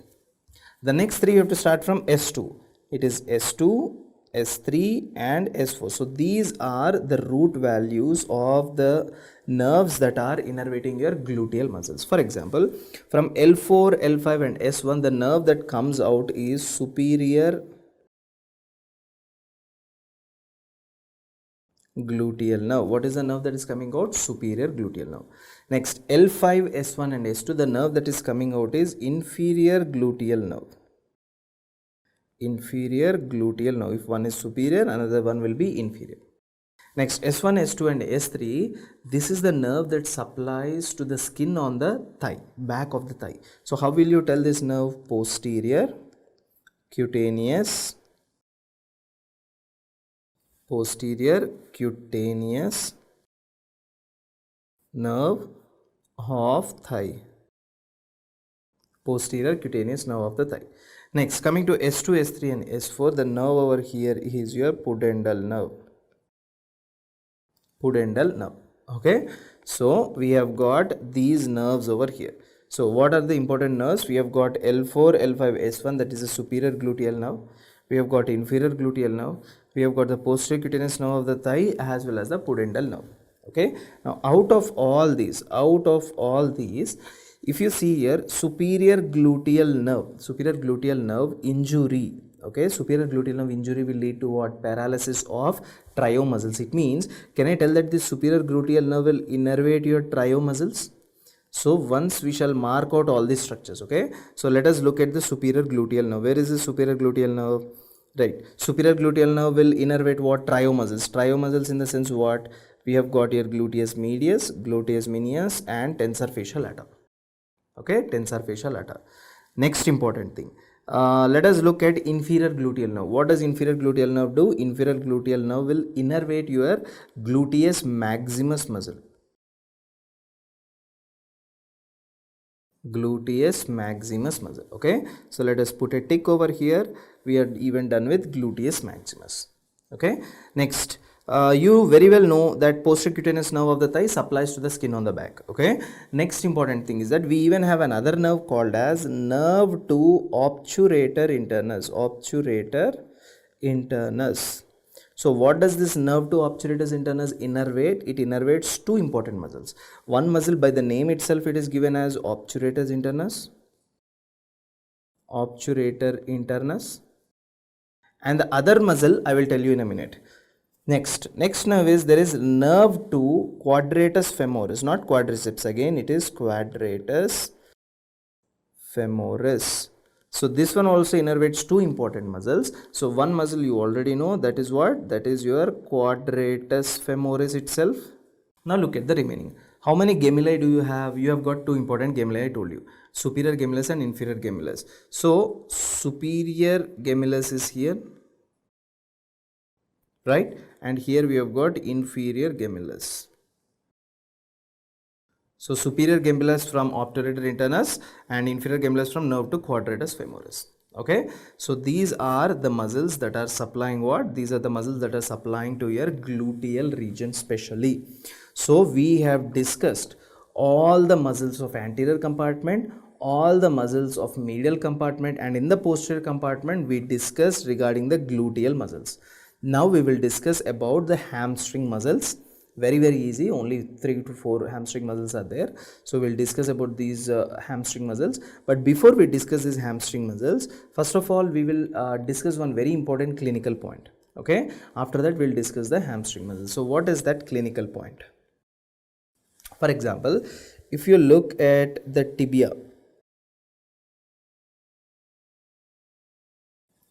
The next three you have to start from S2. It is S2, S3 and S4. So these are the root values of the nerves that are innervating your gluteal muscles. For example, from L4, L5 and S1, the nerve that comes out is superior gluteal nerve. What is the nerve that is coming out? Superior gluteal nerve. Next, L5, S1 and S2, the nerve that is coming out is inferior gluteal nerve. Inferior gluteal nerve. If one is superior, another one will be inferior. Next, S1, S2 and S3, this is the nerve that supplies to the skin on the thigh, back of the thigh. So how will you tell this nerve? Posterior cutaneous nerve of thigh. Posterior cutaneous nerve of the thigh. Next, coming to S2, S3 and S4, the nerve over here is your pudendal nerve. Pudendal nerve. Okay, so we have got these nerves over here. So what are the important nerves? We have got L4, L5, S1, that is the superior gluteal nerve. We have got inferior gluteal nerve. We have got the posterior cutaneous nerve of the thigh as well as the pudendal nerve. Okay, now out of all these, if you see here, superior gluteal nerve injury, okay, superior gluteal nerve injury will lead to what? Paralysis of triomuscles. It means, can I tell that this superior gluteal nerve will innervate your triomuscles? So once we shall mark out all these structures. Okay, so let us look at the superior gluteal nerve. Where is the superior gluteal nerve? Right, superior gluteal nerve will innervate what? Triomuscles. Triomuscles in the sense what? We have got here gluteus medius, gluteus minimus and tensor fasciae lata. Okay, tensor fasciae lata. Next important thing, let us look at inferior gluteal nerve. What does inferior gluteal nerve do? Inferior gluteal nerve will innervate your gluteus maximus muscle. Gluteus maximus muscle. Okay, so let us put a tick over here. We are even done with gluteus maximus. Okay, next, you very well know that posterior cutaneous nerve of the thigh supplies to the skin on the back. Okay, next important thing is that we even have another nerve called as nerve to obturator internus. So what does this nerve to obturator internus innervate? It innervates two important muscles. One muscle, by the name itself, it is given as obturator internus, and the other muscle I will tell you in a minute. Next nerve is, there is nerve to quadratus femoris, not quadriceps again, it is quadratus femoris. So this one also innervates two important muscles. So one muscle you already know, that is what? That is your quadratus femoris itself. Now look at the remaining. How many gemuli do you have? You have got two important gemuli, I told you. Superior gemellus and inferior gemellus. So superior gemellus is here, right? And here we have got inferior gemellus. So superior gemellus from obturator internus and inferior gemellus from nerve to quadratus femoris. Okay, so these are the muscles that are supplying what? These are the muscles that are supplying to your gluteal region specially. So we have discussed all the muscles of anterior compartment, all the muscles of medial compartment, and in the posterior compartment we discussed regarding the gluteal muscles. Now we will discuss about the hamstring muscles. Very easy, only 3 to 4 hamstring muscles are there. So we'll discuss about these hamstring muscles. But before we discuss these hamstring muscles, first of all we will discuss one very important clinical point. Okay, after that we'll discuss the hamstring muscles. So what is that clinical point? For example, if you look at the tibia,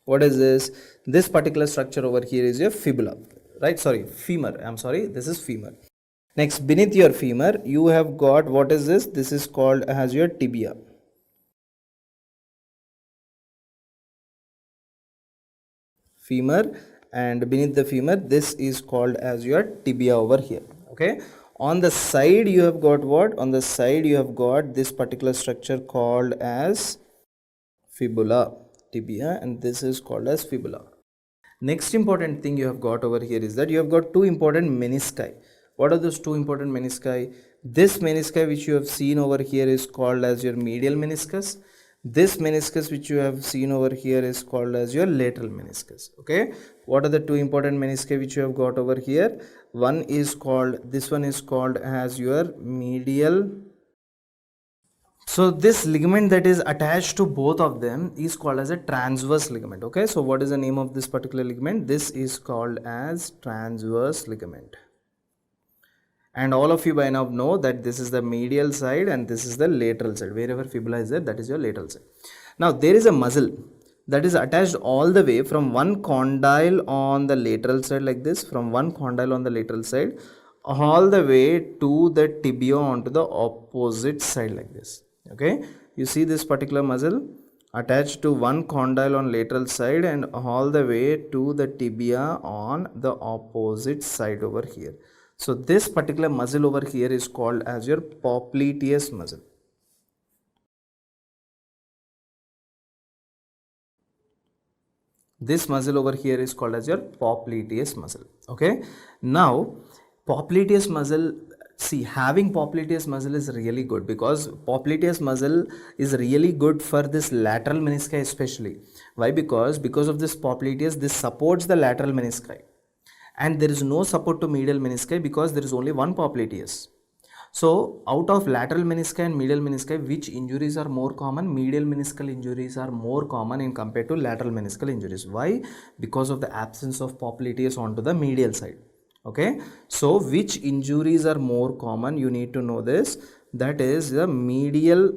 what is this? This particular structure over here is your fibula, right? Sorry, femur. I'm sorry, this is femur. Next, beneath your femur, you have got, what is this? This is called as your tibia. Femur, and beneath the femur, this is called as your tibia over here. Okay. On the side, you have got what? On the side, you have got this particular structure called as fibula, tibia, and this is called as fibula. Next important thing you have got over here is that you have got two important menisci. What are those two important menisci? This menisci which you have seen over here is called as your medial meniscus. This meniscus which you have seen over here is called as your lateral meniscus. Okay. What are the two important menisci which you have got over here? One is called, this one is called as your medial. So this ligament that is attached to both of them is called as a transverse ligament. Okay, so what is the name of this particular ligament? This is called as transverse ligament. And all of you by now know that this is the medial side and this is the lateral side. Wherever fibula is there, that is your lateral side. Now there is a muscle that is attached all the way from one condyle on the lateral side like this, from one condyle on the lateral side all the way to the tibia onto the opposite side like this. Okay, you see this particular muscle attached to one condyle on lateral side and all the way to the tibia on the opposite side over here. So this particular muscle over here is called as your popliteus muscle. This muscle over here is called as your popliteus muscle. Okay, now popliteus muscle, see, having popliteus muscle is really good because popliteus muscle is really good for this lateral menisci especially. Why? Because of this popliteus, this supports the lateral menisci, and there is no support to medial menisci because there is only one popliteus. So out of lateral menisci and medial menisci, which injuries are more common? Medial meniscal injuries are more common in compared to lateral meniscal injuries. Why? Because of the absence of popliteus onto the medial side. Okay, so which injuries are more common? You need to know this. That is the medial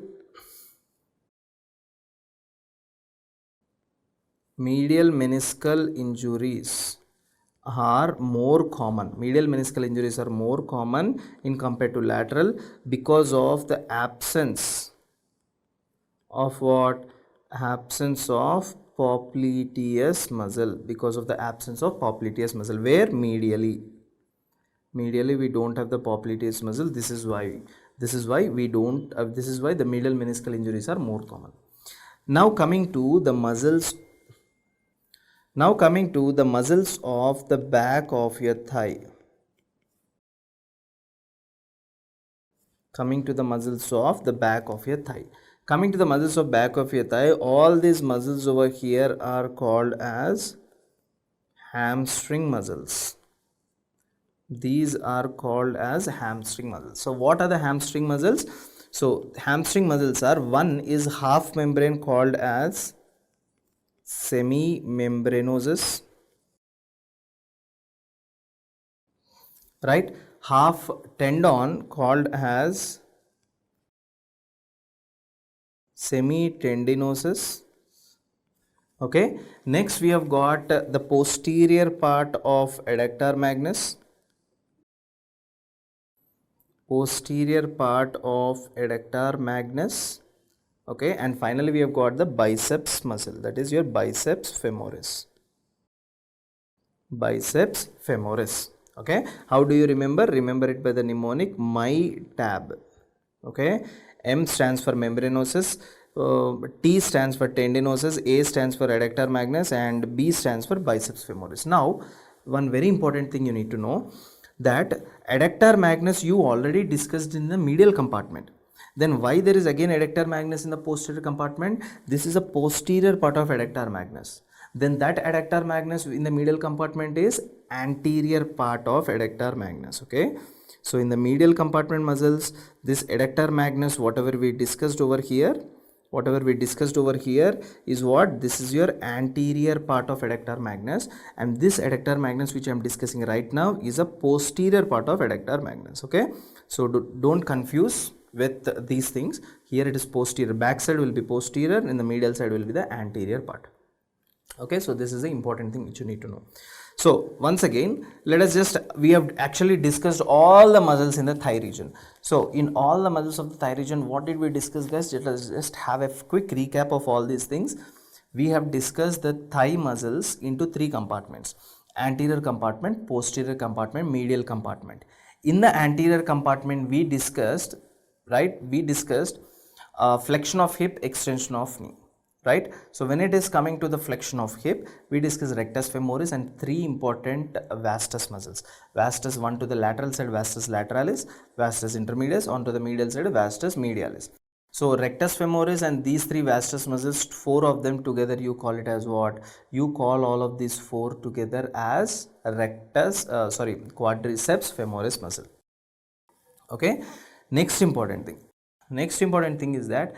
meniscal injuries are more common. Medial meniscal injuries are more common in compared to lateral because of the absence of what? Absence of popliteus muscle. Because of the absence of popliteus muscle. Where? Medially. Medially we don't have the popliteus muscle. This is why we don't this is why the medial meniscal injuries are more common. Now coming to the muscles of the back of your thigh. Coming to the muscles of the back of your thigh. Coming to the muscles of back of your thigh, all these muscles over here are called as hamstring muscles. These are called as hamstring muscles. So what are the hamstring muscles? So hamstring muscles are, one is half membrane called as semimembranosus, right? Half tendon called as semitendinosus. Okay, next we have got the posterior part of adductor magnus. Posterior part of adductor magnus. Okay, and finally we have got the biceps muscle, that is your biceps femoris. Biceps femoris. Okay, how do you remember? Remember it by the mnemonic MY tab. Okay, M stands for membranosus, T stands for tendinosus, A stands for adductor magnus, and B stands for biceps femoris. Now, one very important thing you need to know, that adductor magnus you already discussed in the medial compartment. Then why there is again adductor magnus in the posterior compartment? This is a posterior part of adductor magnus. Then that adductor magnus in the medial compartment is anterior part of adductor magnus. Okay. So in the medial compartment muscles, this adductor magnus, whatever we discussed over here is what? This is your anterior part of adductor magnus, and this adductor magnus which I am discussing right now is a posterior part of adductor magnus. Okay. So don't confuse with these things. Here it is posterior, back side will be posterior, and the medial side will be the anterior part. Okay, so this is the important thing which you need to know. So once again, we have actually discussed all the muscles in the thigh region. So in all the muscles of the thigh region, what did we discuss, guys? Let us just have a quick recap of all these things. We have discussed the thigh muscles into 3 compartments: anterior compartment, posterior compartment, medial compartment. In the anterior compartment, we discussed flexion of hip, extension of knee. Right. So when it is coming to the flexion of hip, we discuss rectus femoris and 3 important vastus muscles. Vastus 1 to the lateral side, vastus lateralis, vastus intermedius, onto the medial side, vastus medialis. So rectus femoris and these 3 vastus muscles, 4 of them together, you call it as what? You call all of these 4 together as quadriceps femoris muscle. Okay. Next important thing is that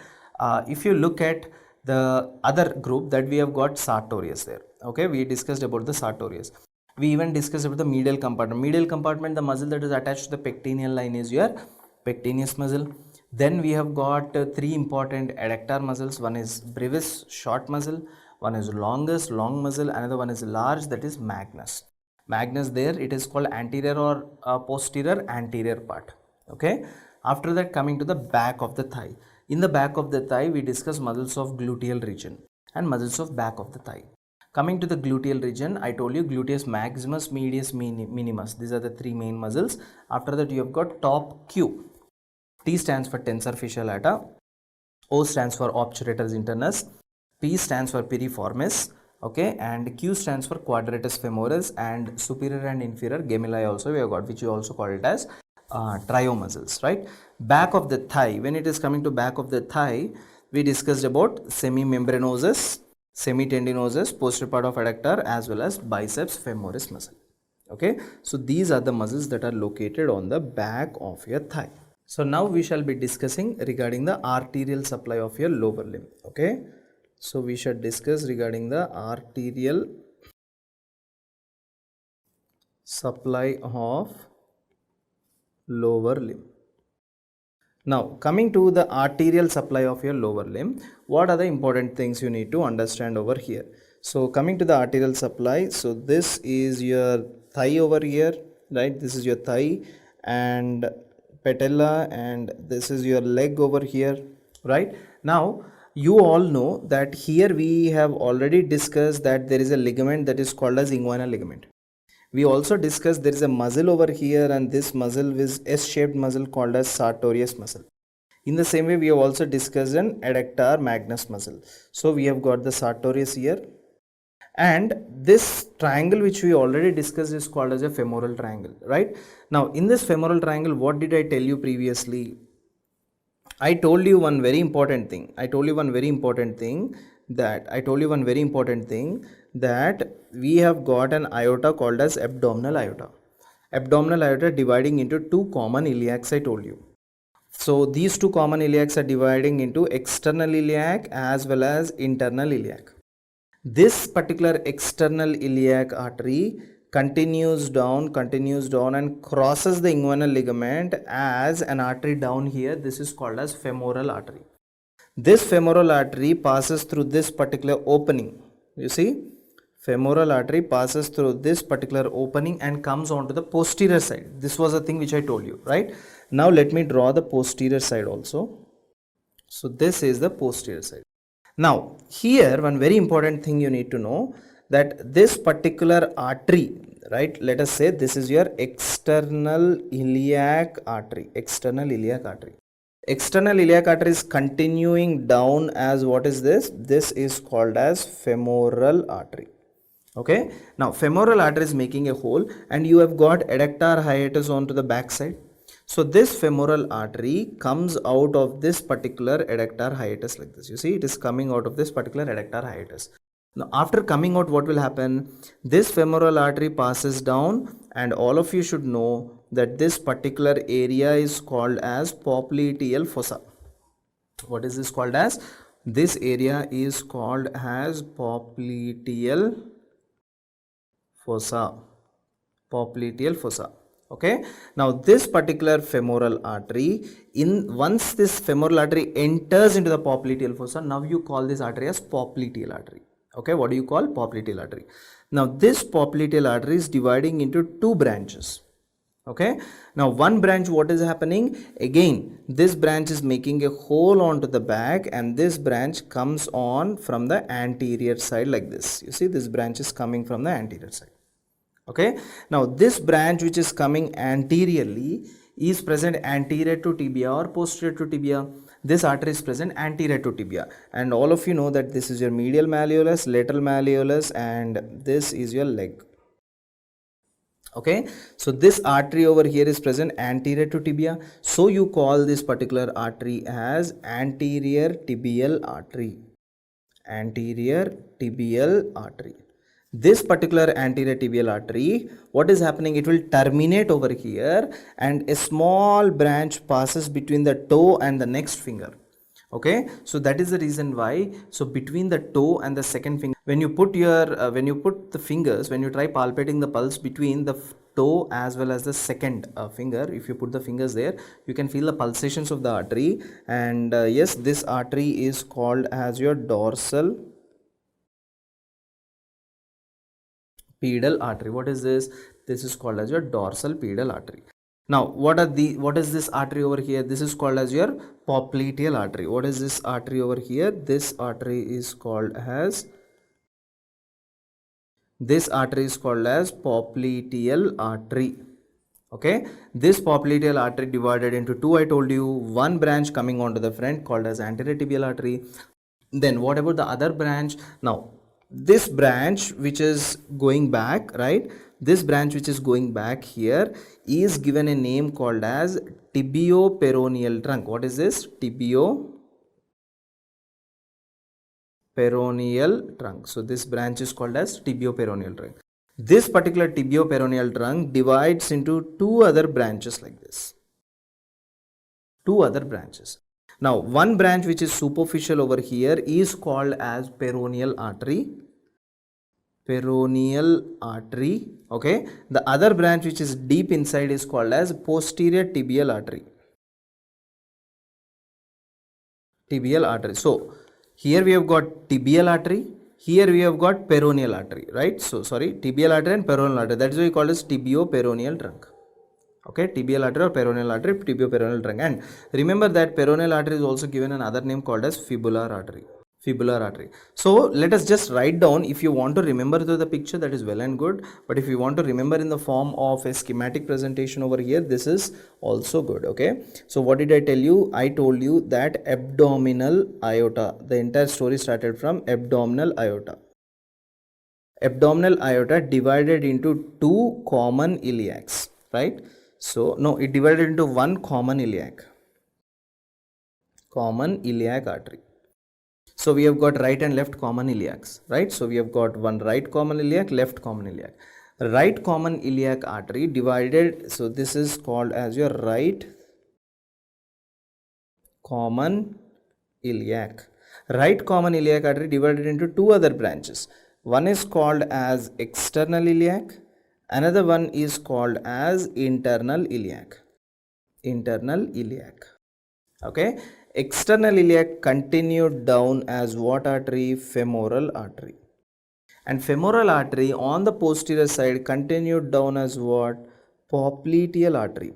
if you look at the other group, that we have got sartorius there. Okay, we discussed about the sartorius. We even discussed about the medial compartment. Medial compartment, the muscle that is attached to the pectineal line is your pectineus muscle. Then we have got 3 important adductor muscles. One is brevis, short muscle. One is longus, long muscle. Another one is large, that is magnus. Magnus there, it is called anterior or posterior anterior part. Okay. After that, coming to the back of the thigh. In the back of the thigh, we discuss muscles of gluteal region and muscles of back of the thigh. Coming to the gluteal region, I told you gluteus maximus, medius minimus. These are the 3 main muscles. After that, you have got top Q. T stands for tensor fascia lata. O stands for obturator internus. P stands for piriformis. Okay, and Q stands for quadratus femoris, and superior and inferior gemelli also we have got, which you also call it as trio muscles, right? Back of the thigh, when it is coming to back of the thigh, we discussed about semimembranosus, semitendinosus, posterior part of adductor, as well as biceps femoris muscle. Okay, so these are the muscles that are located on the back of your thigh. So now we shall be discussing regarding the arterial supply of your lower limb. Okay, so we shall discuss regarding the arterial supply of lower limb. Now coming to the arterial supply of your lower limb, what are the important things you need to understand over here? So coming to the arterial supply, so this is your thigh over here, right? This is your thigh and patella, and this is your leg over here, right? Now you all know that here we have already discussed that there is a ligament that is called as inguinal ligament. We also discussed there is a muscle over here, and this muscle is S-shaped muscle called as sartorius muscle. In the same way, we have also discussed an adductor magnus muscle. So we have got the sartorius here, and this triangle which we already discussed is called as a femoral triangle, right? Now in this femoral triangle, what did I tell you previously? I told you one very important thing. That we have got an aorta called as abdominal aorta. Abdominal aorta dividing into 2 common iliacs, I told you. So these 2 common iliacs are dividing into external iliac as well as internal iliac. This particular external iliac artery continues down and crosses the inguinal ligament as an artery down here. This is called as femoral artery. This femoral artery passes through this particular opening. You see, femoral artery passes through this particular opening and comes onto the posterior side. This was a thing which I told you, right? Now let me draw the posterior side also. So this is the posterior side. Now here one very important thing you need to know, that this particular artery, right, let us say this is your external iliac artery. External iliac artery external iliac artery is continuing down as what is this? This is called as femoral artery. Okay, now femoral artery is making a hole and you have got adductor hiatus onto the back side. So this femoral artery comes out of this particular adductor hiatus like this. You see, it is coming out of this particular adductor hiatus. Now after coming out, what will happen? This femoral artery passes down and all of you should know that this particular area is called as popliteal fossa. What is this called as? This area is called as popliteal fossa. Popliteal fossa. Okay, now this particular femoral artery, once this femoral artery enters into the popliteal fossa, now you call this artery as popliteal artery. Okay, what do you call popliteal artery? Now this popliteal artery is dividing into two branches. Okay, now one branch, what is happening? Again, this branch is making a hole onto the back and this branch comes on from the anterior side like this. You see, this branch is coming from the anterior side. Okay, now this branch which is coming anteriorly is present anterior to tibia or posterior to tibia. This artery is present anterior to tibia, and all of you know that this is your medial malleolus, lateral malleolus, and this is your leg. Okay, so this artery over here is present anterior to tibia, so you call this particular artery as anterior tibial artery. Anterior tibial artery. This particular anterior tibial artery, what is happening? It will terminate over here and a small branch passes between the toe and the next finger. Okay, so that is the reason why. So between the toe and the second finger, when you put the fingers, when you try palpating the pulse between the toe as well as the second finger, if you put the fingers there, you can feel the pulsations of the artery. And yes, this artery is called as your dorsal pedal artery. What is this? This is called as your dorsal pedal artery. Now what is this artery over here? This is called as your popliteal artery. What is this artery over here? This artery is called as popliteal artery. Okay, this popliteal artery divided into two. I told you, one branch coming onto the front called as anterior tibial artery. Then what about the other branch? Now this branch which is going back, right, this branch which is going back here is given a name called as tibioperoneal trunk. What is this? Tibioperoneal trunk. So this branch is called as tibioperoneal trunk. This particular tibioperoneal trunk divides into two other branches like this. Two other branches. Now one branch which is superficial over here is called as peroneal artery. Okay, the other branch which is deep inside is called as posterior tibial artery. So here we have got tibial artery, here we have got peroneal artery, right? So sorry, tibial artery and peroneal artery, that is why we call it as tibioperoneal trunk. Okay, tibial artery or peroneal artery, tibioperoneal trunk. And remember that peroneal artery is also given another name called as fibular artery. So let us just write down. If you want to remember the picture, that is well and good, but if you want to remember in the form of a schematic presentation over here, this is also good. Okay, so what did I tell you? I told you that abdominal aorta, the entire story started from abdominal aorta. Abdominal aorta divided into two common iliacs, right? So no, it divided into one common iliac artery. So we have got right and left common iliacs, right? So we have got one right common iliac, left common iliac. Right common iliac artery divided, so this is called as your right common iliac. Right common iliac artery divided into two other branches. One is called as external iliac, another one is called as internal iliac. Okay, external iliac continued down as what artery? Femoral artery. And femoral artery on the posterior side continued down as what? Popliteal artery.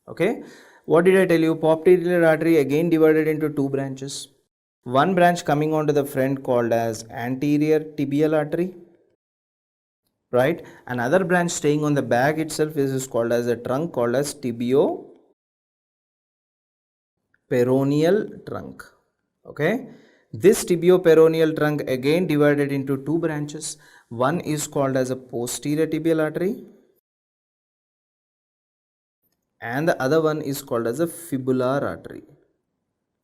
Okay, what did I tell you? Popliteal artery again divided into two branches. One branch coming onto the front called as anterior tibial artery, right? Another branch staying on the back itself is called as a trunk called as peroneal trunk. Okay, this tibioperoneal trunk again divided into two branches. One is called as a posterior tibial artery and the other one is called as a fibular artery.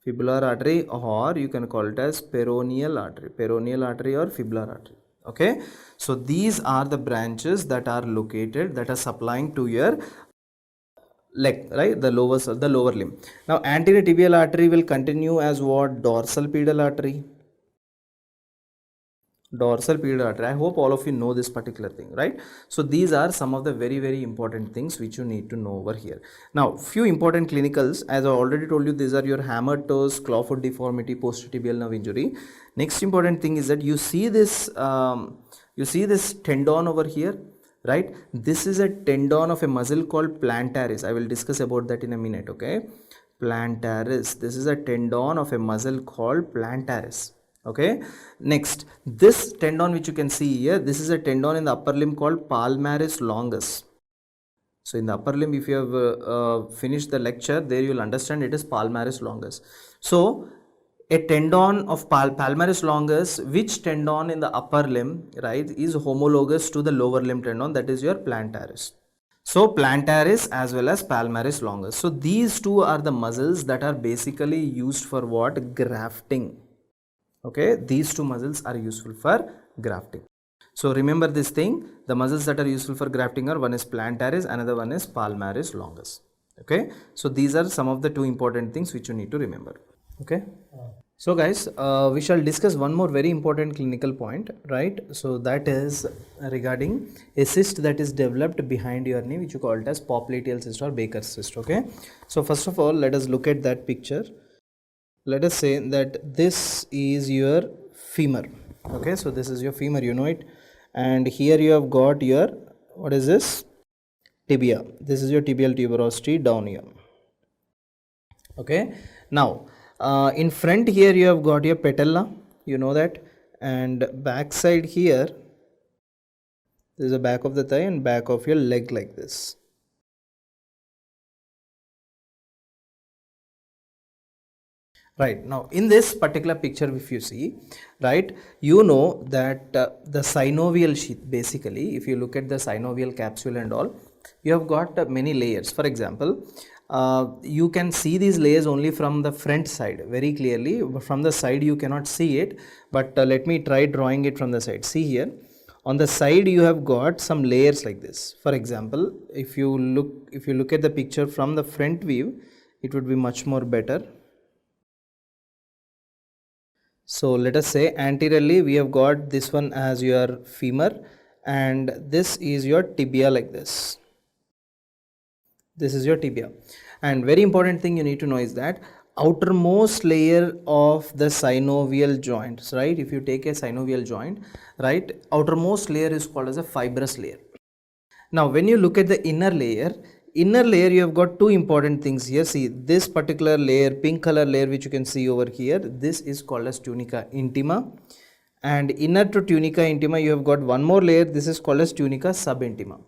Fibular artery, or you can call it as peroneal artery or fibular artery. Okay, so these are the branches that are located, that are supplying to your leg, right, the lower limb. Now anterior tibial artery will continue as what? Dorsal pedal artery. Dorsal pedal artery. I hope all of you know this particular thing, right? So these are some of the very important things which you need to know over here. Now few important clinicals, as I already told you, these are your hammered toes, clawfoot deformity, posterolateral nerve injury. Next important thing is that you see this tendon over here, right? This is a tendon of a muscle called plantaris. I will discuss about that in a minute. Okay, plantaris, this is a tendon of a muscle called plantaris. Okay, next, this tendon which you can see here, this is a tendon in the upper limb called palmaris longus. So in the upper limb, if you have finished the lecture, there you will understand it is palmaris longus. So a tendon of palmaris longus, which tendon in the upper limb, right, is homologous to the lower limb tendon, that is your plantaris. So plantaris as well as palmaris longus. So these two are the muscles that are basically used for what? Grafting. Okay, these two muscles are useful for grafting. So remember this thing, the muscles that are useful for grafting are, one is plantaris, another one is palmaris longus. Okay, so these are some of the two important things which you need to remember. Okay, so guys, we shall discuss one more very important clinical point, right? So that is regarding a cyst that is developed behind your knee, which you call it as popliteal cyst or Baker's cyst. Okay, so first of all, let us look at that picture. Let us say that this is your femur. Okay, so this is your femur, you know it, and here you have got your, what is this? Tibia. This is your tibial tuberosity down here. Okay, now in front here you have got your patella, you know that, and back side here, this is the back of the thigh and back of your leg like this. Right, now in this particular picture, if you see, right, you know that the synovial sheath, basically if you look at the synovial capsule and all, you have got many layers. For example, you can see these layers only from the front side very clearly. From the side you cannot see it, but let me try drawing it from the side. See here, on the side you have got some layers like this. For example, if you look at the picture from the front view, it would be much more better. So let us say anteriorly we have got this one as your femur, and this is your tibia like this. This is your tibia, and very important thing you need to know is that outermost layer of the synovial joints, right? If you take a synovial joint, right, outermost layer is called as a fibrous layer. Now when you look at the inner layer, you have got two important things here. See this particular layer, pink color layer which you can see over here, this is called as tunica intima, and inner to tunica intima you have got one more layer, this is called as tunica subintima.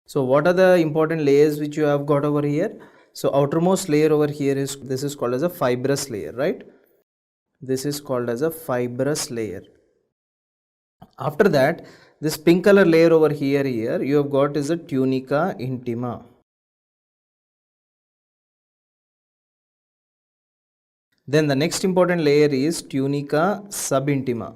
So what are the important layers which you have got over here? So outermost layer over here is, this is called as a fibrous layer, right? This is called as a fibrous layer. After that, this pink color layer over here you have got is a tunica intima. Then the next important layer is tunica subintima.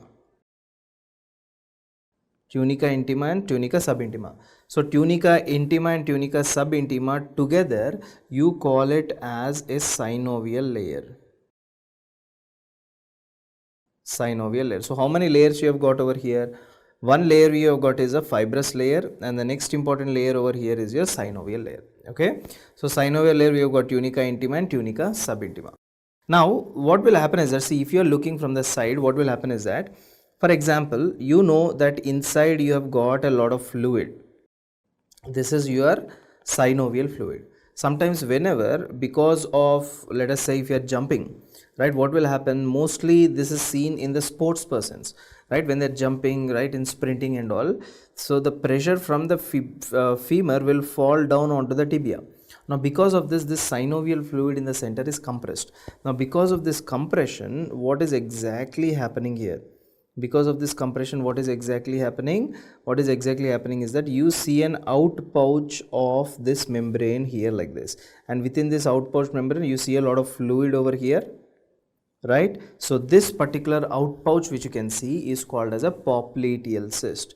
Tunica intima and tunica subintima. So tunica intima and tunica subintima together, you call it as a synovial layer. Synovial layer. So how many layers you have got over here? One layer we have got is a fibrous layer, and the next important layer over here is your synovial layer. Okay, so synovial layer we have got tunica intima and tunica subintima. Now what will happen is that, see, if you are looking from the side, what will happen is that, for example, you know that inside you have got a lot of fluid. This is your synovial fluid. Sometimes whenever, because of, let us say if you are jumping, right, what will happen, mostly this is seen in the sports persons, right, when they're jumping, right, in sprinting and all. So the pressure from the femur will fall down onto the tibia. Now because of this, this synovial fluid in the center is compressed. Now because of this compression, what is exactly happening here? Because of this compression, what is exactly happening? What is exactly happening is that you see an outpouch of this membrane here like this, and within this outpouch membrane you see a lot of fluid over here, right? So this particular outpouch which you can see is called as a popliteal cyst.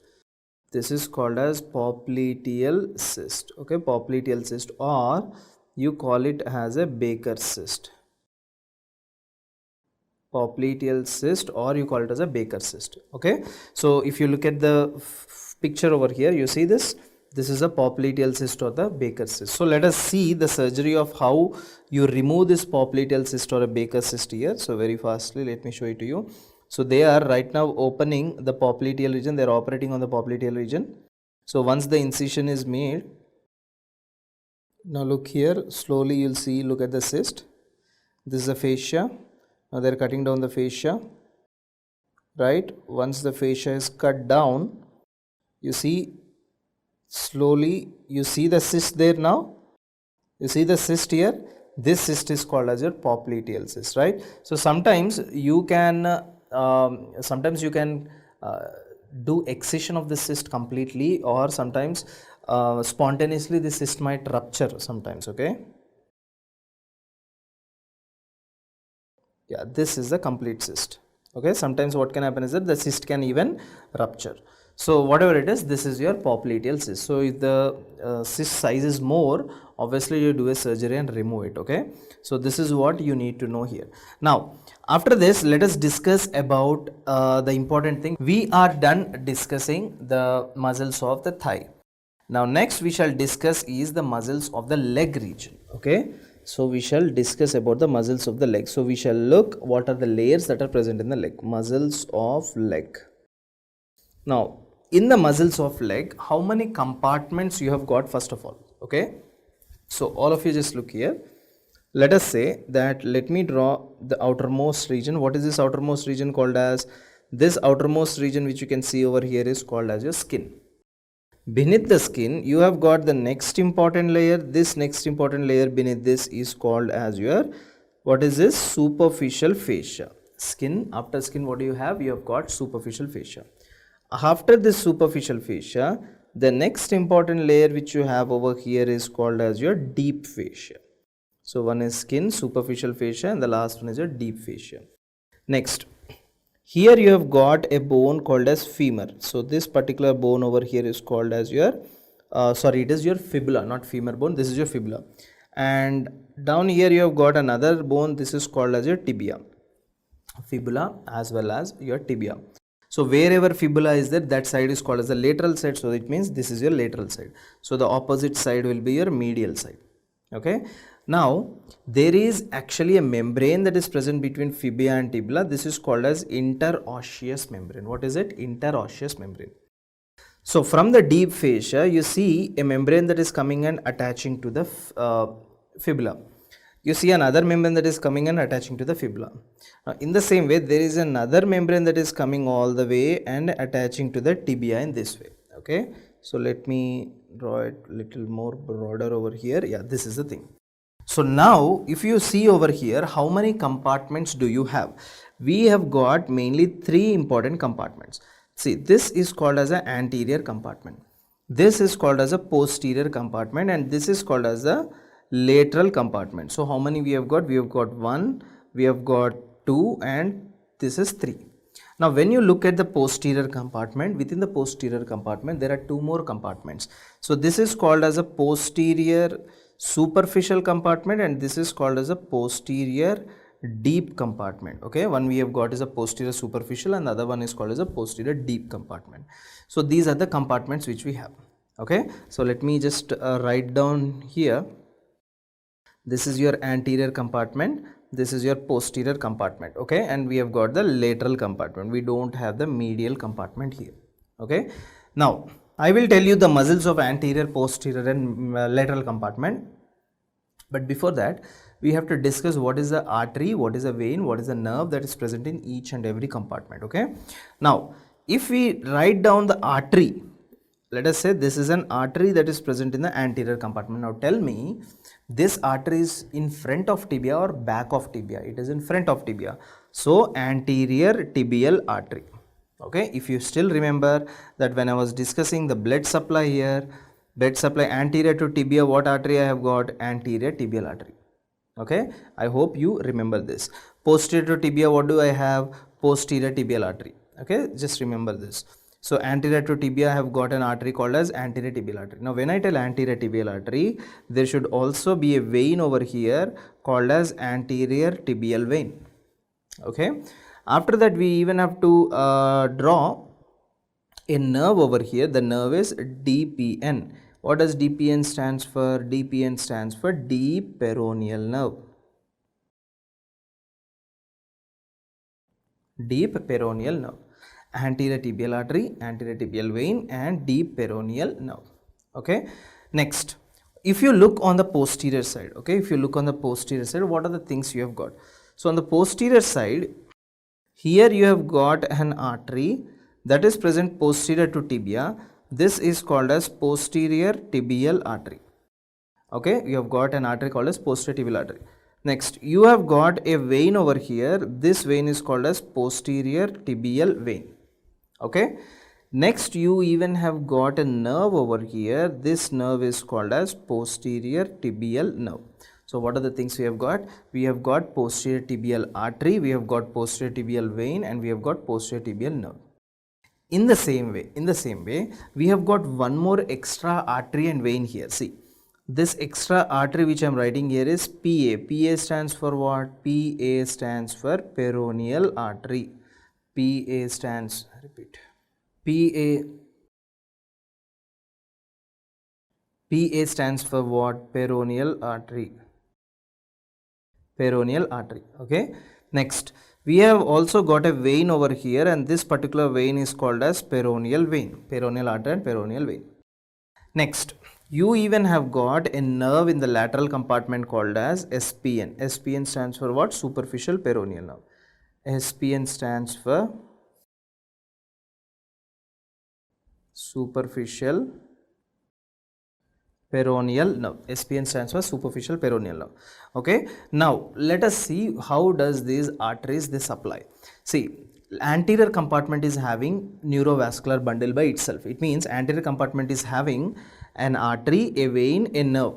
This is called as popliteal cyst, okay, popliteal cyst, or you call it as a Baker's cyst. Popliteal cyst, or you call it as a Baker's cyst, okay. So if you look at the picture over here, you see this is a popliteal cyst or the Baker's cyst. So let us see the surgery of how you remove this popliteal cyst or a Baker's cyst here. So very fastly, let me show it to you. So they are right now opening the popliteal region, they are operating on the popliteal region. So once the incision is made, now look here, slowly you'll see, look at the cyst. This is the fascia. Now they are cutting down the fascia, right? Once the fascia is cut down, you see slowly, you see the cyst there now. You see the cyst here. This cyst is called as your popliteal cyst, right? So sometimes you can do excision of the cyst completely, or sometimes spontaneously the cyst might rupture sometimes, okay. Yeah, this is the complete cyst, okay. Sometimes what can happen is that the cyst can even rupture. So whatever it is, this is your popliteal cyst. So if the cyst size is more, obviously you do a surgery and remove it, okay. So this is what you need to know here. Now after this, let us discuss about the important thing. We are done discussing the muscles of the thigh. Now next we shall discuss is the muscles of the leg region, okay. So we shall discuss about the muscles of the leg. So we shall look what are the layers that are present in the leg. Muscles of leg. Now in the muscles of leg, how many compartments you have got first of all, okay. So all of you just look here. Let us say that, let me draw the outermost region. What is this outermost region called as? This outermost region which you can see over here is called as your skin. Beneath the skin, you have got the next important layer. This next important layer beneath this is called as your, what is this? Superficial fascia. Skin, after skin, what do you have? You have got superficial fascia. After this superficial fascia, the next important layer which you have over here is called as your deep fascia. So one is skin, superficial fascia, and the last one is your deep fascia. Next, here you have got a bone called as femur. So this particular bone over here is called as your, it is your fibula, not femur bone. This is your fibula. And down here you have got another bone. This is called as your tibia. Fibula as well as your tibia. So wherever fibula is there, that side is called as the lateral side. So it means this is your lateral side. So the opposite side will be your medial side, okay. Now there is actually a membrane that is present between fibula and tibia. This is called as interosseous membrane. What is it? Interosseous membrane. So from the deep fascia, you see a membrane that is coming and attaching to the fibula. You see another membrane that is coming and attaching to the fibula. Now in the same way, there is another membrane that is coming all the way and attaching to the tibia in this way, okay. So let me draw it little more broader over here. Yeah, this is the thing. So now if you see over here, how many compartments do you have? We have got mainly 3 important compartments. See, this is called as an anterior compartment, this is called as a posterior compartment, and this is called as a lateral compartment. So how many we have got? We have got 1, we have got 2, and this is 3. Now when you look at the posterior compartment, within the posterior compartment there are 2 more compartments. So this is called as a posterior superficial compartment, and this is called as a posterior deep compartment, okay. One we have got is a posterior superficial, and the other one is called as a posterior deep compartment. So these are the compartments which we have, okay. So let me just write down here. This is your anterior compartment, this is your posterior compartment, okay, and we have got the lateral compartment. We don't have the medial compartment here, okay. Now I will tell you the muscles of anterior, posterior and lateral compartment, but before that we have to discuss what is the artery, what is a vein, what is the nerve that is present in each and every compartment, okay. Now if we write down the artery, let us say this is an artery that is present in the anterior compartment. Now tell me, This artery is in front of tibia or back of tibia? It is in front of tibia. So anterior tibial artery. Okay, if you still remember that when I was discussing the blood supply here, blood supply anterior to tibia, what artery I have got? Anterior tibial artery. Okay, I hope you remember this. Posterior to tibia, what do I have? Posterior tibial artery. Okay, just remember this. So anterior to tibia, I have got an artery called as anterior tibial artery. Now when I tell anterior tibial artery, there should also be a vein over here called as anterior tibial vein. Okay, after that we even have to draw a nerve over here. The nerve is DPN. What does DPN stands for? DPN stands for deep peroneal nerve. Deep peroneal nerve. Anterior tibial artery, anterior tibial vein, and deep peroneal nerve. Okay. Next, if you look on the posterior side, okay, if you look on the posterior side, what are the things you have got? So on the posterior side, here you have got an artery that is present posterior to tibia. This is called as posterior tibial artery. Okay, you have got an artery called as posterior tibial artery. Next, you have got a vein over here. This vein is called as posterior tibial vein. Okay. Next, you even have got a nerve over here. This nerve is called as posterior tibial nerve. So what are the things we have got? We have got posterior tibial artery, we have got posterior tibial vein, and we have got posterior tibial nerve. In the same way, we have got one more extra artery and vein here. See, this extra artery which I am writing here is PA. PA stands for what? PA stands for peroneal artery. PA stands, repeat, PA. PA stands for what? Peroneal artery. Peroneal artery. Okay. Next, we have also got a vein over here, and this particular vein is called as peroneal vein. Peroneal artery and peroneal vein. Next, you even have got a nerve in the lateral compartment called as SPN. SPN stands for what? Superficial peroneal nerve. SPN stands for superficial peroneal nerve. SPN stands for superficial peroneal nerve. Okay. Now let us see how does these arteries they supply. See, anterior compartment is having neurovascular bundle by itself. It means anterior compartment is having an artery, a vein, a nerve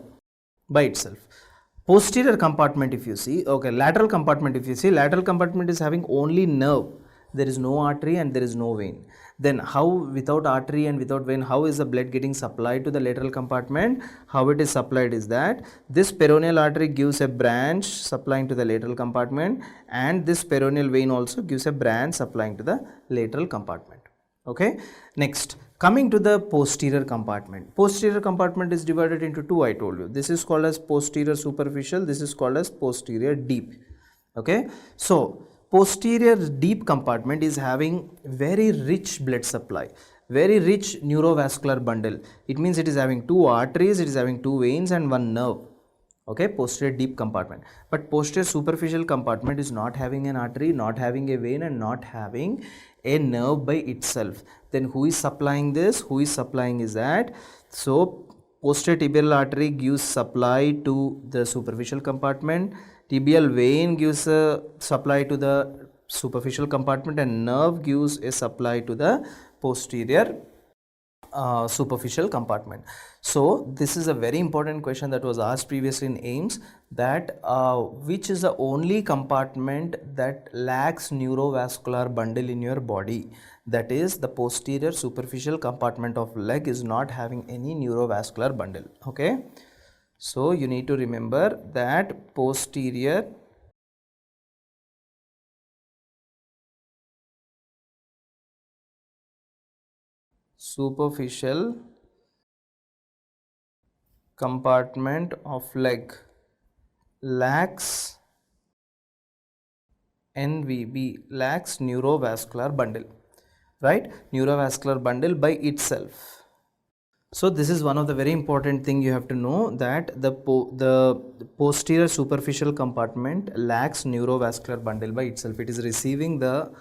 by itself. Posterior compartment, if you see, okay, lateral compartment, if you see, lateral compartment is having only nerve. There is no artery and there is no vein. Then how, without artery and without vein, how is the blood getting supplied to the lateral compartment? How it is supplied is that this peroneal artery gives a branch supplying to the lateral compartment, and this peroneal vein also gives a branch supplying to the lateral compartment. Okay. Next, coming to the posterior compartment. Posterior compartment is divided into two, I told you. This is called as posterior superficial, this is called as posterior deep. Okay. So posterior deep compartment is having very rich blood supply, very rich neurovascular bundle. It means it is having two arteries, it is having two veins and one nerve. Okay, posterior deep compartment. But posterior superficial compartment is not having an artery, not having a vein, and not having a nerve by itself. Then who is supplying this? Who is supplying is that? So posterior tibial artery gives supply to the superficial compartment, tibial vein gives a supply to the superficial compartment, and nerve gives a supply to the posterior superficial compartment. So this is a very important question that was asked previously in AIMS, that which is the only compartment that lacks neurovascular bundle in your body? That is, the posterior superficial compartment of leg is not having any neurovascular bundle. Okay, so you need to remember that posterior superficial compartment of leg lacks NVB, lacks neurovascular bundle, right? Neurovascular bundle by itself. So this is one of the very important thing you have to know, that the posterior superficial compartment lacks neurovascular bundle by itself. It is receiving the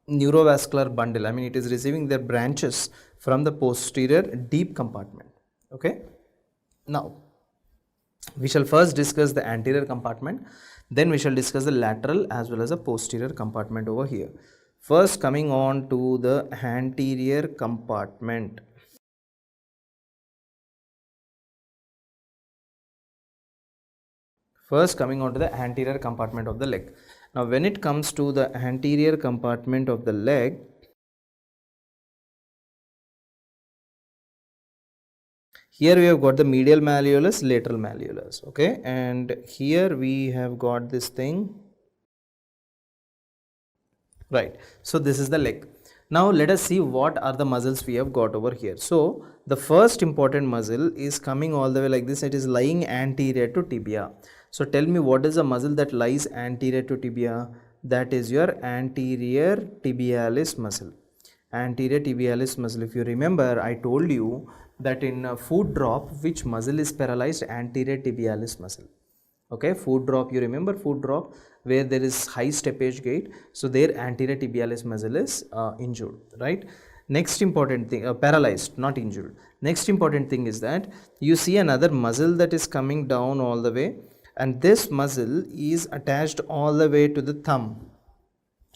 neurovascular bundle, I mean it is receiving their branches from the posterior deep compartment. Okay. Now We shall first discuss the anterior compartment, then we shall discuss the lateral as well as the posterior compartment over here. First, coming on to the anterior compartment. First, coming on to the anterior compartment of the leg. Now, when it comes to the anterior compartment of the leg, here we have got the medial malleolus, lateral malleolus, okay, and here we have got this thing, right. So this is the leg. Now let us see what are the muscles we have got over here. So the first important muscle is coming all the way like this. It is lying anterior to tibia. So tell me, what is the muscle that lies anterior to tibia? That is your anterior tibialis muscle. Anterior tibialis muscle. If you remember, I told you that in a foot drop, which muscle is paralyzed? Anterior tibialis muscle. Okay, foot drop, you remember foot drop where there is high steppage gait, so their anterior tibialis muscle is injured, right? Next important thing, paralyzed, not injured. Next important thing is that you see another muscle that is coming down all the way, and this muscle is attached all the way to the thumb.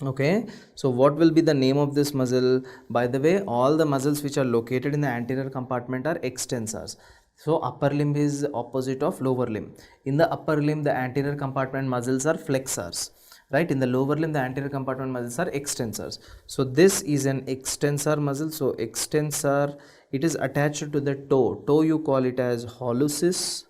Okay, so what will be the name of this muscle? By the way, all the muscles which are located in the anterior compartment are extensors. So upper limb is opposite of lower limb. In the upper limb, the anterior compartment muscles are flexors, right? In the lower limb, the anterior compartment muscles are extensors. So this is an extensor muscle. So extensor, it is attached to the toe. Toe, you call it as hallucis,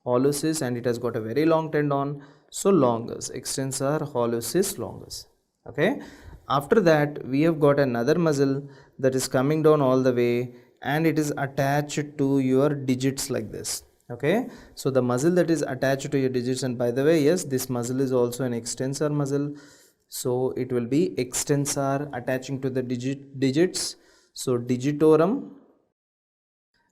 and it has got a very long tendon. So longus, extensor hallucis longus. Okay, after that we have got another muscle that is coming down all the way, and it is attached to your digits like this. Okay, so the muscle that is attached to your digits, and by the way, yes, this muscle is also an extensor muscle, so it will be extensor attaching to the digits. So digitorum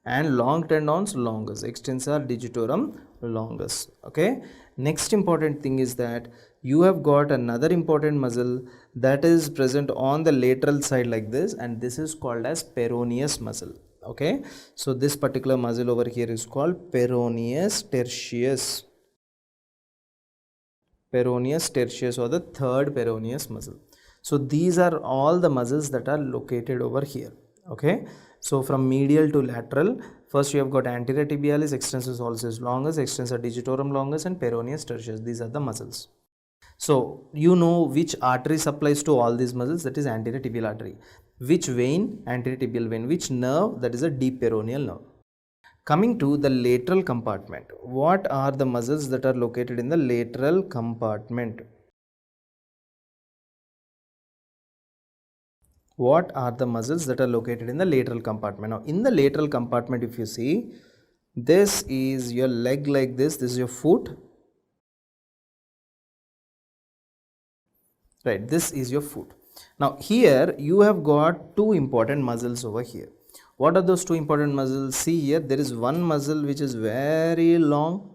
and long tendons longus, extensor digitorum longus. Okay, next important thing is that you have got another important muscle that is present on the lateral side like this, and this is called as peroneus muscle. Okay, so this particular muscle over here is called peroneus tertius, or the third peroneus muscle. So these are all the muscles that are located over here. Okay, so from medial to lateral, first you have got anterior tibialis, extensor hallucis longus, extensor digitorum longus, and peroneus tertius. These are the muscles. So you know which artery supplies to all these muscles? That is anterior tibial artery. Which vein? Anterior tibial vein. Which nerve? That is a deep peroneal nerve. Coming to the lateral compartment, what are the muscles that are located in the lateral compartment? What are the muscles that are located in the lateral compartment? Now, in the lateral compartment, if you see, this is your leg like this is your foot, right? This is your foot. Now, here you have got two important muscles over here. What are those two important muscles? See here, there is one muscle which is very long,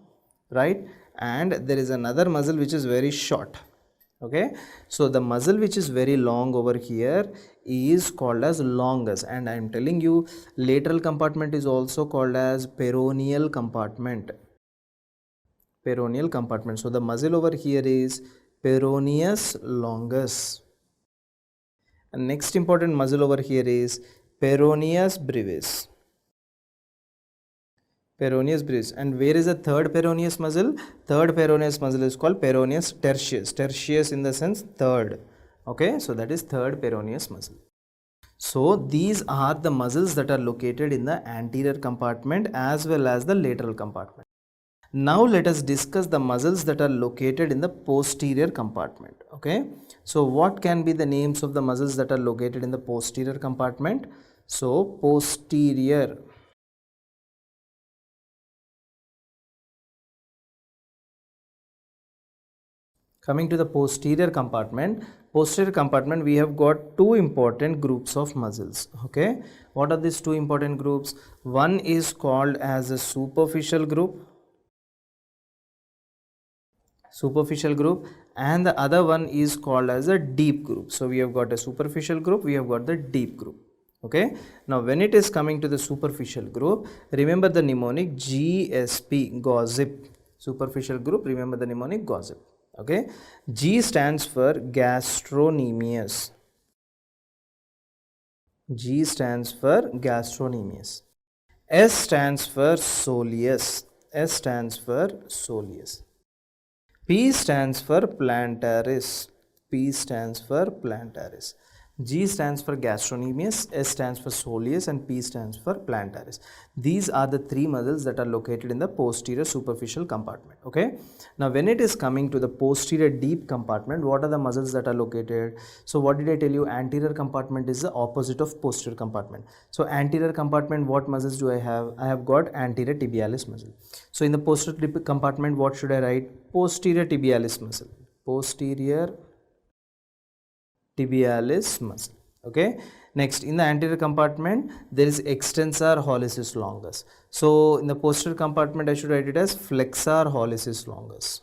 right? And there is another muscle which is very short. Okay, so the muscle which is very long over here is called as longus, and I am telling you, lateral compartment is also called as peroneal compartment. Peroneal compartment. So the muscle over here is peroneus longus. And next important muscle over here is peroneus brevis. Peroneus brevis. And where is the third peroneus muscle? Third peroneus muscle is called peroneus tertius. Tertius in the sense third. Okay, so that is third peroneus muscle. So these are the muscles that are located in the anterior compartment as well as the lateral compartment. Now let us discuss the muscles that are located in the posterior compartment. Okay, so what can be the names of the muscles that are located in the posterior compartment? So posterior. Coming to the posterior compartment, we have got two important groups of muscles. Okay, what are these two important groups? One is called as a superficial group, and the other one is called as a deep group. So we have got a superficial group, we have got the deep group. Okay, now when it is coming to the superficial group, remember the mnemonic GSP, gossip. Superficial group, remember the mnemonic gossip. Okay, G stands for gastrocnemius. G stands for gastrocnemius. S stands for soleus. S stands for soleus. P stands for plantaris. P stands for plantaris. G stands for gastrocnemius, S stands for soleus, and P stands for plantaris. These are the three muscles that are located in the posterior superficial compartment. Okay. Now, when it is coming to the posterior deep compartment, what are the muscles that are located? So, what did I tell you? Anterior compartment is the opposite of posterior compartment. So, anterior compartment, what muscles do I have? I have got anterior tibialis muscle. So, in the posterior compartment, what should I write? Posterior tibialis muscle. Posterior tibialis muscle. Okay. Next, in the anterior compartment, there is extensor hallucis longus. So, in the posterior compartment, I should write it as flexor hallucis longus.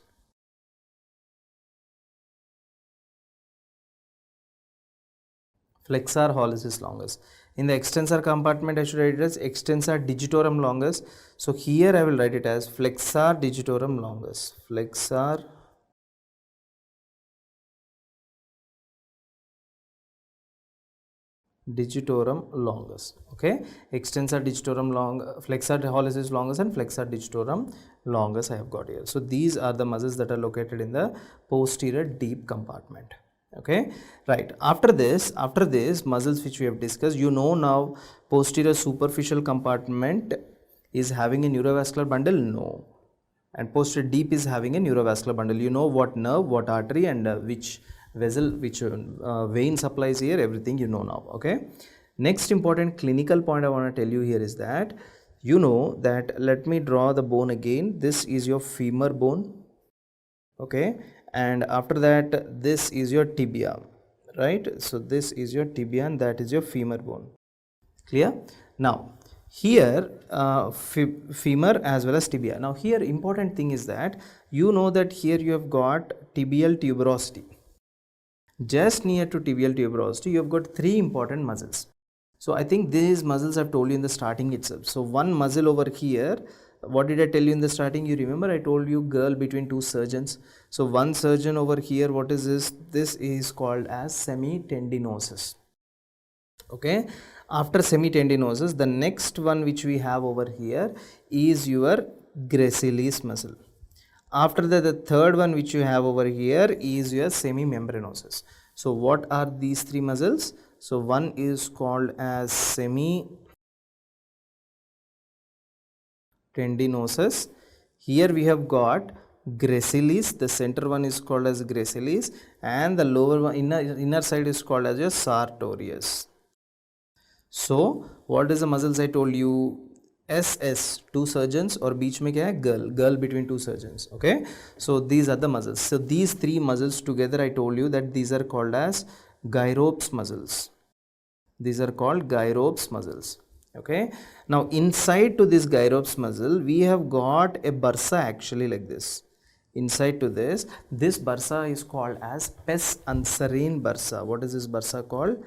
Flexor hallucis longus. In the extensor compartment, I should write it as extensor digitorum longus. So, here I will write it as flexor digitorum longus. Flexor digitorum longus. Okay, extensor digitorum longus, flexor hallucis longus, and flexor digitorum longus I have got here. So these are the muscles that are located in the posterior deep compartment. Okay, right. After this muscles which we have discussed, you know now posterior superficial compartment is having a neurovascular bundle? No. And posterior deep is having a neurovascular bundle. You know what nerve, what artery, and which vessel, which vein supplies here, everything you know now. Okay. Next important clinical point I want to tell you here is that, you know that, let me draw the bone again. This is your femur bone. Okay. And after that, this is your tibia, right? So this is your tibia and that is your femur bone. Clear? Now, here femur as well as tibia. Now here important thing is that, you know that here you have got tibial tuberosity. Just near to tibial tuberosity, you have got three important muscles. So I think these muscles I've told you in the starting itself. So one muscle over here, what did I tell you in the starting? You remember I told you girl between two surgeons. So one surgeon over here, what is this? This is called as semitendinosus. Okay. After semitendinosus, the next one which we have over here is your gracilis muscle. After that, the third one which you have over here is your semimembranosus. So what are these three muscles? So one is called as semitendinosus. Here we have got gracilis. The center one is called as gracilis, and the lower one, inner side is called as your sartorius. So what is the muscles I told you? SS, two surgeons, और बीच में क्या है? Girl between two surgeons. Okay, so these are the muscles. So these three muscles together, I told you that these are called as gyropes muscles. These are called gyropes muscles. Okay, now inside to this gyropes muscle, we have got a bursa actually like this. Inside to this bursa is called as pes anserine bursa. What is this bursa called?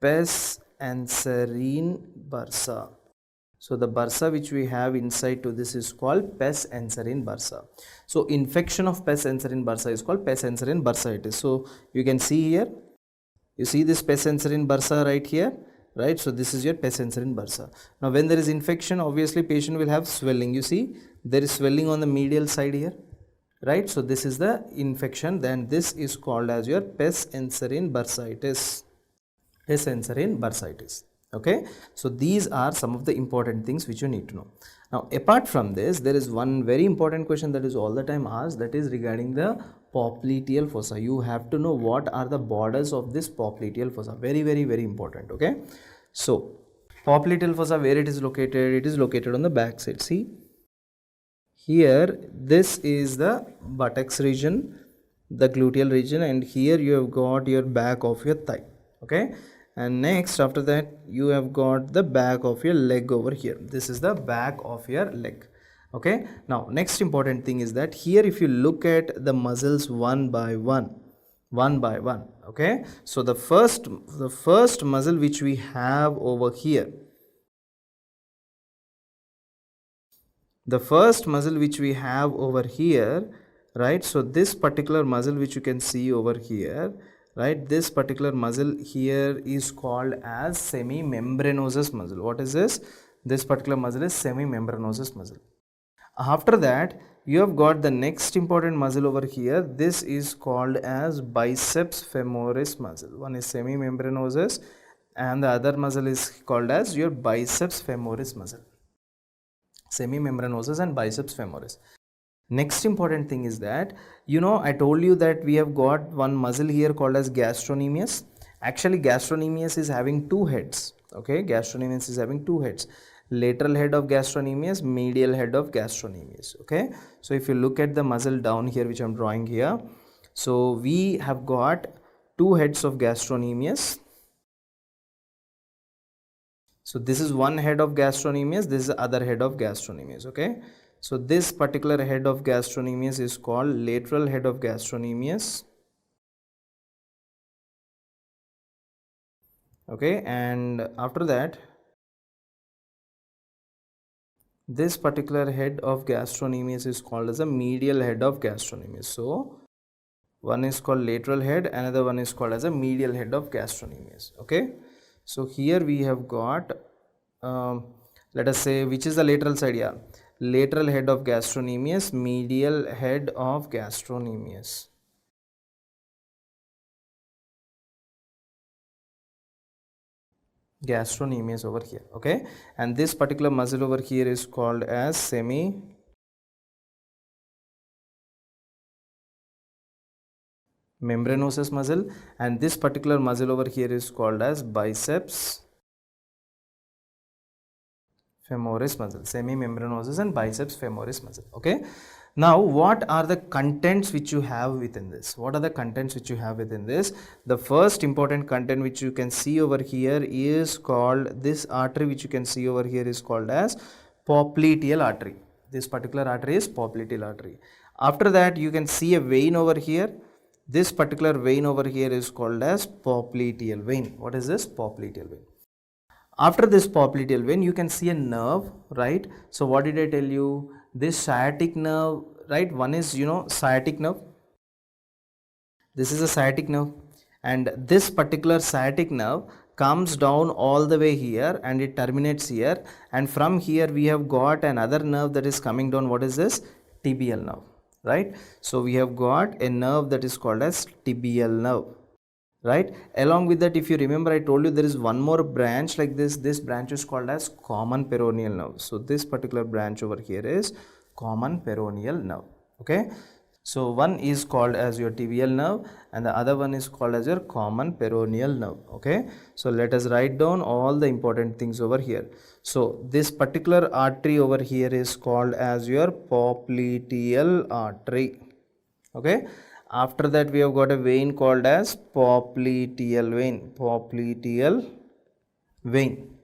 Pes anserine bursa. So the bursa which we have inside to this is called pes anserine bursa. So infection of pes anserine bursa is called pes anserine bursitis. So you can see here, you see this pes anserine bursa right here, right? So this is your pes anserine bursa. Now when there is infection, obviously patient will have swelling. You see there is swelling on the medial side here, right? So this is the infection. Then this is called as your pes anserine bursitis. Pes anserine bursitis. Okay, so these are some of the important things which you need to know. Now apart from this, there is one very important question that is all the time asked, that is regarding the popliteal fossa. You have to know what are the borders of this popliteal fossa. Very important. Okay, so popliteal fossa, where it is located? It is located on the back side. See here, this is the buttocks region, the gluteal region, and here you have got your back of your thigh. Okay, and next after that you have got the back of your leg over here. This is the back of your leg. Okay, now next important thing is that here if you look at the muscles one by one, Okay, so the first muscle which we have over here, the first muscle which we have over here, right? So this particular muscle which you can see over here, right, this particular muscle here is called as semimembranosus muscle. What is this? This particular muscle is semimembranosus muscle. After that, you have got the next important muscle over here. This is called as biceps femoris muscle. One is semimembranosus and the other muscle is called as your biceps femoris muscle. Semimembranosus and biceps femoris. Next important thing is that, I told you that we have got one muscle here called as gastrocnemius. Actually, gastrocnemius is having two heads. Okay, gastrocnemius is having two heads. Lateral head of gastrocnemius, medial head of gastrocnemius. Okay, so if you look at the muscle down here, which I'm drawing here, so we have got two heads of gastrocnemius. So this is one head of gastrocnemius, this is the other head of gastrocnemius. Okay, so this particular head of gastrocnemius is called lateral head of gastrocnemius. Okay, and after that, this particular head of gastrocnemius is called as a medial head of gastrocnemius. So one is called lateral head, another one is called as a medial head of gastrocnemius. Okay, so here we have got let us say which is the lateral side. Yeah, lateral head of gastrocnemius, medial head of gastrocnemius. Gastrocnemius over here. Okay, and this particular muscle over here is called as semimembranosus muscle, and this particular muscle over here is called as biceps femoris muscle. Semimembranosus and biceps femoris muscle. Okay, now what are the contents which you have within this? What are the contents which you have within this? The first important content which you can see over here is called, this artery which you can see over here is called as popliteal artery. This particular artery is popliteal artery. After that, you can see a vein over here. This particular vein over here is called as popliteal vein. What is this? Popliteal vein. After this popliteal vein, you can see a nerve, right? So what did I tell you? This sciatic nerve, right? One is, sciatic nerve. This is a sciatic nerve, and this particular sciatic nerve comes down all the way here and it terminates here, and from here we have got another nerve that is coming down. What is this? Tibial nerve, right? So we have got a nerve that is called as tibial nerve, right? Along with that, if you remember, I told you there is one more branch like this branch is called as common peroneal nerve. So this particular branch over here is common peroneal nerve. Okay, so one is called as your tibial nerve and the other one is called as your common peroneal nerve. Okay, so let us write down all the important things over here. So this particular artery over here is called as your popliteal artery. Okay, after that we have got a vein called as popliteal vein. Popliteal vein.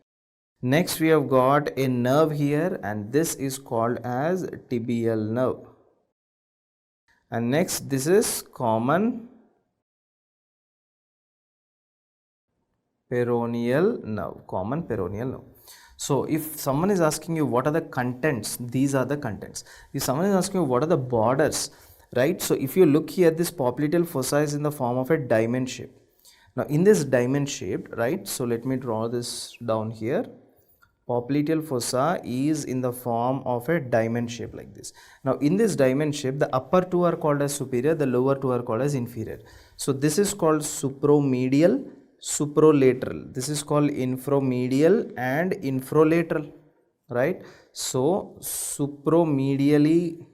Next we have got a nerve here and this is called as tibial nerve. And next this is common peroneal nerve. Common peroneal nerve. So if someone is asking you what are the contents, these are the contents. If someone is asking you what are the borders, right? So if you look here, this popliteal fossa is in the form of a diamond shape. Now in this diamond shape, right? So let me draw this down here. Popliteal fossa is in the form of a diamond shape like this. Now in this diamond shape, the upper two are called as superior, the lower two are called as inferior. So this is called supromedial, suprolateral. This is called infromedial and infrolateral, right? So supromedially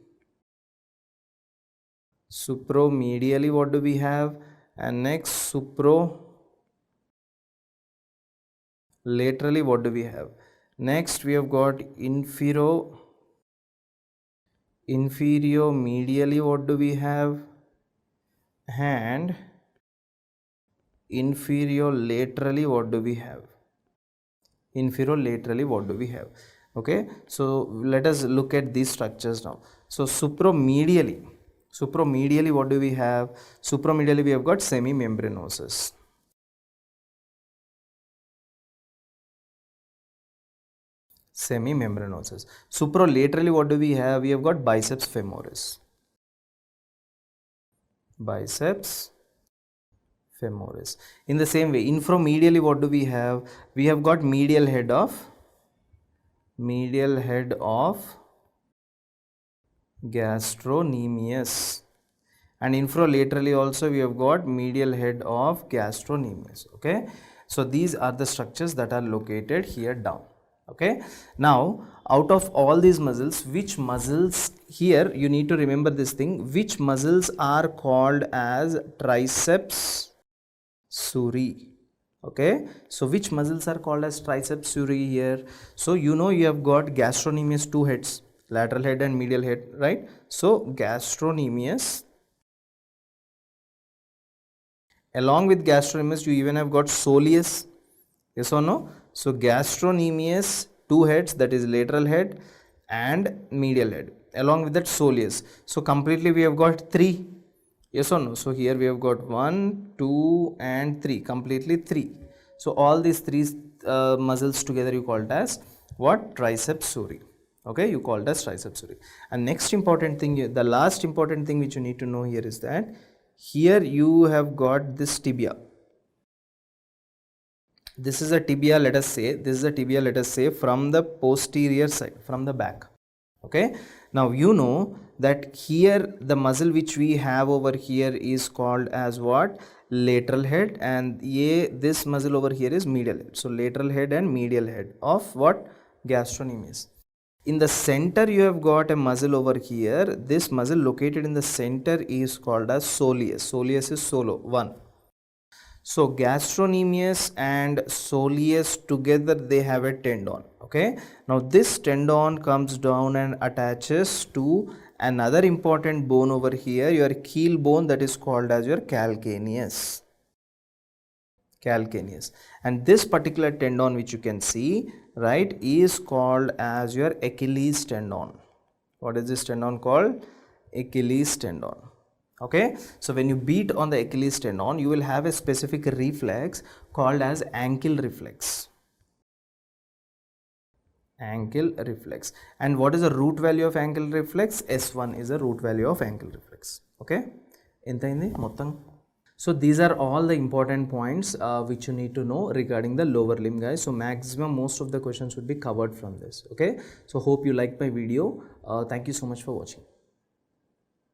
what do we have? And next laterally what do we have? Next we have got inferior medially what do we have? And inferior laterally what do we have? Inferior laterally what do we have? Okay, so let us look at these structures now. So supromedially, Supromedially, what do we have? Supromedially, we have got semimembranosus. Semimembranosus. Supralaterally, what do we have? We have got biceps femoris. Biceps femoris. In the same way, inframedially, what do we have? We have got medial head of gastrocnemius, and infralaterally also we have got medial head of gastrocnemius. Okay, so these are the structures that are located here down. Okay, now out of all these muscles, which muscles, here you need to remember this thing, which muscles are called as triceps suri? Okay, so which muscles are called as triceps suri here? So you know you have got gastrocnemius, two heads, lateral head and medial head, right? So gastrocnemius, along with gastrocnemius you even have got soleus, yes or no? So gastrocnemius, two heads, that is lateral head and medial head, along with that soleus. So completely we have got three, yes or no? So here we have got 1, 2 and 3, completely 3. So all these three muscles together you called as what? Triceps suri. Okay, you called as triceps suri. And next important thing, the last important thing which you need to know here is that here you have got this tibia. This is a tibia, let us say, this is a tibia, let us say, from the posterior side, from the back. Okay, now you know that here the muscle which we have over here is called as what? Lateral head, and this muscle over here is medial head. So lateral head and medial head of what? Gastrocnemius. In the center you have got a muscle over here. This muscle located in the center is called as soleus. Soleus is solo, one. So gastrocnemius and soleus together they have a tendon. Okay, now this tendon comes down and attaches to another important bone over here, your keel bone, that is called as your calcaneus. And this particular tendon which you can see, right, is called as your Achilles tendon. What is this tendon called? Achilles tendon. Okay, so when you beat on the Achilles tendon, you will have a specific reflex called as ankle reflex. Ankle reflex. And what is the root value of ankle reflex? S1 is the root value of ankle reflex. Okay, enta indi mottam. So these are all the important points which you need to know regarding the lower limb, guys. So maximum most of the questions would be covered from this. Okay, so hope you liked my video. Thank you so much for watching.